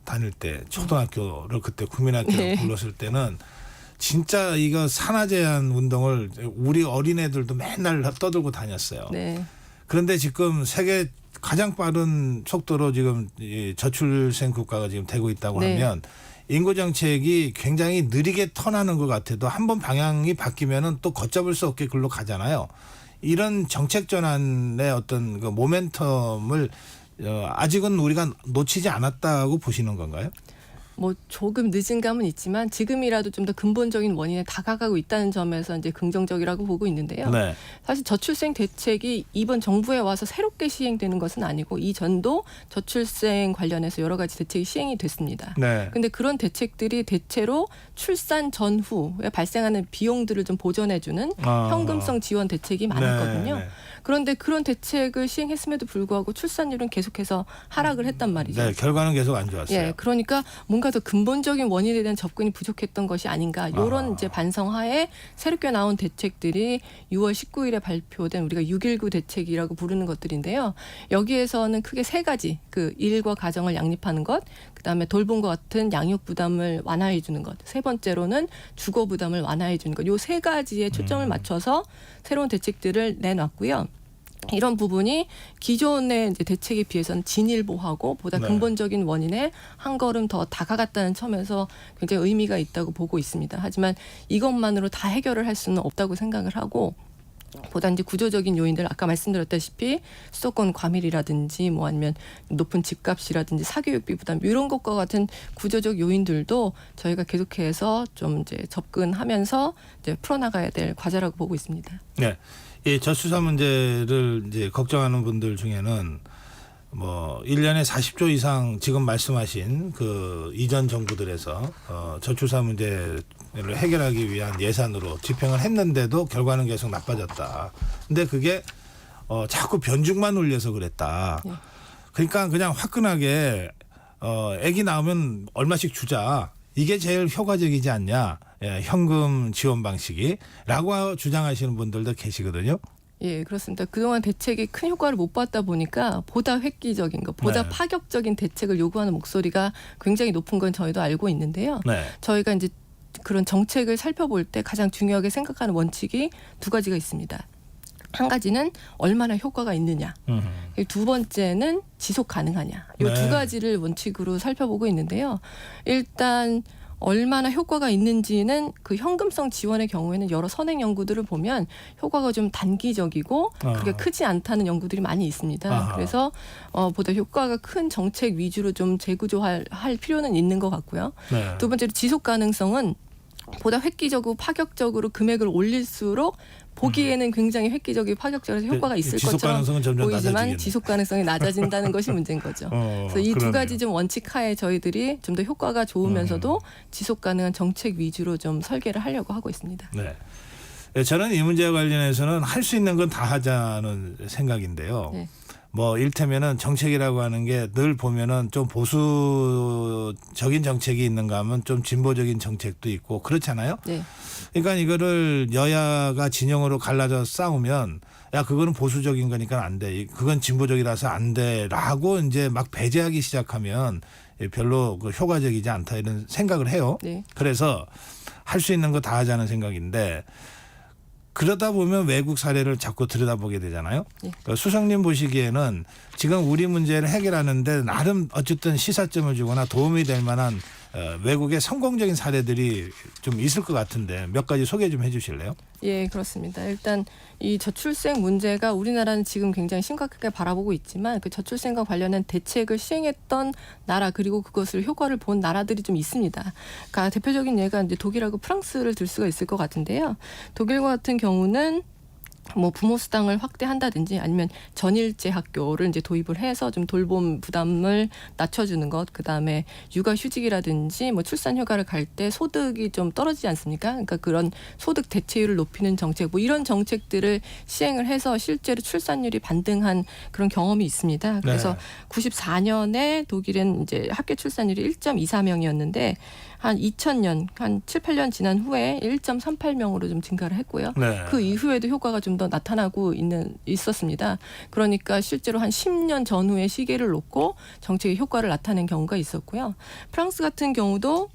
[SPEAKER 1] 다닐 때 초등학교를 그때 국민학교로
[SPEAKER 11] 네.
[SPEAKER 1] 불렀을 때는 진짜 이거 산하제한 운동을 우리 어린애들도 맨날 떠들고 다녔어요.
[SPEAKER 11] 네.
[SPEAKER 1] 그런데 지금 세계 가장 빠른 속도로 지금 이 저출생 국가가 지금 되고 있다고
[SPEAKER 11] 네.
[SPEAKER 1] 하면 인구 정책이 굉장히 느리게 턴하는 것 같아도 한번 방향이 바뀌면은 또 걷잡을 수 없게 글로 가잖아요. 이런 정책 전환의 어떤 그 모멘텀을 아직은 우리가 놓치지 않았다고 보시는 건가요?
[SPEAKER 11] 뭐 조금 늦은 감은 있지만 지금이라도 좀 더 근본적인 원인에 다가가고 있다는 점에서 이제 긍정적이라고 보고 있는데요.
[SPEAKER 1] 네.
[SPEAKER 11] 사실 저출생 대책이 이번 정부에 와서 새롭게 시행되는 것은 아니고 이전도 저출생 관련해서 여러 가지 대책이 시행이 됐습니다.
[SPEAKER 1] 네.
[SPEAKER 11] 근데 그런 대책들이 대체로 출산 전후에 발생하는 비용들을 좀 보전해주는 현금성 지원 대책이 많았거든요.
[SPEAKER 1] 네.
[SPEAKER 11] 그런데 그런 대책을 시행했음에도 불구하고 출산율은 계속해서 하락을 했단 말이죠.
[SPEAKER 1] 네, 결과는 계속 안 좋았어요.
[SPEAKER 11] 예, 그러니까 뭔가 더 근본적인 원인에 대한 접근이 부족했던 것이 아닌가. 이런 이제 반성하에 새롭게 나온 대책들이 6월 19일에 발표된 우리가 6.19 대책이라고 부르는 것들인데요. 여기에서는 크게 세 가지, 그 일과 가정을 양립하는 것, 그다음에 돌봄과 같은 양육 부담을 완화해 주는 것, 세 번째로는 주거 부담을 완화해 주는 것. 요 세 가지에 초점을 맞춰서 새로운 대책들을 내놨고요. 이런 부분이 기존의 이제 대책에 비해서는 진일보하고 보다
[SPEAKER 1] 네.
[SPEAKER 11] 근본적인 원인에 한 걸음 더 다가갔다는 점에서 굉장히 의미가 있다고 보고 있습니다. 하지만 이것만으로 다 해결을 할 수는 없다고 생각을 하고 보다 이제 구조적인 요인들 아까 말씀드렸다시피 수도권 과밀이라든지 뭐 아니면 높은 집값이라든지 사교육비 부담 이런 것과 같은 구조적 요인들도 저희가 계속해서 좀 이제 접근하면서 이제 풀어나가야 될 과제라고 보고 있습니다.
[SPEAKER 1] 네. 이 저출산 문제를 이제 걱정하는 분들 중에는 뭐 1년에 40조 이상 지금 말씀하신 그 이전 정부들에서 저출산 문제를 해결하기 위한 예산으로 집행을 했는데도 결과는 계속 나빠졌다. 근데 그게 자꾸 변죽만 올려서 그랬다.
[SPEAKER 11] 네.
[SPEAKER 1] 그러니까 그냥 화끈하게 아기 낳으면 얼마씩 주자. 이게 제일 효과적이지 않냐. 예, 현금 지원 방식이라고 주장하시는 분들도 계시거든요.
[SPEAKER 11] 예, 그렇습니다. 그동안 대책이 큰 효과를 못 봤다 보니까 보다 획기적인 것, 보다
[SPEAKER 1] 네.
[SPEAKER 11] 파격적인 대책을 요구하는 목소리가 굉장히 높은 건 저희도 알고 있는데요.
[SPEAKER 1] 네.
[SPEAKER 11] 저희가 이제 그런 정책을 살펴볼 때 가장 중요하게 생각하는 원칙이 두 가지가 있습니다. 한 가지는 얼마나 효과가 있느냐. 두 번째는 지속 가능하냐. 이
[SPEAKER 1] 네.
[SPEAKER 11] 두 가지를 원칙으로 살펴보고 있는데요. 일단 얼마나 효과가 있는지는 그 현금성 지원의 경우에는 여러 선행 연구들을 보면 효과가 좀 단기적이고 그렇게 크지 않다는 연구들이 많이 있습니다.
[SPEAKER 1] 아하.
[SPEAKER 11] 그래서 보다 효과가 큰 정책 위주로 좀 재구조할 필요는 있는 것 같고요.
[SPEAKER 1] 네.
[SPEAKER 11] 두 번째로 지속 가능성은 보다 획기적이고 파격적으로 금액을 올릴수록 보기에는 굉장히 획기적이고 파격적이고 효과가 있을
[SPEAKER 1] 지속
[SPEAKER 11] 것처럼
[SPEAKER 1] 가능성은 점점
[SPEAKER 11] 보이지만
[SPEAKER 1] 낮아지겠네.
[SPEAKER 11] 지속 가능성이 낮아진다는 것이 문제인 거죠. 그래서 이 두
[SPEAKER 1] 그러네요.
[SPEAKER 11] 가지 좀 원칙 하에 저희들이 좀 더 효과가 좋으면서도 지속 가능한 정책 위주로 좀 설계를 하려고 하고 있습니다.
[SPEAKER 1] 네. 예, 저는 이 문제와 관련해서는 할 수 있는 건 다 하자는 생각인데요.
[SPEAKER 11] 네.
[SPEAKER 1] 뭐 일테면은 정책이라고 하는 게 늘 보면은 좀 보수적인 정책이 있는가 하면 좀 진보적인 정책도 있고 그렇잖아요.
[SPEAKER 11] 네.
[SPEAKER 1] 그러니까 이거를 여야가 진영으로 갈라져 싸우면 야 그거는 보수적인 거니까 안 돼. 그건 진보적이라서 안 돼라고 이제 막 배제하기 시작하면 별로 그 효과적이지 않다 이런 생각을 해요.
[SPEAKER 11] 네.
[SPEAKER 1] 그래서 할 수 있는 거 다 하자는 생각인데 그러다 보면 외국 사례를 자꾸 들여다보게 되잖아요.
[SPEAKER 11] 네.
[SPEAKER 1] 그러니까 수석님 보시기에는 지금 우리 문제를 해결하는데 나름 어쨌든 시사점을 주거나 도움이 될 만한 외국의 성공적인 사례들이 좀 있을 것 같은데 몇 가지 소개 좀 해주실래요?
[SPEAKER 11] 예, 그렇습니다. 일단 이 저출생 문제가 우리나라는 지금 굉장히 심각하게 바라보고 있지만 그 저출생과 관련한 대책을 시행했던 나라 그리고 그것을 효과를 본 나라들이 좀 있습니다. 그러니까 대표적인 예가 이제 독일하고 프랑스를 들 수가 있을 것 같은데요. 독일과 같은 경우는 뭐 부모 수당을 확대한다든지 아니면 전일제 학교를 이제 도입을 해서 좀 돌봄 부담을 낮춰주는 것, 그다음에 육아휴직이라든지 뭐 출산 휴가를 갈 때 소득이 좀 떨어지지 않습니까? 그러니까 그런 소득 대체율을 높이는 정책, 뭐 이런 정책들을 시행을 해서 실제로 출산율이 반등한 그런 경험이 있습니다. 그래서 94년에 독일은 이제 학교 출산율이 1.24명이었는데 한 2000년, 한 7, 8년 지난 후에 1.38명으로 좀 증가를 했고요.
[SPEAKER 1] 네.
[SPEAKER 11] 그 이후에도 효과가 좀 더 나타나고 있었습니다. 그러니까 실제로 한 10년 전후의 시계를 놓고 정책의 효과를 나타낸 경우가 있었고요. 프랑스 같은 경우도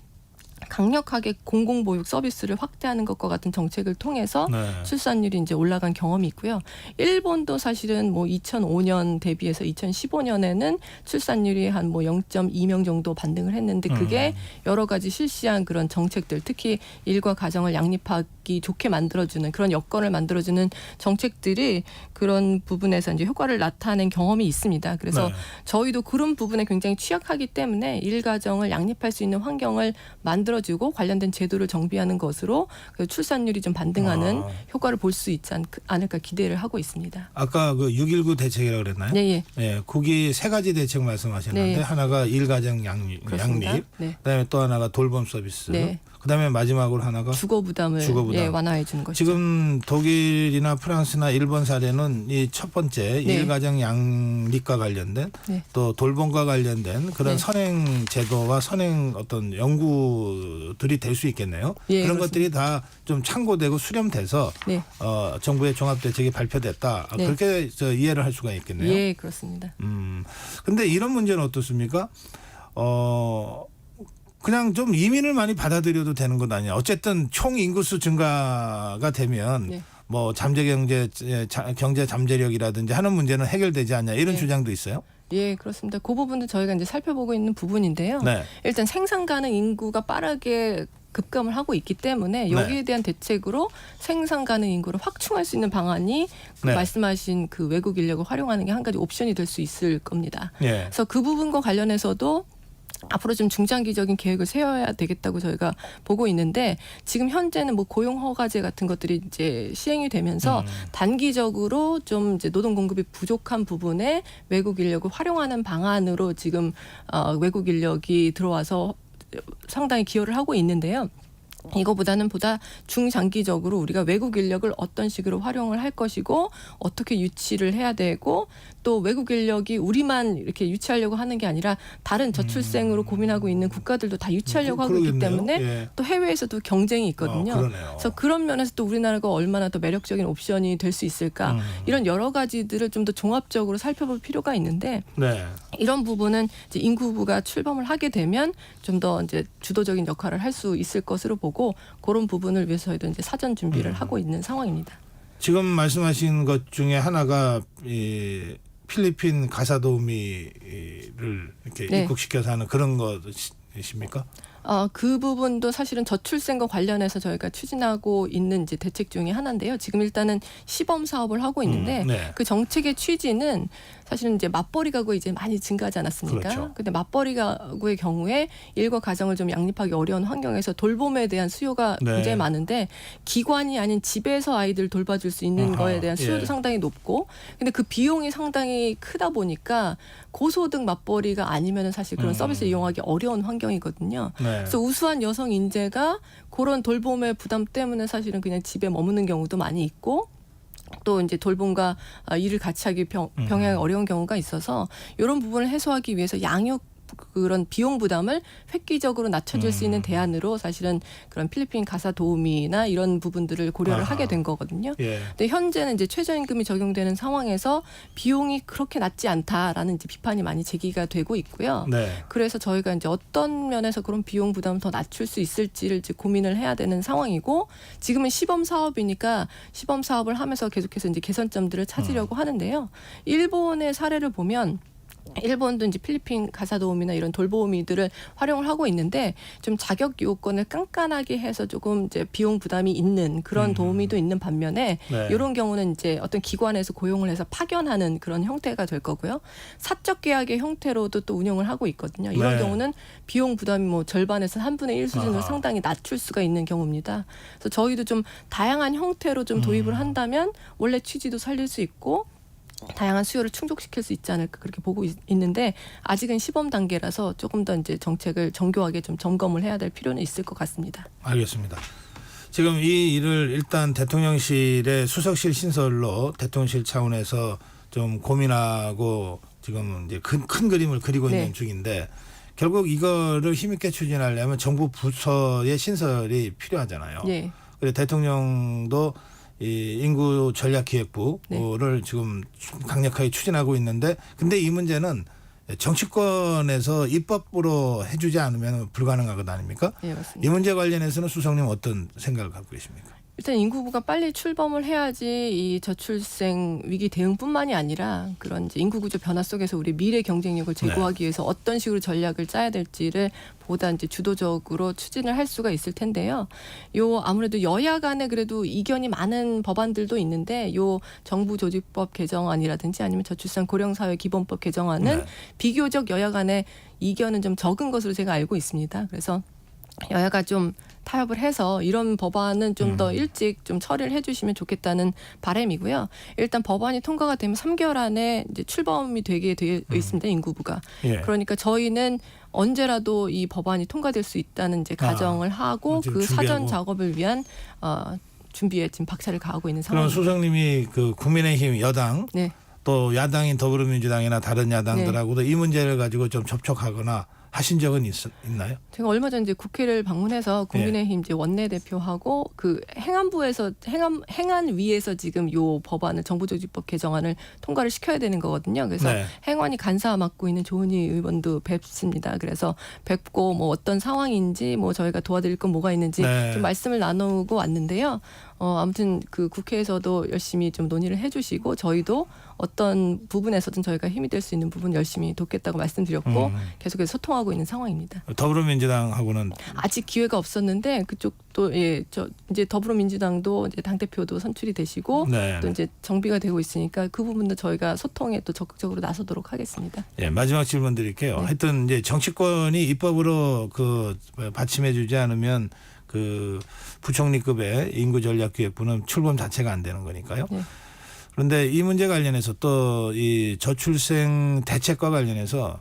[SPEAKER 11] 강력하게 공공보육 서비스를 확대하는 것과 같은 정책을 통해서 출산율이 이제 올라간 경험이 있고요. 일본도 사실은 뭐 2005년 대비해서 2015년에는 출산율이 한 뭐 0.2명 정도 반등을 했는데 그게 여러 가지 실시한 그런 정책들, 특히 일과 가정을 양립하기 좋게 만들어주는 그런 여건을 만들어주는 정책들이 그런 부분에서 이제 효과를 나타낸 경험이 있습니다. 그래서 저희도 그런 부분에 굉장히 취약하기 때문에 일가정을 양립할 수 있는 환경을 만들어주고 관련된 제도를 정비하는 것으로 그 출산율이 좀 반등하는 효과를 볼 수 있지 않을까 기대를 하고 있습니다.
[SPEAKER 1] 아까 그 6.19 대책이라고 그랬나요?
[SPEAKER 11] 네,
[SPEAKER 1] 예, 거기 세 가지 대책 말씀하셨는데 하나가 일가정 양립, 그다음에 또 하나가 돌봄 서비스, 그다음에 마지막으로 하나가
[SPEAKER 11] 주거 부담을 완화해 주는 것이죠.
[SPEAKER 1] 지금 독일이나 프랑스나 일본 사례는 이 첫 번째 일가정 양립과 관련된 또 돌봄과 관련된 그런 선행 제도와 선행 어떤 연구들이 될 수 있겠네요. 그런 것들이 다 좀 참고되고 수렴돼서 정부의 종합대책이 발표됐다. 그렇게 이해를 할 수가 있겠네요.
[SPEAKER 11] 예, 그렇습니다.
[SPEAKER 1] 근데 이런 문제는 어떻습니까? 그냥 좀 이민을 많이 받아들여도 되는 것 아니냐. 어쨌든 총 인구수 증가가 되면 뭐 경제 잠재력이라든지 하는 문제는 해결되지 않냐 이런 주장도 있어요.
[SPEAKER 11] 예, 그렇습니다. 그 부분도 저희가 이제 살펴보고 있는 부분인데요. 일단 생산 가능 인구가 빠르게 급감을 하고 있기 때문에 여기에 대한 대책으로 생산 가능 인구를 확충할 수 있는 방안이 말씀하신 그 외국 인력을 활용하는 게 한 가지 옵션이 될 수 있을 겁니다. 그래서 그 부분과 관련해서도 앞으로 좀 중장기적인 계획을 세워야 되겠다고 저희가 보고 있는데 지금 현재는 뭐 고용 허가제 같은 것들이 이제 시행이 되면서 단기적으로 좀 이제 노동 공급이 부족한 부분에 외국 인력을 활용하는 방안으로 지금 외국 인력이 들어와서 상당히 기여를 하고 있는데요. 이거보다는 보다 중장기적으로 우리가 외국 인력을 어떤 식으로 활용을 할 것이고 어떻게 유치를 해야 되고 또 외국 인력이 우리만 이렇게 유치하려고 하는 게 아니라 다른 저출생으로 고민하고 있는 국가들도 다 유치하려고 하고 있기 때문에 또 해외에서도 경쟁이 있거든요. 그래서 그런 면에서 또 우리나라가 얼마나 더 매력적인 옵션이 될 수 있을까 이런 여러 가지들을 좀 더 종합적으로 살펴볼 필요가 있는데 이런 부분은 이제 인구부가 출범을 하게 되면 좀 더 이제 주도적인 역할을 할 수 있을 것으로 보고 그런 부분을 위해서 저희도 이제 사전 준비를 하고 있는 상황입니다. 지금
[SPEAKER 1] 말씀하신 것 중에 하나가 필리핀 가사도우미를 이렇게 입국시켜서 하는 그런 것이십니까?
[SPEAKER 11] 그 부분도 사실은 저출생과 관련해서 저희가 추진하고 있는 이제 대책 중에 하나인데요. 지금 일단은 시범 사업을 하고 있는데 그 정책의 취지는 사실은 이제 맞벌이 가구 이제 많이 증가하지 않았습니까? 근데 맞벌이 가구의 경우에 일과 가정을 좀 양립하기 어려운 환경에서 돌봄에 대한 수요가 굉장히 많은데 기관이 아닌 집에서 아이들 돌봐줄 수 있는 거에 대한 수요도 상당히 높고 근데 그 비용이 상당히 크다 보니까 고소득 맞벌이가 아니면은 사실 그런 서비스를 이용하기 어려운 환경이거든요. 그래서 우수한 여성 인재가 그런 돌봄의 부담 때문에 사실은 그냥 집에 머무는 경우도 많이 있고 또 이제 돌봄과 일을 같이 하기 병행하기 어려운 경우가 있어서 이런 부분을 해소하기 위해서 양육 그런 비용 부담을 획기적으로 낮춰줄 수 있는 대안으로 사실은 그런 필리핀 가사 도우미나 이런 부분들을 고려를 하게 된 거거든요. 근데 현재는 이제 최저임금이 적용되는 상황에서 비용이 그렇게 낮지 않다라는 이제 비판이 많이 제기가 되고 있고요. 그래서 저희가 이제 어떤 면에서 그런 비용 부담을 더 낮출 수 있을지를 이제 고민을 해야 되는 상황이고 지금은 시범 사업이니까 시범 사업을 하면서 계속해서 이제 개선점들을 찾으려고 하는데요. 일본의 사례를 보면 일본도 이제 필리핀 가사 도우미나 이런 돌보미들을 활용을 하고 있는데 좀 자격 요건을 깐깐하게 해서 조금 이제 비용 부담이 있는 그런 도우미도 있는 반면에
[SPEAKER 1] 네.
[SPEAKER 11] 이런 경우는 이제 어떤 기관에서 고용을 해서 파견하는 그런 형태가 될 거고요. 사적 계약의 형태로도 또 운영을 하고 있거든요. 이런
[SPEAKER 1] 네.
[SPEAKER 11] 경우는 비용 부담이 뭐 절반에서 3분의 1 수준으로
[SPEAKER 1] 아하.
[SPEAKER 11] 상당히 낮출 수가 있는 경우입니다. 그래서 저희도 좀 다양한 형태로 좀 도입을 한다면 원래 취지도 살릴 수 있고 다양한 수요를 충족시킬 수 있지 않을까 그렇게 보고 있는데 아직은 시범 단계라서 조금 더 이제 정책을 정교하게 좀 점검을 해야 될 필요는 있을 것 같습니다.
[SPEAKER 1] 알겠습니다. 지금 이 일을 일단 대통령실의 수석실 신설로 대통령실 차원에서 좀 고민하고 지금 이제 큰 그림을 그리고
[SPEAKER 11] 네.
[SPEAKER 1] 있는 중인데 결국 이거를 힘있게 추진하려면 정부 부처의 신설이 필요하잖아요.
[SPEAKER 11] 네.
[SPEAKER 1] 그래서 대통령도 이 인구 전략기획부를 지금 강력하게 추진하고 있는데 근데 이 문제는 정치권에서 입법으로 해주지 않으면 불가능한 것 아닙니까?
[SPEAKER 11] 네, 맞습니다.
[SPEAKER 1] 이 문제 관련해서는 수석님 어떤 생각을 갖고 계십니까?
[SPEAKER 11] 일단 인구부가 빨리 출범을 해야지 이 저출생 위기 대응뿐만이 아니라 그런 이제 인구 구조 변화 속에서 우리 미래 경쟁력을 제고하기 위해서 어떤 식으로 전략을 짜야 될지를 보다 이제 주도적으로 추진을 할 수가 있을 텐데요. 요 아무래도 여야 간에 그래도 이견이 많은 법안들도 있는데 요 정부 조직법 개정안이라든지 아니면 저출산 고령사회 기본법 개정안은
[SPEAKER 1] 네.
[SPEAKER 11] 비교적 여야 간에 이견은 좀 적은 것으로 제가 알고 있습니다. 그래서 여야가 좀 타협을 해서 이런 법안은 좀 더 일찍 좀 처리를 해주시면 좋겠다는 바람이고요. 일단 법안이 통과가 되면 3개월 안에 이제 출범이 되게 되어 있습니다. 인구부가.
[SPEAKER 1] 예.
[SPEAKER 11] 그러니까 저희는 언제라도 이 법안이 통과될 수 있다는 이제 가정을 하고
[SPEAKER 1] 지금
[SPEAKER 11] 그 사전
[SPEAKER 1] 준비하고.
[SPEAKER 11] 작업을 위한 준비에 지금 박차를 가하고 있는
[SPEAKER 1] 그럼
[SPEAKER 11] 상황입니다.
[SPEAKER 1] 수석님이 그 국민의힘 여당
[SPEAKER 11] 네.
[SPEAKER 1] 또 야당인 더불어민주당이나 다른 야당들하고도 이 문제를 가지고 좀 접촉하거나 하신 적은 있나요?
[SPEAKER 11] 제가 얼마 전 이제 국회를 방문해서 국민의힘 이제 원내대표하고 그 행안부에서 행안위에서 지금 요 법안을 정부조직법 개정안을 통과를 시켜야 되는 거거든요. 그래서
[SPEAKER 1] 네.
[SPEAKER 11] 행안위 간사 맡고 있는 조은희 의원도 뵙습니다. 그래서 뵙고 뭐 어떤 상황인지 뭐 저희가 도와드릴 건 뭐가 있는지
[SPEAKER 1] 네.
[SPEAKER 11] 좀 말씀을 나누고 왔는데요. 아무튼 그 국회에서도 열심히 좀 논의를 해주시고 저희도 어떤 부분에서든 저희가 힘이 될 수 있는 부분 열심히 돕겠다고 말씀드렸고 계속해서 소통하고 있는 상황입니다.
[SPEAKER 1] 더불어민주당하고는
[SPEAKER 11] 아직 기회가 없었는데 그쪽도 저 이제 더불어민주당도 이제 당 대표도 선출이 되시고
[SPEAKER 1] 네.
[SPEAKER 11] 또 이제 정비가 되고 있으니까 그 부분도 저희가 소통에 또 적극적으로 나서도록 하겠습니다.
[SPEAKER 1] 예, 마지막 질문 드릴게요.
[SPEAKER 11] 네.
[SPEAKER 1] 하여튼 이제 정치권이 입법으로 그 받침해주지 않으면 그 부총리급의 인구전략기획부는 출범 자체가 안 되는 거니까요.
[SPEAKER 11] 네.
[SPEAKER 1] 그런데 이 문제 관련해서 또 이 저출생 대책과 관련해서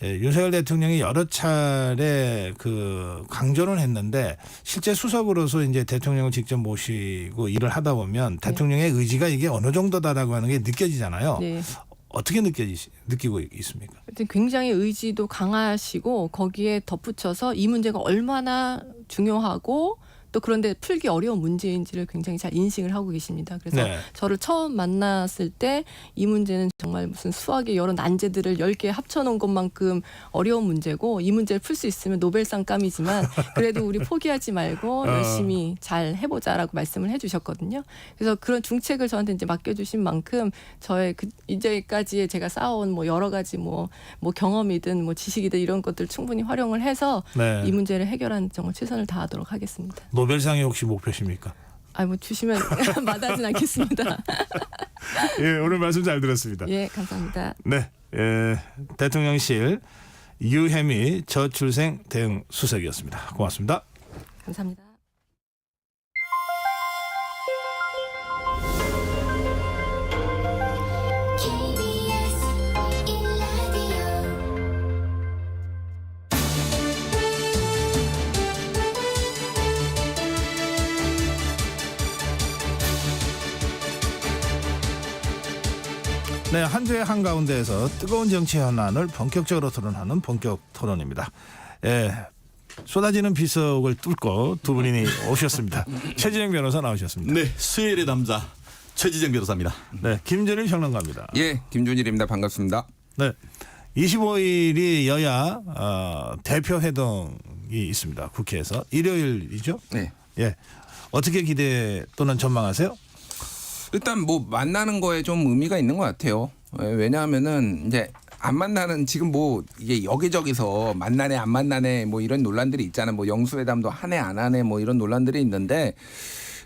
[SPEAKER 1] 윤석열 대통령이 여러 차례 그 강조를 했는데 실제 수석으로서 이제 대통령을 직접 모시고 일을 하다 보면 대통령의 의지가 이게 어느 정도다라고 하는 게 느껴지잖아요.
[SPEAKER 11] 네.
[SPEAKER 1] 어떻게 느끼고 있습니까?
[SPEAKER 11] 하여튼 굉장히 의지도 강하시고 거기에 덧붙여서 이 문제가 얼마나 중요하고 또 그런데 풀기 어려운 문제인지를 굉장히 잘 인식을 하고 계십니다. 그래서
[SPEAKER 1] 네.
[SPEAKER 11] 저를 처음 만났을 때 이 문제는 정말 무슨 수학의 여러 난제들을 10개 합쳐놓은 것만큼 어려운 문제고 이 문제를 풀 수 있으면 노벨상 감이지만 그래도 우리 포기하지 말고 열심히 잘 해보자라고 말씀을 해주셨거든요. 그래서 그런 중책을 저한테 이제 맡겨주신 만큼 저의 이제까지의 제가 쌓아온 뭐 여러 가지 뭐 경험이든 뭐 지식이든 이런 것들 충분히 활용을 해서
[SPEAKER 1] 네.
[SPEAKER 11] 이 문제를 해결하는 정말 최선을 다하도록 하겠습니다.
[SPEAKER 1] 노벨상이 혹시 목표십니까?
[SPEAKER 11] 뭐 주시면 마다하진 않겠습니다.
[SPEAKER 1] 예, 오늘 말씀 잘 들었습니다.
[SPEAKER 11] 예, 감사합니다.
[SPEAKER 1] 네, 대통령실 유혜미 저출생 대응 수석이었습니다. 고맙습니다.
[SPEAKER 11] 감사합니다.
[SPEAKER 1] 네, 한 주의 한가운데에서 뜨거운 정치 현안을 본격적으로 토론하는 본격 토론입니다. 예, 쏟아지는 비석을 뚫고 두 분이 오셨습니다. 최진영 변호사 나오셨습니다.
[SPEAKER 12] 네, 수요일의 남자 최지정 변호사입니다.
[SPEAKER 1] 네, 김준일 평론가입니다.
[SPEAKER 13] 예, 김준일입니다. 반갑습니다.
[SPEAKER 1] 네, 25일이 여야 대표 회동이 있습니다. 국회에서 일요일이죠?
[SPEAKER 13] 네.
[SPEAKER 1] 예, 어떻게 기대 또는 전망하세요?
[SPEAKER 13] 일단 뭐 만나는 거에 좀 의미가 있는 것 같아요. 왜냐하면은 이제 안 만나는 지금 뭐 이게 여기저기서 만나네 안 만나네 뭐 이런 논란들이 있잖아요. 뭐 영수회담도 하네 안 하네 뭐 이런 논란들이 있는데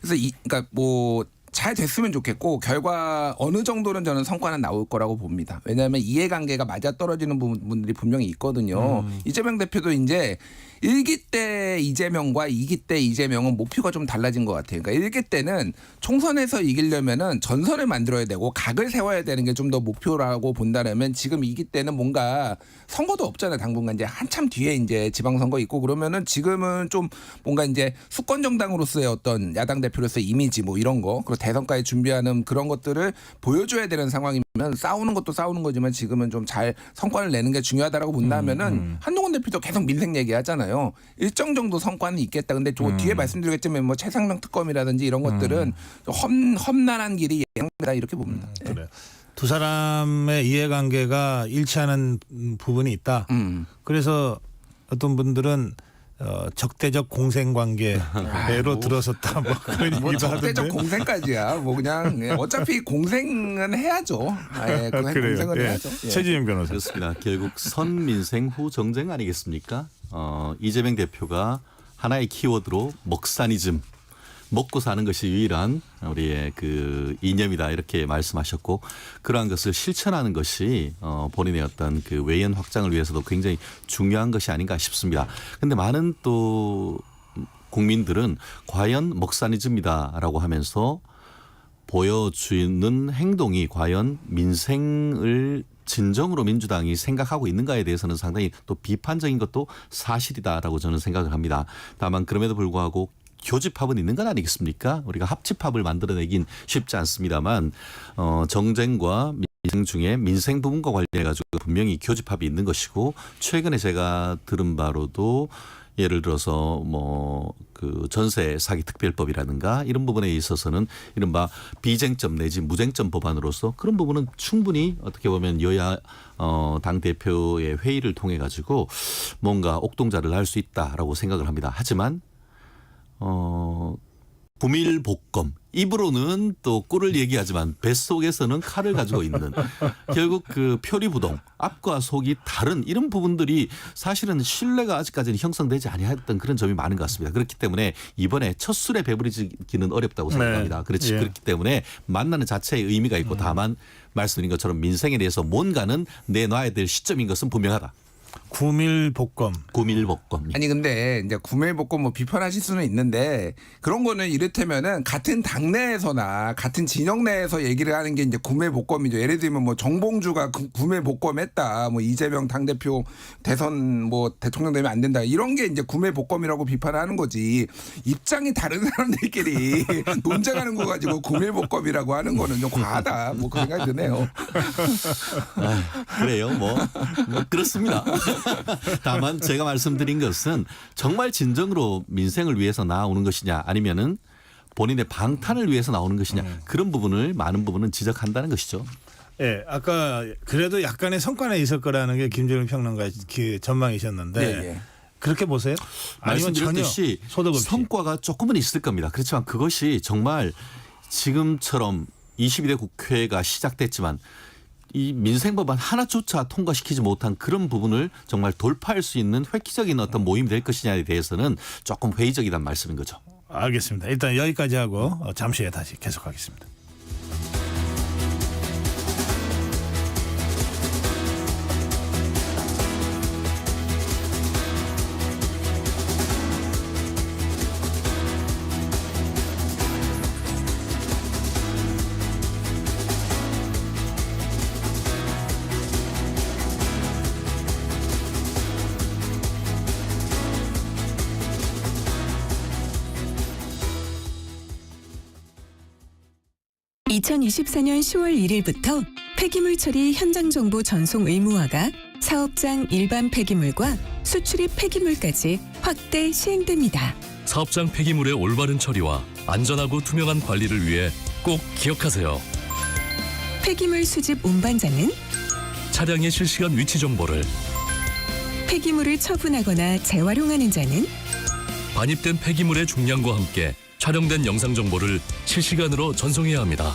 [SPEAKER 13] 그래서 그러니까 뭐 잘 됐으면 좋겠고 결과 어느 정도는 저는 성과는 나올 거라고 봅니다. 왜냐하면 이해관계가 맞아떨어지는 부분들이 분명히 있거든요. 이재명 대표도 이제 1기 때 이재명과 2기 때 이재명은 목표가 좀 달라진 것 같아요. 그러니까 1기 때는 총선에서 이기려면은 전선을 만들어야 되고 각을 세워야 되는 게 좀 더 목표라고 본다면 지금 2기 때는 뭔가 선거도 없잖아요. 당분간 이제 한참 뒤에 이제 지방선거 있고 그러면은 지금은 좀 뭔가 이제 수권 정당으로서의 어떤 야당 대표로서의 이미지 뭐 이런 거 그리고 대선까지 준비하는 그런 것들을 보여줘야 되는 상황이면 싸우는 것도 싸우는 거지만 지금은 좀 잘 성과를 내는 게 중요하다라고 본다면은 한동훈 대표도 계속 민생 얘기하잖아요. 일정 정도 성과는 있겠다. 근데 저 뒤에 말씀드리겠지만 뭐 최상병 특검이라든지 이런 것들은 험난한 길이 예상된다 이렇게 봅니다.
[SPEAKER 1] 그래요. 두 사람의 이해관계가 일치하는 부분이 있다. 그래서 어떤 분들은 적대적 공생관계로 들어섰다. 뭐 그런
[SPEAKER 13] 뭐
[SPEAKER 1] 얘기도
[SPEAKER 13] 적대적
[SPEAKER 1] 하던데.
[SPEAKER 13] 공생까지야. 뭐 그냥 어차피 공생은 해야죠. 예,
[SPEAKER 1] 그래요.
[SPEAKER 13] 공생은
[SPEAKER 1] 예.
[SPEAKER 13] 해야죠. 예.
[SPEAKER 1] 최지영 변호사.
[SPEAKER 12] 그렇습니다. 결국 선민생 후 정쟁 아니겠습니까? 이재명 대표가 하나의 키워드로 먹사니즘, 먹고 사는 것이 유일한 우리의 그 이념이다 이렇게 말씀하셨고 그러한 것을 실천하는 것이 본인의 어떤 그 외연 확장을 위해서도 굉장히 중요한 것이 아닌가 싶습니다. 그런데 많은 또 국민들은 과연 먹사니즘이다라고 하면서 보여주는 행동이 과연 민생을 진정으로 민주당이 생각하고 있는가에 대해서는 상당히 또 비판적인 것도 사실이다라고 저는 생각을 합니다. 다만 그럼에도 불구하고 교집합은 있는 건 아니겠습니까? 우리가 합집합을 만들어내긴 쉽지 않습니다만 정쟁과 민생 중에 민생 부분과 관련해 가지고 분명히 교집합이 있는 것이고 최근에 제가 들은 바로도 예를 들어서 뭐 그 전세 사기 특별법이라든가 이런 부분에 있어서는 이른바 비쟁점 내지 무쟁점 법안으로서 그런 부분은 충분히 어떻게 보면 여야 당 대표의 회의를 통해 가지고 뭔가 옥동자를 할 수 있다라고 생각을 합니다. 하지만 구밀복검 입으로는 또 꿀을 얘기하지만 뱃속에서는 칼을 가지고 있는 결국 그 표리부동 앞과 속이 다른 이런 부분들이 사실은 신뢰가 아직까지는 형성되지 아니했던 그런 점이 많은 것 같습니다. 그렇기 때문에 이번에 첫 술에 배부르기는 어렵다고 생각합니다. 그렇지
[SPEAKER 1] 예.
[SPEAKER 12] 그렇기 때문에 만나는 자체의 의미가 있고 다만 말씀드린 것처럼 민생에 대해서 뭔가는 내놔야 될 시점인 것은 분명하다.
[SPEAKER 1] 구밀복검.
[SPEAKER 13] 아니 근데 이제 구밀복검 뭐 비판하실 수는 있는데 그런 거는 이를테면은 같은 당내에서나 같은 진영 내에서 얘기를 하는 게 이제 구밀복검이죠. 예를 들면 뭐 정봉주가 구밀복검했다. 뭐 이재명 당대표 대선 뭐 대통령 되면 안 된다. 이런 게 이제 구밀복검이라고 비판하는 거지. 입장이 다른 사람들끼리 논쟁하는 거 가지고 구밀복검이라고 하는 거는 좀 과하다. 뭐 그런 생각이 드네요.
[SPEAKER 12] 그래요. 뭐 그렇습니다. 다만 제가 말씀드린 것은 정말 진정으로 민생을 위해서 나오는 것이냐 아니면은 본인의 방탄을 위해서 나오는 것이냐 그런 부분을 많은 부분은 지적한다는 것이죠.
[SPEAKER 1] 예, 아까 그래도 약간의 성과는 있을 거라는 게 김준일 평론가의 그 전망이셨는데
[SPEAKER 13] 예.
[SPEAKER 1] 그렇게 보세요? 아니면 전혀
[SPEAKER 12] 말씀드렸듯이
[SPEAKER 1] 소득 없이?
[SPEAKER 12] 성과가 조금은 있을 겁니다. 그렇지만 그것이 정말 지금처럼 22대 국회가 시작됐지만 이 민생법안 하나조차 통과시키지 못한 그런 부분을 정말 돌파할 수 있는 획기적인 어떤 모임이 될 것이냐에 대해서는 조금 회의적이란 말씀인 거죠.
[SPEAKER 1] 알겠습니다. 일단 여기까지 하고 잠시 후에 다시 계속하겠습니다.
[SPEAKER 10] (2024년 10월 1일부터) 폐기물 처리 현장 정보 전송 의무화가 사업장 일반 폐기물과 수출입 폐기물까지 확대 시행됩니다.
[SPEAKER 14] 사업장 폐기물의 올바른 처리와 안전하고 투명한 관리를 위해 꼭 기억하세요.
[SPEAKER 10] 폐기물 수집 운반자는
[SPEAKER 14] 차량의 실시간 위치 정보를,
[SPEAKER 10] 폐기물을 처분하거나 재활용하는 자는
[SPEAKER 14] 반입된 폐기물의 중량과 함께 촬영된 영상 정보를 실시간으로 전송해야 합니다.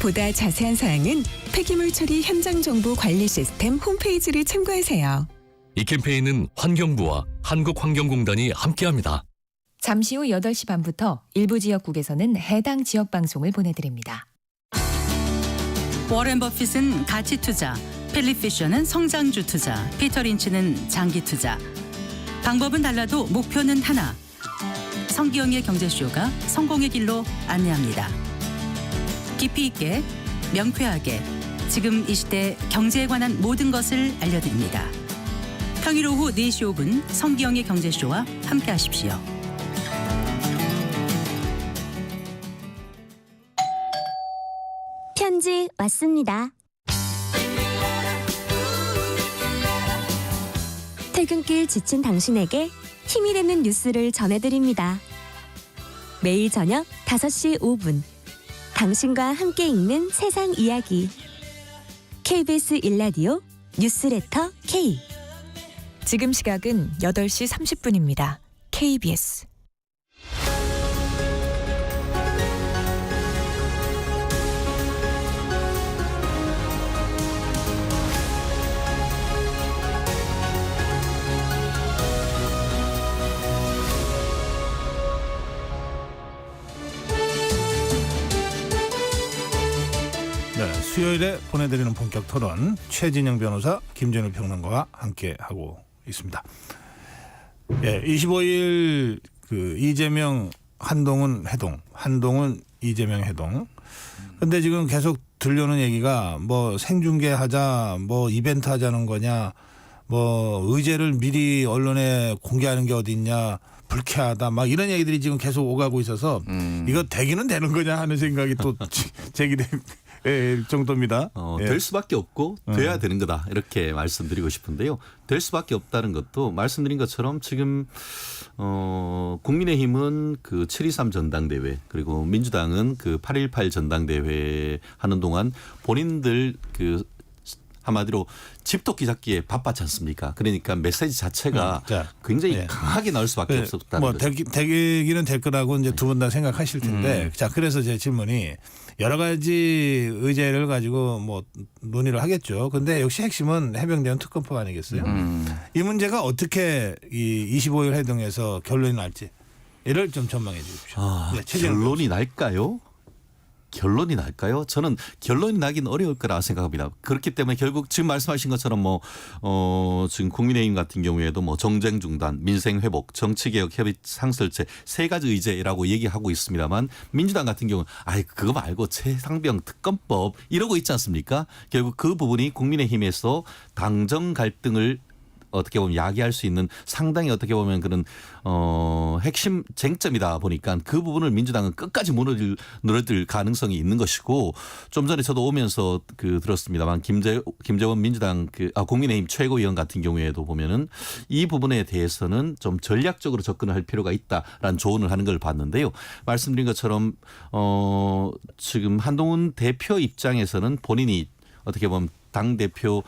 [SPEAKER 10] 보다 자세한 사항은 폐기물 처리 현장 정보 관리 시스템 홈페이지를 참고하세요.
[SPEAKER 14] 이 캠페인은 환경부와 한국환경공단이 함께합니다.
[SPEAKER 15] 잠시 후 8시 반부터 일부 지역국에서는 해당 지역 방송을 보내드립니다.
[SPEAKER 16] 워렌 버핏은 가치 투자, 필립 피셔는 성장주 투자, 피터 린치는 장기 투자. 방법은 달라도 목표는 하나. 성기영의 경제쇼가 성공의 길로 안내합니다. 깊이 있게, 명쾌하게, 지금 이 시대 경제에 관한 모든 것을 알려드립니다. 평일 오후 4시 5분 성기영의 경제쇼와 함께하십시오.
[SPEAKER 17] 편지 왔습니다. 퇴근길 지친 당신에게 힘이 되는 뉴스를 전해드립니다. 매일 저녁 5시 5분 당신과 함께 읽는 세상 이야기 KBS 1라디오 뉴스레터 K.
[SPEAKER 15] 지금 시각은 8시 30분입니다. KBS.
[SPEAKER 1] 네, 수요일에 보내드리는 본격 토론 최진영 변호사, 김준일 평론가와 함께하고 있습니다. 예, 25일 그 이재명 한동훈 회동, 한동훈 이재명 회동. 근데 지금 계속 들려오는 얘기가 뭐 생중계하자, 뭐 이벤트 하자는 거냐, 뭐 의제를 미리 언론에 공개하는 게 어디 있냐, 불쾌하다, 막 이런 얘기들이 지금 계속 오가고 있어서 이거 되기는 되는 거냐 하는 생각이 또 제기될 정도입니다.
[SPEAKER 12] 될 수밖에 없고 돼야 되는 거다 이렇게 말씀드리고 싶은데요. 될 수밖에 없다는 것도 말씀드린 것처럼 지금 국민의힘은 그 7.23 전당대회 그리고 민주당은 그 8.18 전당대회 하는 동안 본인들 그 한마디로 집토끼 잡기에 바빴지 않습니까? 그러니까 메시지 자체가 굉장히 강하게 나올 수밖에 없었다는
[SPEAKER 1] 뭐
[SPEAKER 12] 거죠.
[SPEAKER 1] 되기는 될 거라고 이제 두 분 다 생각하실 텐데 자 그래서 제 질문이 여러 가지 의제를 가지고 뭐 논의를 하겠죠. 근데 역시 핵심은 해병대원 특검법 아니겠어요? 이 문제가 어떻게 이 25일 회동에서 결론이 날지 이를 좀 전망해 주십시오.
[SPEAKER 12] 결론이 날까요? 결론이 날까요? 저는 결론이 나긴 어려울 거라 생각합니다. 그렇기 때문에 결국 지금 말씀하신 것처럼 뭐 지금 국민의힘 같은 경우에도 뭐 정쟁 중단, 민생 회복, 정치개혁 협의 상설제 3가지 의제라고 얘기하고 있습니다만 민주당 같은 경우는 그거 말고 최상병 특검법 이러고 있지 않습니까? 결국 그 부분이 국민의힘에서 당정 갈등을 어떻게 보면 야기할 수 있는 상당히 어떻게 보면 그런 핵심 쟁점이다 보니까 그 부분을 민주당은 끝까지 무너질 가능성이 있는 것이고 좀 전에 저도 오면서 들었습니다만 김재원 민주당 국민의힘 최고위원 같은 경우에도 보면은 이 부분에 대해서는 좀 전략적으로 접근을 할 필요가 있다라는 조언을 하는 걸 봤는데요. 말씀드린 것처럼 지금 한동훈 대표 입장에서는 본인이 어떻게 보면 당대표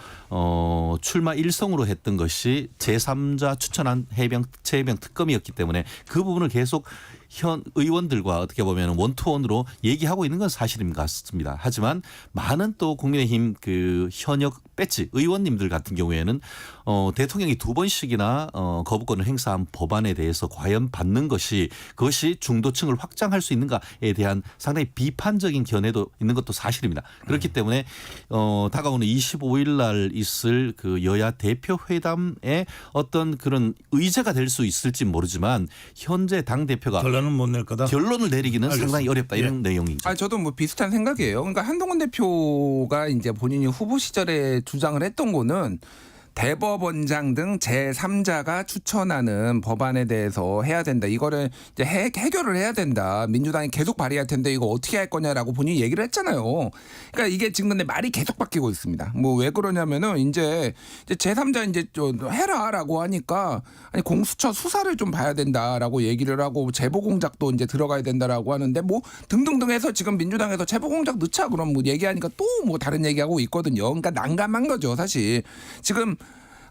[SPEAKER 12] 출마 일성으로 했던 것이 제3자 추천한 최해병 특검이었기 때문에 그 부분을 계속 현 의원들과 어떻게 보면 원투원으로 얘기하고 있는 건 사실인 것 같습니다. 하지만 많은 또 국민의힘 그 현역 배지 의원님들 같은 경우에는 대통령이 2번씩이나 거부권을 행사한 법안에 대해서 과연 받는 것이 그것이 중도층을 확장할 수 있는가에 대한 상당히 비판적인 견해도 있는 것도 사실입니다. 그렇기 때문에 다가오는 25일 날 있을 그 여야 대표 회담에 어떤 그런 의제가 될 수 있을지 모르지만 현재 당 대표가
[SPEAKER 1] 결론은 못 낼 거다.
[SPEAKER 12] 결론을 내리기는 상당히 어렵다 이런 내용이죠.
[SPEAKER 13] 저도 뭐 비슷한 생각이에요. 그러니까 한동훈 대표가 이제 본인이 후보 시절에 주장을 했던 거는 대법원장 등 제3자가 추천하는 법안에 대해서 해야 된다. 이거를 이제 해결을 해야 된다. 민주당이 계속 발의할 텐데 이거 어떻게 할 거냐라고 본인이 얘기를 했잖아요. 그러니까 이게 지금 근데 말이 계속 바뀌고 있습니다. 뭐 왜 그러냐면은 이제 제3자 이제 좀 해라라고 하니까 아니 공수처 수사를 좀 봐야 된다라고 얘기를 하고 제보 공작도 이제 들어가야 된다라고 하는데 뭐 등등등 해서 지금 민주당에서 제보 공작 넣자 그럼 뭐 얘기하니까 또 뭐 다른 얘기하고 있거든요. 그러니까 난감한 거죠, 사실. 지금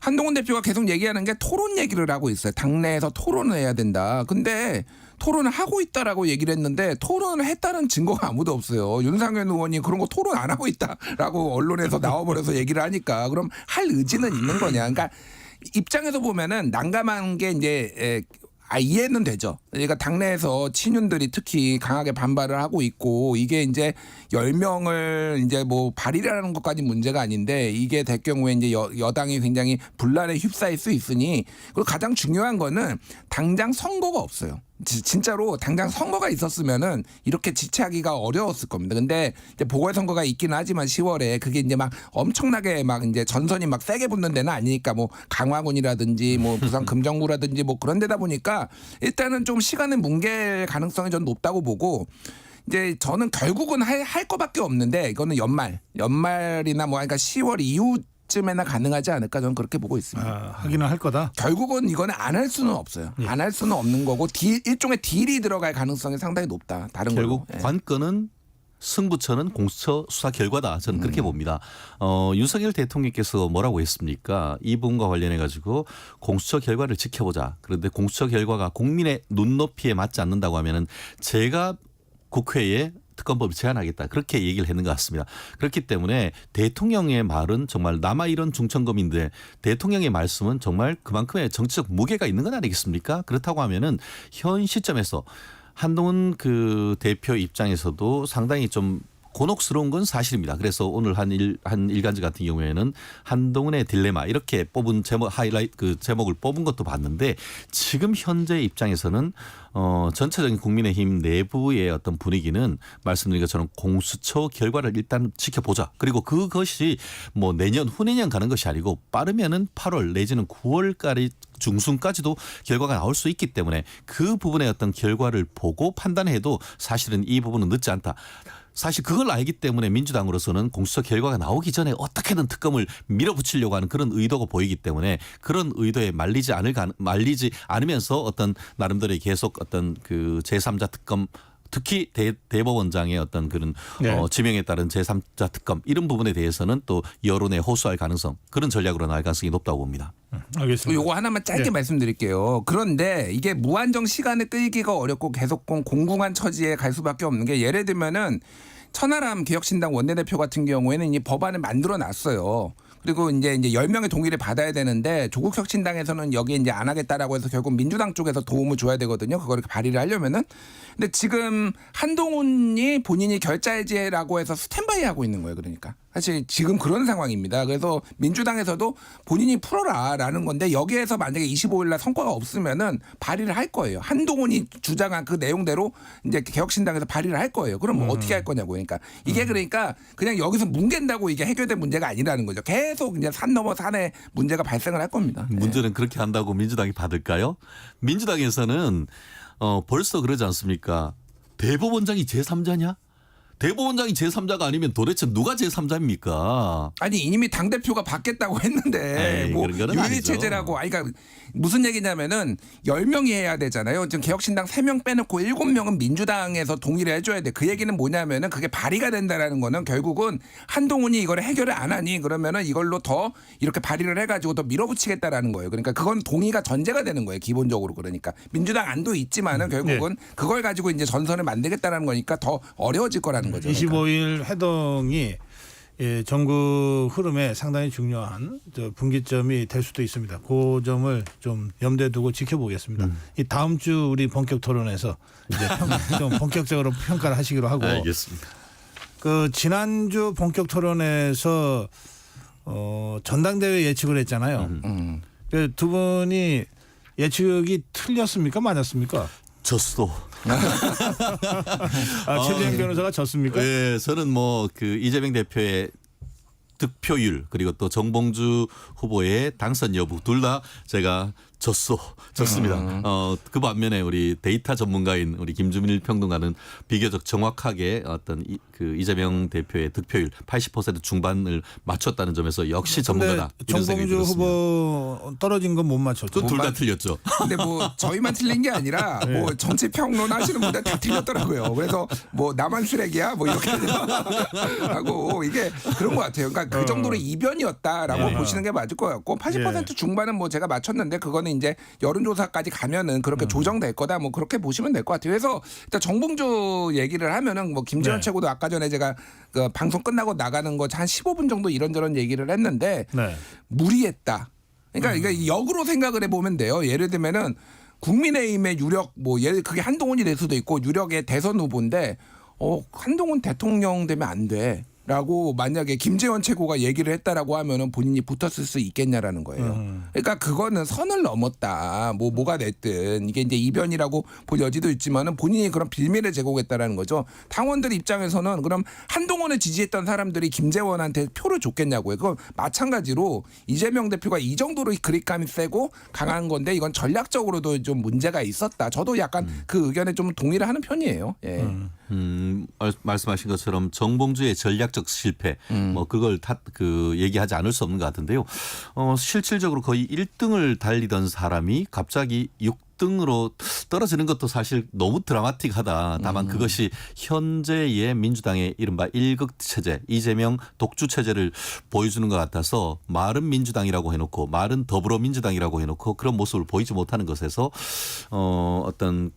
[SPEAKER 13] 한동훈 대표가 계속 얘기하는 게 토론 얘기를 하고 있어요. 당내에서 토론을 해야 된다. 근데 토론을 하고 있다라고 얘기를 했는데 토론을 했다는 증거가 아무도 없어요. 윤상현 의원이 그런 거 토론 안 하고 있다라고 언론에서 나와버려서 얘기를 하니까 그럼 할 의지는 있는 거냐. 그러니까 입장에서 보면은 난감한 게 이제 이해는 되죠. 그러니까 당내에서 친윤들이 특히 강하게 반발을 하고 있고 이게 이제 10명을 이제 뭐 발의라는 것까지 문제가 아닌데 이게 될 경우에 이제 여당이 굉장히 분란에 휩싸일 수 있으니 그리고 가장 중요한 거는 당장 선거가 없어요. 진짜로 당장 선거가 있었으면은 이렇게 지체하기가 어려웠을 겁니다. 근데 이제 보궐선거가 있기는 하지만 10월에 그게 이제 막 엄청나게 막 이제 전선이 막 세게 붙는 데는 아니니까 뭐 강화군이라든지 뭐 부산 금정구라든지 뭐 그런 데다 보니까 일단은 좀 시간을 뭉갤 가능성이 좀 높다고 보고 이제 저는 결국은 할 거밖에 없는데 이거는 연말이나 뭐 그러니까 10월 이후 쯤에나 가능하지 않을까 저는 그렇게 보고 있습니다.
[SPEAKER 1] 하기는 할 거다.
[SPEAKER 13] 결국은 이거는 안 할 수는 없어요. 안 할 수는 없는 거고 일종의 딜이 들어갈 가능성이 상당히 높다. 다른
[SPEAKER 12] 결국
[SPEAKER 13] 걸로.
[SPEAKER 12] 관건은 승부처는 공수처 수사 결과다. 저는 그렇게 봅니다. 윤석열 대통령께서 뭐라고 했습니까? 이 부분과 관련해 가지고 공수처 결과를 지켜보자. 그런데 공수처 결과가 국민의 눈높이에 맞지 않는다고 하면은 제가 국회에 특검법을 제안하겠다. 그렇게 얘기를 했는 것 같습니다. 그렇기 때문에 대통령의 말은 정말 남아이런 중천검인데 대통령의 말씀은 정말 그만큼의 정치적 무게가 있는 건 아니겠습니까? 그렇다고 하면은 현 시점에서 한동훈 그 대표 입장에서도 상당히 좀 곤혹스러운 건 사실입니다. 그래서 오늘 한 일간지 같은 경우에는 한동훈의 딜레마 이렇게 뽑은 제목을 뽑은 것도 봤는데 지금 현재 입장에서는 전체적인 국민의힘 내부의 어떤 분위기는 말씀드린 것처럼 공수처 결과를 일단 지켜보자. 그리고 그것이 뭐 내년 후내년 가는 것이 아니고 빠르면은 8월 내지는 9월까지 중순까지도 결과가 나올 수 있기 때문에 그 부분의 어떤 결과를 보고 판단해도 사실은 이 부분은 늦지 않다. 사실 그걸 알기 때문에 민주당으로서는 공수처 결과가 나오기 전에 어떻게든 특검을 밀어붙이려고 하는 그런 의도가 보이기 때문에 그런 의도에 말리지 않으면서 어떤 나름대로의 계속 어떤 그 제3자 특검 특히 대법원장의 어떤 그런 지명에 따른 제3자 특검 이런 부분에 대해서는 또 여론에 호소할 가능성 그런 전략으로 나갈 가능성이 높다고 봅니다.
[SPEAKER 1] 알겠습니다.
[SPEAKER 13] 요거 하나만 짧게 말씀드릴게요. 그런데 이게 무한정 시간을 끌기가 어렵고 계속 공공한 처지에 갈 수밖에 없는 게 예를 들면은 천하람 개혁신당 원내대표 같은 경우에는 이 법안을 만들어 놨어요. 그리고 이제 10명의 동의를 받아야 되는데 조국 혁신당에서는 여기에 이제 안 하겠다라고 해서 결국 민주당 쪽에서 도움을 줘야 되거든요. 그거를 발의를 하려면은. 근데 지금 한동훈이 본인이 결자해제라고 해서 스탠바이 하고 있는 거예요. 그러니까. 사실 지금 그런 상황입니다. 그래서 민주당에서도 본인이 풀어라라는 건데 여기에서 만약에 25일 날 성과가 없으면은 발의를 할 거예요. 한동훈이 주장한 그 내용대로 이제 개혁신당에서 발의를 할 거예요. 그럼 뭐 어떻게 할 거냐고. 그러니까 이게 그러니까 그냥 여기서 뭉갠다고 이게 해결된 문제가 아니라는 거죠. 계속 이제 산 넘어 산에 문제가 발생을 할 겁니다.
[SPEAKER 12] 문제는 그렇게 한다고 민주당이 받을까요? 민주당에서는 벌써 그러지 않습니까? 대법원장이 제3자냐? 대법원장이 제3자가 아니면 도대체 누가 제3자입니까?
[SPEAKER 13] 아니 이미 당대표가 받겠다고 했는데 뭐 유일체제라고 그러니까 무슨 얘기냐면은 10명이 해야 되잖아요. 지금 개혁신당 3명 빼놓고 7명은 민주당에서 동의를 해줘야 돼. 그 얘기는 뭐냐면은 그게 발의가 된다라는 거는 결국은 한동훈이 이걸 해결을 안 하니 그러면은 이걸로 더 이렇게 발의를 해가지고 더 밀어붙이겠다라는 거예요. 그러니까 그건 동의가 전제가 되는 거예요. 기본적으로 그러니까 민주당 안도 있지만은 결국은 그걸 가지고 이제 전선을 만들겠다라는 거니까 더 어려워질 거라는 거죠.
[SPEAKER 1] 25일 회동이 전국 흐름에 상당히 중요한 분기점이 될 수도 있습니다. 그 점을 좀 염두에 두고 지켜보겠습니다. 이 다음 주 우리 본격 토론에서 이제 좀 본격적으로 평가를 하시기로 하고.
[SPEAKER 12] 알겠습니다.
[SPEAKER 1] 그 지난주 본격 토론에서 전당대회 예측을 했잖아요. 그 두 분이 예측이 틀렸습니까? 맞았습니까?
[SPEAKER 12] 졌어.
[SPEAKER 1] 최재형 변호사가 졌습니까?
[SPEAKER 12] 네, 저는 뭐 그 이재명 대표의 득표율 그리고 또 정봉주 후보의 당선 여부 둘 다 제가 졌습니다. 그 반면에 우리 데이터 전문가인 우리 김주민일 평론가는 비교적 정확하게 어떤 이재명 대표의 득표율 80% 중반을 맞췄다는 점에서 역시 전문가다. 이런 생각이
[SPEAKER 1] 정봉주
[SPEAKER 12] 들었습니다.
[SPEAKER 1] 후보 떨어진 건 못 맞췄죠.
[SPEAKER 12] 둘 다 틀렸죠.
[SPEAKER 13] 근데 뭐 저희만 틀린 게 아니라 뭐 전체 평론 하시는 분들 다 틀렸더라고요. 그래서 뭐 나만 쓰레기야 뭐 이렇게 하고 이게 그런 것 같아요. 그러니까 그 정도로 이변이었다라고 보시는 게 맞을 것 같고 80% 중반은 뭐 제가 맞췄는데 그거는 이제 여론조사까지 가면은 그렇게 조정될 거다 뭐 그렇게 보시면 될 것 같아요. 그래서 일단 정봉주 얘기를 하면은 뭐 김재원 최고도 아까 전에 제가 그 방송 끝나고 나가는 거 한 15분 정도 이런저런 얘기를 했는데 무리했다. 그러니까 이게 역으로 생각을 해보면 돼요. 예를 들면은 국민의힘의 유력 뭐 예를 그게 한동훈이 될 수도 있고 유력의 대선 후보인데 한동훈 대통령 되면 안 돼. 라고 만약에 김재원 최고가 얘기를 했다라고 하면은 본인이 붙었을 수 있겠냐라는 거예요. 그러니까 그거는 선을 넘었다. 뭐가 됐든 이게 이제 이변이라고 볼 여지도 있지만은 본인이 그런 빌미를 제공했다라는 거죠. 당원들 입장에서는 그럼 한동훈을 지지했던 사람들이 김재원한테 표를 줬겠냐고요. 그건 마찬가지로 이재명 대표가 이 정도로 그립감이 세고 강한 건데 이건 전략적으로도 좀 문제가 있었다. 저도 약간 그 의견에 좀 동의를 하는 편이에요. 예.
[SPEAKER 12] 말씀하신 것처럼 정봉주의 전략적 실패, 뭐 그걸 얘기하지 않을 수 없는 것 같은데요. 실질적으로 거의 1등을 달리던 사람이 갑자기 6등으로 떨어지는 것도 사실 너무 드라마틱하다. 다만 그것이 현재의 민주당의 이른바 1극 체제, 이재명 독주 체제를 보여주는 것 같아서 말은 민주당이라고 해놓고 말은 더불어민주당이라고 해놓고 그런 모습을 보이지 못하는 것에서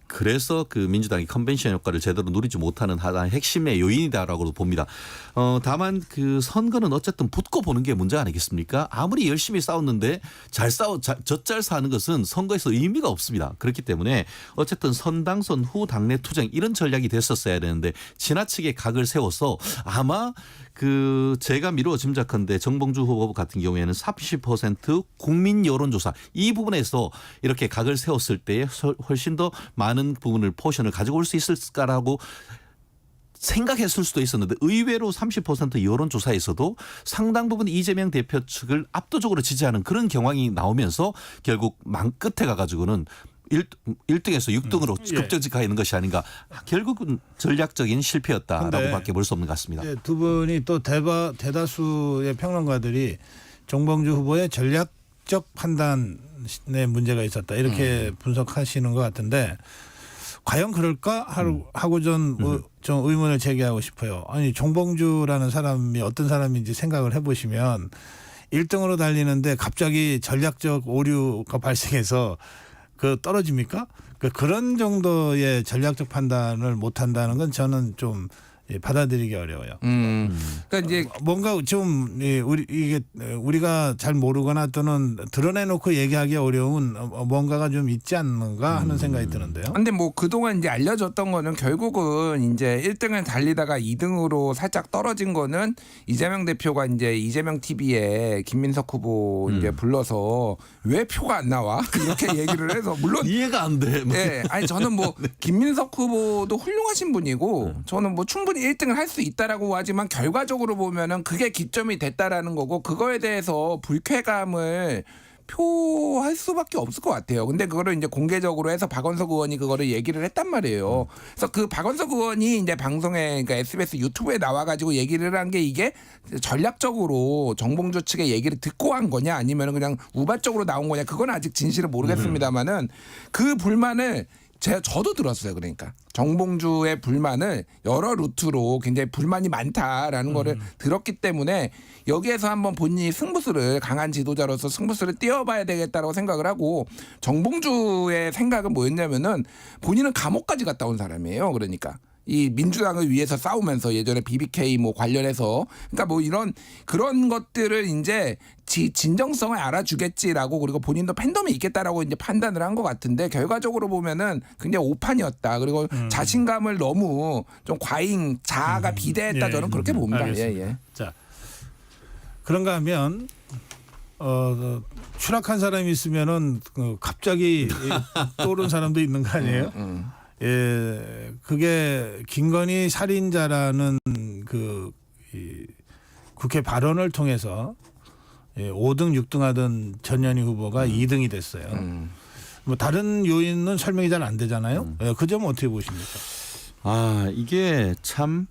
[SPEAKER 12] 그래서 그 민주당이 컨벤션 효과를 제대로 누리지 못하는 하나의 핵심의 요인이다라고 봅니다. 다만 그 선거는 어쨌든 붙고 보는 게 문제 아니겠습니까? 아무리 열심히 싸웠는데 젖잘 사는 것은 선거에서 의미가 없습니다. 그렇기 때문에 어쨌든 선당선 후 당내 투쟁 이런 전략이 됐었어야 되는데 지나치게 각을 세워서 아마 제가 미루어 짐작한데 정봉주 후보 같은 경우에는 30% 국민 여론조사 이 부분에서 이렇게 각을 세웠을 때에 훨씬 더 많은 부분을 포션을 가지고 올 수 있을까라고 생각했을 수도 있었는데 의외로 30% 여론조사에서도 상당 부분 이재명 대표 측을 압도적으로 지지하는 그런 경향이 나오면서 결국 만 끝에 가가지고는 1등에서 6등으로 급전직 가 있는 것이 아닌가. 결국은 전략적인 실패였다라고 밖에 볼 수 없는 것 같습니다.
[SPEAKER 1] 두 분이 또 대다수의 평론가들이 정봉주 후보의 전략적 판단에 문제가 있었다. 이렇게 분석하시는 것 같은데 과연 그럴까 하고 좀 의문을 제기하고 싶어요. 아니 정봉주라는 사람이 어떤 사람인지 생각을 해보시면 1등으로 달리는데 갑자기 전략적 오류가 발생해서 떨어집니까? 그런 정도의 전략적 판단을 못한다는 건 저는 좀 받아들이기 어려워요.
[SPEAKER 13] 그러니까 이제
[SPEAKER 1] 뭔가 좀 우리가 잘 모르거나 또는 드러내놓고 얘기하기 어려운 뭔가가 좀 있지 않는가 하는 생각이 드는데요.
[SPEAKER 13] 근데 뭐 그동안 이제 알려졌던 거는 결국은 이제 1등을 달리다가 2등으로 살짝 떨어진 거는 이재명 대표가 이제 이재명 TV에 김민석 후보 이제 불러서 왜 표가 안 나와? 이렇게 얘기를 해서 물론
[SPEAKER 12] 이해가 안 돼.
[SPEAKER 13] 네, 아니 저는 뭐 김민석 후보도 훌륭하신 분이고 저는 뭐 충분히 1등을 할 수 있다라고 하지만 결과적으로 보면은 그게 기점이 됐다라는 거고 그거에 대해서 불쾌감을 표할 수밖에 없을 것 같아요. 근데 그거를 이제 공개적으로 해서 박원석 의원이 그거를 얘기를 했단 말이에요. 그래서 그 박원석 의원이 이제 방송에 그러니까 SBS 유튜브에 나와가지고 얘기를 한 게 이게 전략적으로 정봉주 측의 얘기를 듣고 한 거냐 아니면 그냥 우발적으로 나온 거냐 그건 아직 진실을 모르겠습니다만은 그 불만을 저도 들었어요. 그러니까 정봉주의 불만을 여러 루트로 굉장히 불만이 많다라는 거를 들었기 때문에 여기에서 한번 본인이 강한 지도자로서 승부수를 띄워봐야 되겠다라고 생각을 하고 정봉주의 생각은 뭐였냐면은 본인은 감옥까지 갔다 온 사람이에요. 그러니까. 이 민주당을 위해서 싸우면서 예전에 BBK 뭐 관련해서 그러니까 뭐 그런 것들을 이제 진정성을 알아주겠지라고 그리고 본인도 팬덤이 있겠다라고 이제 판단을 한 것 같은데 결과적으로 보면은 굉장히 오판이었다. 그리고 자신감을 너무 좀 과잉 자아가 비대했다 저는 그렇게 봅니다.
[SPEAKER 1] 알겠습니다. 자, 그런가 하면 추락한 사람이 있으면은 갑자기 떠오른 사람도 있는 거 아니에요? 그게 김건희 살인자라는 국회 발언을 통해서 5등, 6등 하던 전현희 후보가 2등이 됐어요. 뭐 다른 요인은 설명이 잘 안 되잖아요. 그 점은 어떻게 보십니까?
[SPEAKER 12] 이게 참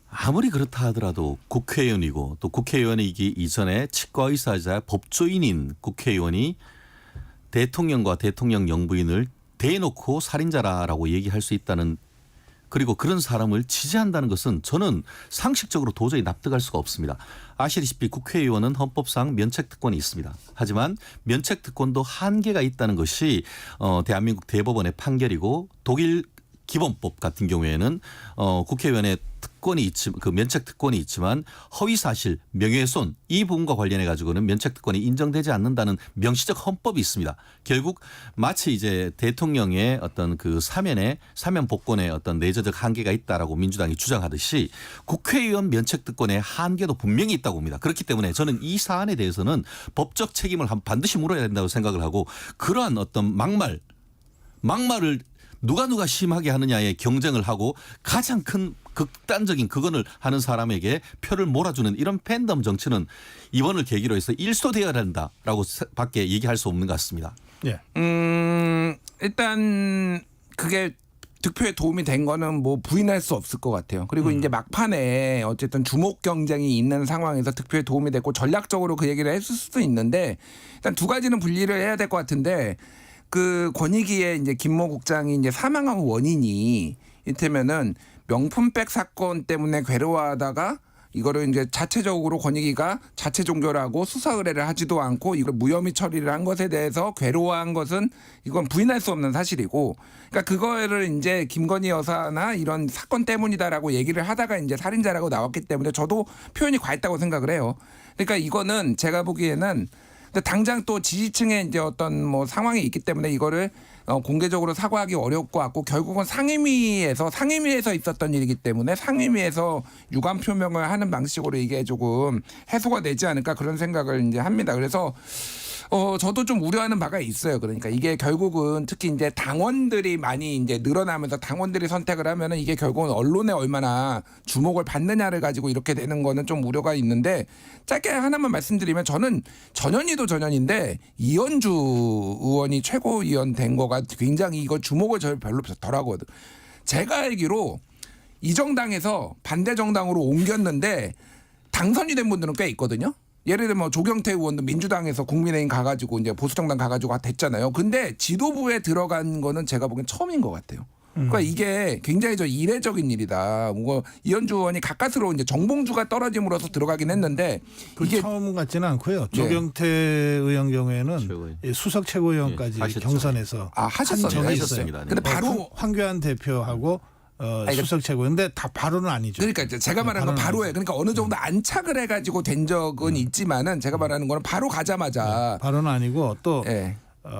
[SPEAKER 12] 아무리 그렇다 하더라도 국회의원이고 또 국회의원이기 이전에 치과의사이자 법조인인 국회의원이 대통령과 대통령 영부인을 대놓고 살인자라고 얘기할 수 있다는, 그리고 그런 사람을 지지한다는 것은 저는 상식적으로 도저히 납득할 수가 없습니다. 아시다시피 국회의원은 헌법상 면책특권이 있습니다. 하지만 면책특권도 한계가 있다는 것이 대한민국 대법원의 판결이고, 독일 기본법 같은 경우에는 국회의원의 그 면책 특권이 있지만 허위 사실, 명예훼손 이 부분과 관련해 가지고는 면책 특권이 인정되지 않는다는 명시적 헌법이 있습니다. 결국 마치 이제 대통령의 어떤 그 사면 복권에 어떤 내재적 한계가 있다라고 민주당이 주장하듯이 국회의원 면책 특권의 한계도 분명히 있다고 봅니다. 그렇기 때문에 저는 이 사안에 대해서는 법적 책임을 반드시 물어야 된다고 생각을 하고, 그러한 어떤 막말을 누가 심하게 하느냐에 경쟁을 하고 가장 큰 극단적인 그거를 하는 사람에게 표를 몰아주는 이런 팬덤 정치는 이번을 계기로 해서 일소되어야 된다라고 밖에 얘기할 수 없는 것 같습니다.
[SPEAKER 1] 예.
[SPEAKER 13] 일단 그게 득표에 도움이 된 거는 뭐 부인할 수 없을 것 같아요. 그리고 이제 막판에 어쨌든 주목 경쟁이 있는 상황에서 득표에 도움이 됐고, 전략적으로 그 얘기를 했을 수도 있는데, 일단 두 가지는 분리를 해야 될 것 같은데, 그 권익위의 이제 김모 국장이 이제 사망한 원인이 이를테면은 명품백 사건 때문에 괴로워하다가 이거를 이제 자체적으로 권익위가 자체 종결하고 수사 의뢰를 하지도 않고 이걸 무혐의 처리를 한 것에 대해서 괴로워한 것은 이건 부인할 수 없는 사실이고, 그러니까 그거를 이제 김건희 여사나 이런 사건 때문이다라고 얘기를 하다가 이제 살인자라고 나왔기 때문에 저도 표현이 과했다고 생각을 해요. 그러니까 이거는 제가 보기에는 당장 또 지지층의 이제 어떤 뭐 상황이 있기 때문에 이거를 공개적으로 사과하기 어려울 것 같고, 결국은 상임위에서 있었던 일이기 때문에 상임위에서 유감 표명을 하는 방식으로 이게 조금 해소가 되지 않을까 그런 생각을 이제 합니다. 그래서 저도 좀 우려하는 바가 있어요. 그러니까 이게 결국은 특히 이제 당원들이 많이 이제 늘어나면서 당원들이 선택을 하면은 이게 결국은 언론에 얼마나 주목을 받느냐를 가지고 이렇게 되는 거는 좀 우려가 있는데, 짧게 하나만 말씀드리면 저는 전현희도 전현인데 이현주 의원이 최고위원 된 거가 굉장히 이거 주목을 저 별로 덜 하거든. 제가 알기로 이 정당에서 반대 정당으로 옮겼는데 당선이 된 분들은 꽤 있거든요. 예를 들면 조경태 의원도 민주당에서 국민의힘 가가지고 이제 보수정당 가가지고 됐잖아요. 근데 지도부에 들어간 거는 제가 보기엔 처음인 것 같아요. 그러니까 이게 굉장히 이례적인 일이다. 뭐 이현주 의원이 가까스로 이제 정봉주가 떨어짐으로써 들어가긴 했는데
[SPEAKER 1] 이게 처음 같지는 않고요. 조경태 의원 경우에는 수석 최고위원까지 경선에서
[SPEAKER 13] 하셨습니다. 근데 바로
[SPEAKER 1] 황교안 대표하고 수석 최고인데 다 바로는 아니죠.
[SPEAKER 13] 그러니까 제가 말하는 건 바로예요. 그러니까 어느 정도 안착을 해가지고 된 적은 있지만은 제가 말하는 거는 바로 가자마자
[SPEAKER 1] 바로는 아니고 또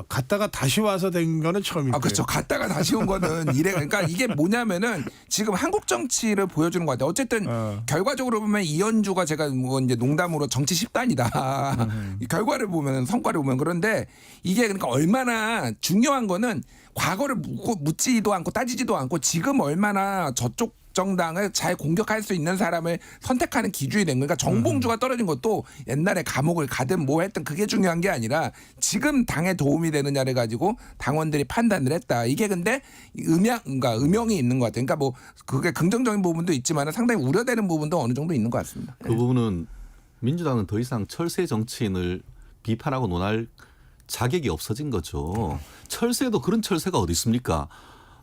[SPEAKER 1] 갔다가 다시 와서 된 거는 처음이고요.
[SPEAKER 13] 그렇죠. 갔다가 다시 온 거는 그러니까 이게 뭐냐면은 지금 한국 정치를 보여주는 것 같아요. 어쨌든 결과적으로 보면 이현주가 제가 뭐 이제 농담으로 정치 10단이다. 결과를 보면 성과를 보면 그런데 이게 그러니까 얼마나 중요한 거는 과거를 묻지도 않고 따지지도 않고 지금 얼마나 저쪽 정당을 잘 공격할 수 있는 사람을 선택하는 기준이 된 거니까 정봉주가 떨어진 것도 옛날에 감옥을 가든 뭐 했든 그게 중요한 게 아니라 지금 당에 도움이 되느냐를 가지고 당원들이 판단을 했다. 이게 근데 음영이 있는 것 같아요. 그러니까 뭐 그게 긍정적인 부분도 있지만 상당히 우려되는 부분도 어느 정도 있는 것 같습니다.
[SPEAKER 12] 그 부분은 민주당은 더 이상 철새 정치인을 비판하고 논할 자격이 없어진 거죠. 철새도 그런 철새가 어디 있습니까?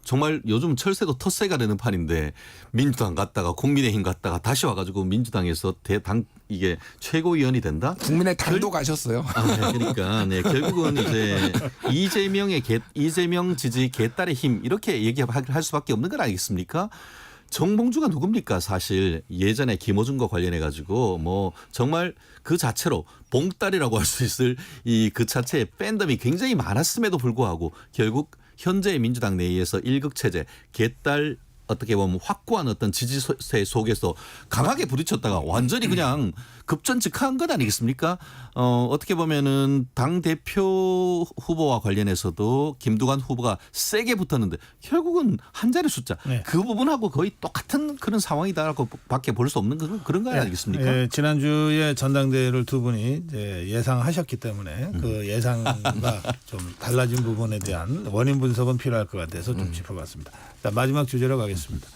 [SPEAKER 12] 정말 요즘 철새도 텃새가 되는 판인데 민주당 갔다가 국민의힘 갔다가 다시 와가지고 민주당에서 이게 최고위원이 된다?
[SPEAKER 13] 국민의 당도 가셨어요.
[SPEAKER 12] 그러니까 결국은 이제 이재명 지지 개딸의 힘 이렇게 얘기할 수밖에 없는 건 아니겠습니까? 정봉주가 누굽니까? 사실 예전에 김어준과 관련해 가지고 뭐 정말 그 자체로 봉딸이라고 할 수 있을 그 자체의 팬덤이 굉장히 많았음에도 불구하고 결국 현재의 민주당 내에서 일극체제, 개딸 어떻게 보면 확고한 어떤 지지세 속에서 강하게 부딪혔다가 완전히 그냥 급전직하한 것 아니겠습니까? 어떻게 보면은 당 대표 후보와 관련해서도 김두관 후보가 세게 붙었는데 결국은 한 자리 숫자 그 부분하고 거의 똑같은 그런 상황이다라고 밖에 볼 수 없는 그런 거 아니겠습니까?
[SPEAKER 1] 예, 지난주에 전당대회를 두 분이 이제 예상하셨기 때문에 그 예상과 좀 달라진 부분에 대한 원인 분석은 필요할 것 같아서 좀 짚어봤습니다. 자, 마지막 주제로 가겠습니다.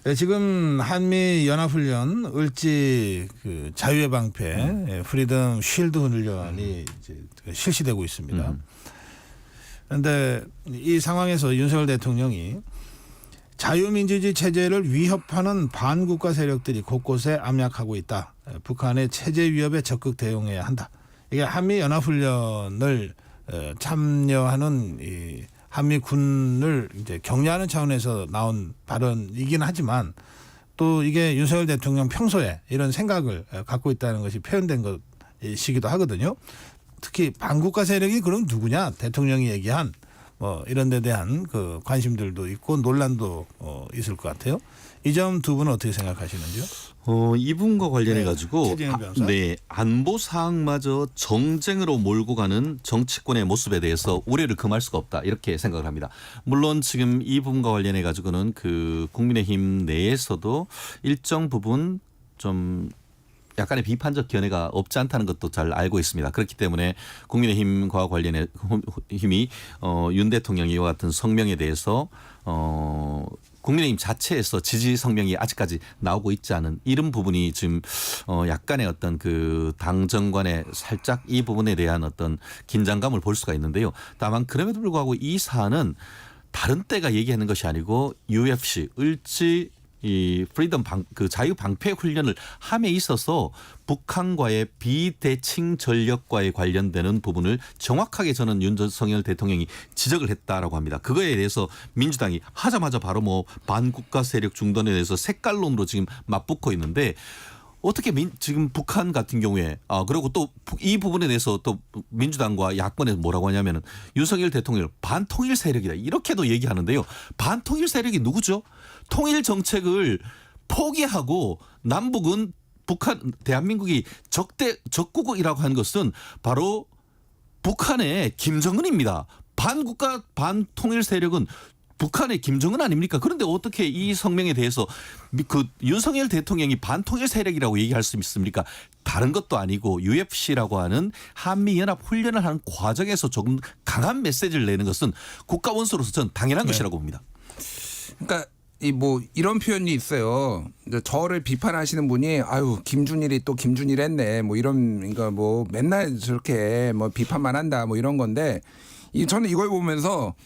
[SPEAKER 1] 예, 지금 한미 연합훈련 을지 그 자유의 방패 프리덤 쉴드 훈련이 이제 실시되고 있습니다. 그런데 이 상황에서 윤석열 대통령이 자유민주주의 체제를 위협하는 반국가 세력들이 곳곳에 압력하고 있다. 북한의 체제 위협에 적극 대응해야 한다. 이게 한미 연합훈련을 참여하는 이 한미군을 이제 격려하는 차원에서 나온 발언이긴 하지만 또 이게 윤석열 대통령 평소에 이런 생각을 갖고 있다는 것이 표현된 것이기도 하거든요. 특히 반국가 세력이 그럼 누구냐? 대통령이 얘기한 뭐 이런 데 대한 그 관심들도 있고 논란도 있을 것 같아요. 이 점 두 분은 어떻게 생각하시는지요?
[SPEAKER 12] 이 부분과 관련해 가지고
[SPEAKER 1] 네,
[SPEAKER 12] 안보 사항마저 정쟁으로 몰고 가는 정치권의 모습에 대해서 우려를 금할 수가 없다 이렇게 생각을 합니다. 물론 지금 이 부분과 관련해 가지고는 그 국민의힘 내에서도 일정 부분 좀 약간의 비판적 견해가 없지 않다는 것도 잘 알고 있습니다. 그렇기 때문에 국민의힘과 관련해 힘이 윤 대통령 이와 같은 성명에 대해서 국민의힘 자체에서 지지 성명이 아직까지 나오고 있지 않은 이런 부분이 지금 약간의 어떤 그 당정간에 살짝 이 부분에 대한 어떤 긴장감을 볼 수가 있는데요. 다만 그럼에도 불구하고 이 사안은 다른 때가 얘기하는 것이 아니고 UFC 을지 이 프리덤 그 자유 방패 훈련을 함에 있어서 북한과의 비대칭 전력과의 관련되는 부분을 정확하게 저는 윤석열 대통령이 지적을 했다라고 합니다. 그거에 대해서 민주당이 하자마자 바로 뭐 반국가 세력 중단에 대해서 색깔론으로 지금 맞붙고 있는데 어떻게 지금 북한 같은 경우에 그리고 또 이 부분에 대해서 또 민주당과 야권에서 뭐라고 하냐면은 윤석열 대통령을 반통일 세력이다 이렇게도 얘기하는데요. 반통일 세력이 누구죠? 통일 정책을 포기하고 남북은 북한 대한민국이 적국이라고 한 것은 바로 북한의 김정은입니다. 반국가 반통일 세력은 북한의 김정은 아닙니까? 그런데 어떻게 이 성명에 대해서 그 윤석열 대통령이 반통일 세력이라고 얘기할 수 있습니까? 다른 것도 아니고 UFC라고 하는 한미연합 훈련을 하는 과정에서 조금 강한 메시지를 내는 것은 국가 원수로서 저는 당연한 것이라고 봅니다.
[SPEAKER 13] 그러니까 뭐 이런 표현이 있어요. 저를 비판하시는 분이 아유 김준일이 또 김준일 했네. 뭐 이런 그러니까 뭐 맨날 저렇게 뭐 비판만 한다 뭐 이런 건데 저는 이걸 보면서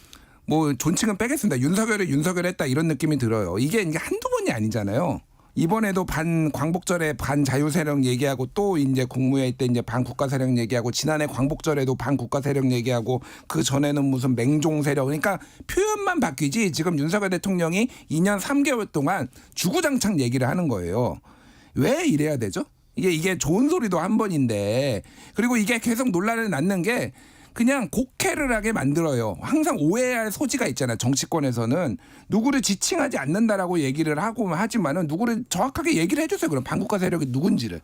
[SPEAKER 13] 뭐 존칭은 빼겠습니다. 윤석열을 했다 이런 느낌이 들어요. 이게 한두 번이 아니잖아요. 이번에도 광복절에 반자유 세력 얘기하고 또 이제 국무회의 때 이제 반국가 세력 얘기하고 지난해 광복절에도 반국가 세력 얘기하고 그 전에는 무슨 맹종 세력 그러니까 표현만 바뀌지 지금 윤석열 대통령이 2년 3개월 동안 주구장창 얘기를 하는 거예요. 왜 이래야 되죠? 이게 좋은 소리도 한 번인데 그리고 이게 계속 논란을 낳는 게 그냥 곡해를 하게 만들어요. 항상 오해할 소지가 있잖아요. 정치권에서는 누구를 지칭하지 않는다라고 얘기를 하고 하지만은 누구를 정확하게 얘기를 해주세요. 그럼 반국가 세력이 누군지를.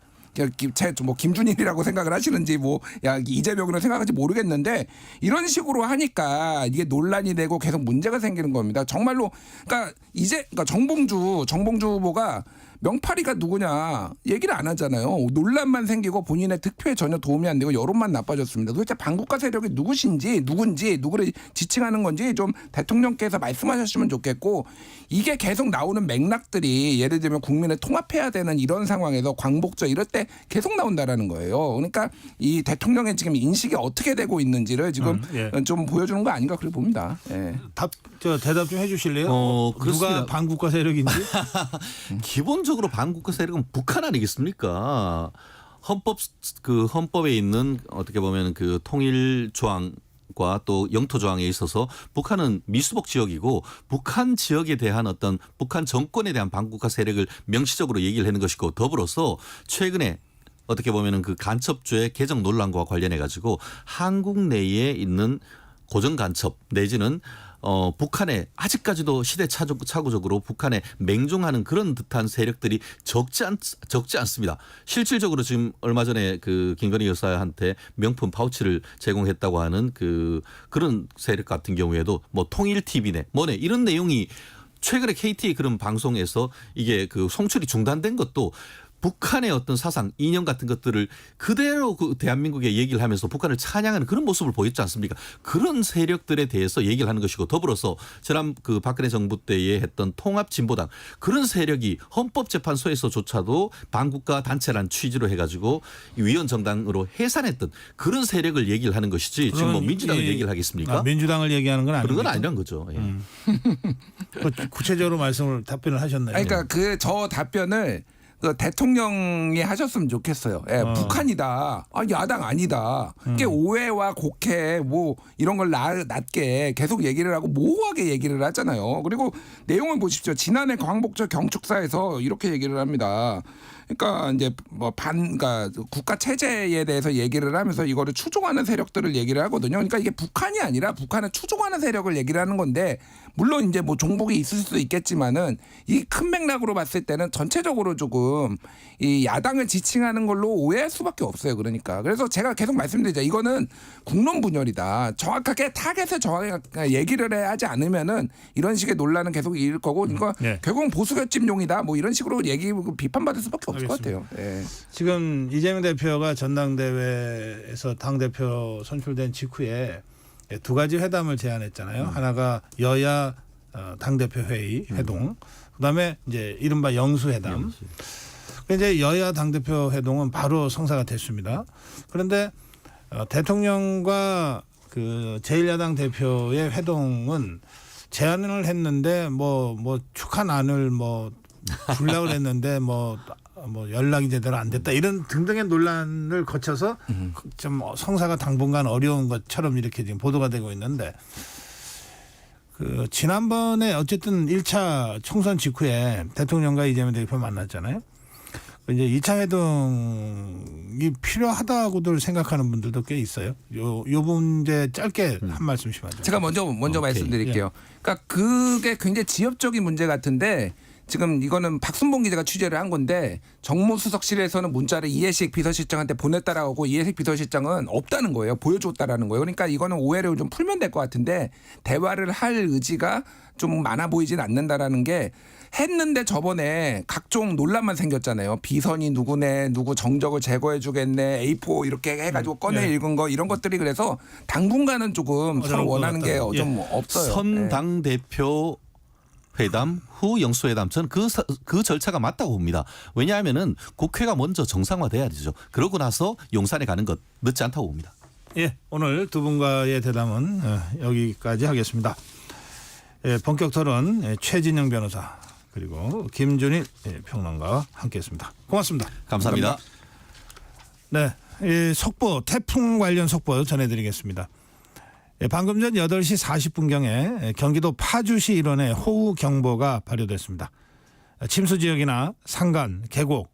[SPEAKER 13] 뭐 김준일이라고 생각을 하시는지 뭐 이재명으로 생각할지 모르겠는데 이런 식으로 하니까 이게 논란이 되고 계속 문제가 생기는 겁니다. 정말로 그러니까 정봉주 후보가 명파리가 누구냐 얘기를 안 하잖아요. 논란만 생기고 본인의 득표에 전혀 도움이 안 되고 여론만 나빠졌습니다. 도대체 반국가 세력이 누군지 누구를 지칭하는 건지 좀 대통령께서 말씀하셨으면 좋겠고 이게 계속 나오는 맥락들이 예를 들면 국민을 통합해야 되는 이런 상황에서 광복절 이럴 때 계속 나온다라는 거예요. 그러니까 이 대통령의 지금 인식이 어떻게 되고 있는지를 지금 좀 보여주는 거 아닌가 그렇게 봅니다. 예.
[SPEAKER 1] 대답 좀 해주실래요? 누가 반국가 세력인지?
[SPEAKER 12] 기본적으로 반국가 세력은 북한 아니겠습니까? 헌법에 있는 어떻게 보면 그 통일 조항과 또 영토 조항에 있어서 북한은 미수복 지역이고 북한 지역에 대한 어떤 북한 정권에 대한 반국가 세력을 명시적으로 얘기를 하는 것이고 더불어서 최근에 어떻게 보면은 그 간첩죄 개정 논란과 관련해 가지고 한국 내에 있는 고정 간첩 내지는 북한에 아직까지도 시대착오적으로 북한에 맹종하는 그런 듯한 세력들이 적지 않습니다. 실질적으로 지금 얼마 전에 그 김건희 여사한테 명품 파우치를 제공했다고 하는 그런 세력 같은 경우에도 뭐 통일 TV네 뭐네 이런 내용이 최근에 KT 그런 방송에서 이게 그 송출이 중단된 것도 북한의 어떤 사상, 이념 같은 것들을 그대로 그 대한민국에 얘기를 하면서 북한을 찬양하는 그런 모습을 보였지 않습니까? 그런 세력들에 대해서 얘기를 하는 것이고 더불어서 지난 그 박근혜 정부 때에 했던 통합진보당 그런 세력이 헌법재판소에서조차도 반국가 단체란 취지로 해가지고 위원 정당으로 해산했던 그런 세력을 얘기를 하는 것이지 지금 뭐 민주당을 얘기를 하겠습니까?
[SPEAKER 1] 민주당을 얘기하는 건 아니죠.
[SPEAKER 12] 그런 건 아니란 거죠. 예.
[SPEAKER 1] 구체적으로 답변을 하셨나요?
[SPEAKER 13] 그러니까 저 답변을 대통령이 하셨으면 좋겠어요. 예, 북한이다. 야당 아니다. 그게 오해와 곡해 뭐 이런 걸 낮게 계속 얘기를 하고 모호하게 얘기를 하잖아요. 그리고 내용을 보십시오. 지난해 광복절 경축사에서 이렇게 얘기를 합니다. 그러니까 이제 그러니까 국가 체제에 대해서 얘기를 하면서 이거를 추종하는 세력들을 얘기를 하거든요. 그러니까 이게 북한이 아니라 북한을 추종하는 세력을 얘기를 하는 건데 물론 이제 뭐 종복이 있을 수도 있겠지만은 이 큰 맥락으로 봤을 때는 전체적으로 조금 이 야당을 지칭하는 걸로 오해할 수밖에 없어요. 그러니까 그래서 제가 계속 말씀드리자 이거는 국론 분열이다. 정확하게 타겟을 정확하게 얘기를 해야 하지 않으면은 이런 식의 논란은 계속 이을 거고 이거 결국은 보수 결집용이다. 뭐 이런 식으로 비판받을 수밖에 없어요. 것 같아요. 예.
[SPEAKER 1] 지금 이재명 대표가 전당대회에서 당대표 선출된 직후에 두 가지 회담을 제안했잖아요. 하나가 여야 당대표 회의 회동, 그다음에 이제 이른바 영수회담. 이제 여야 당대표 회동은 바로 성사가 됐습니다. 그런데 대통령과 그 제1야당 대표의 회동은 제안을 했는데 뭐 축하난을 주려고 했는데 뭐 연락이 제대로 안 됐다 이런 등등의 논란을 거쳐서 좀 성사가 당분간 어려운 것처럼 이렇게 지금 보도가 되고 있는데 그 지난번에 어쨌든 1차 총선 직후에 대통령과 이재명 대표 만났잖아요. 이제 2차 회동이 필요하다고들 생각하는 분들도 꽤 있어요. 요 문제 짧게 한 말씀씩 하죠.
[SPEAKER 13] 제가 먼저 말씀드릴게요. 그러니까 그게 굉장히 지엽적인 문제 같은데 지금 이거는 박순봉 기자가 취재를 한 건데 정무수석실에서는 문자를 이해식 비서실장한테 보냈다라고 하고 이해식 비서실장은 없다는 거예요. 보여줬다라는 거예요. 그러니까 이거는 오해를 좀 풀면 될 것 같은데 대화를 할 의지가 좀 많아 보이진 않는다라는 게 했는데 저번에 각종 논란만 생겼잖아요. 비선이 누구네, 누구 정적을 제거해 주겠네, A4 이렇게 해가지고 꺼내 읽은 거 이런 것들이 그래서 당분간은 조금 서로 원하는 게 좀 없어요.
[SPEAKER 12] 선당대표 회담 후 영수회담 저는 그 절차가 맞다고 봅니다. 왜냐하면은 국회가 먼저 정상화돼야 되죠. 그러고 나서 용산에 가는 것 늦지 않다고 봅니다.
[SPEAKER 1] 예, 오늘 두 분과의 대담은 여기까지 하겠습니다. 본격 토론 최진영 변호사 그리고 김준일 평론가와 함께했습니다. 고맙습니다.
[SPEAKER 12] 감사합니다.
[SPEAKER 1] 네, 속보 태풍 관련 속보 전해드리겠습니다. 방금 전 8시 40분경에 경기도 파주시 일원에 호우 경보가 발효됐습니다. 침수 지역이나 산간, 계곡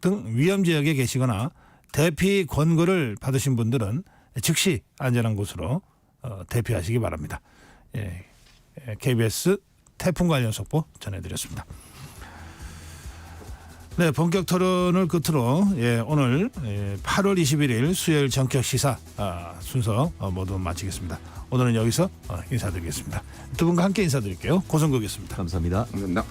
[SPEAKER 1] 등 위험 지역에 계시거나 대피 권고를 받으신 분들은 즉시 안전한 곳으로 대피하시기 바랍니다. KBS 태풍 관련 속보 전해드렸습니다. 네, 본격 토론을 끝으로 오늘 8월 21일 수요일 전격 시사 순서 모두 마치겠습니다. 오늘은 여기서 인사드리겠습니다. 두 분과 함께 인사드릴게요. 고성국이었습니다.
[SPEAKER 12] 감사합니다.
[SPEAKER 13] 감사합니다.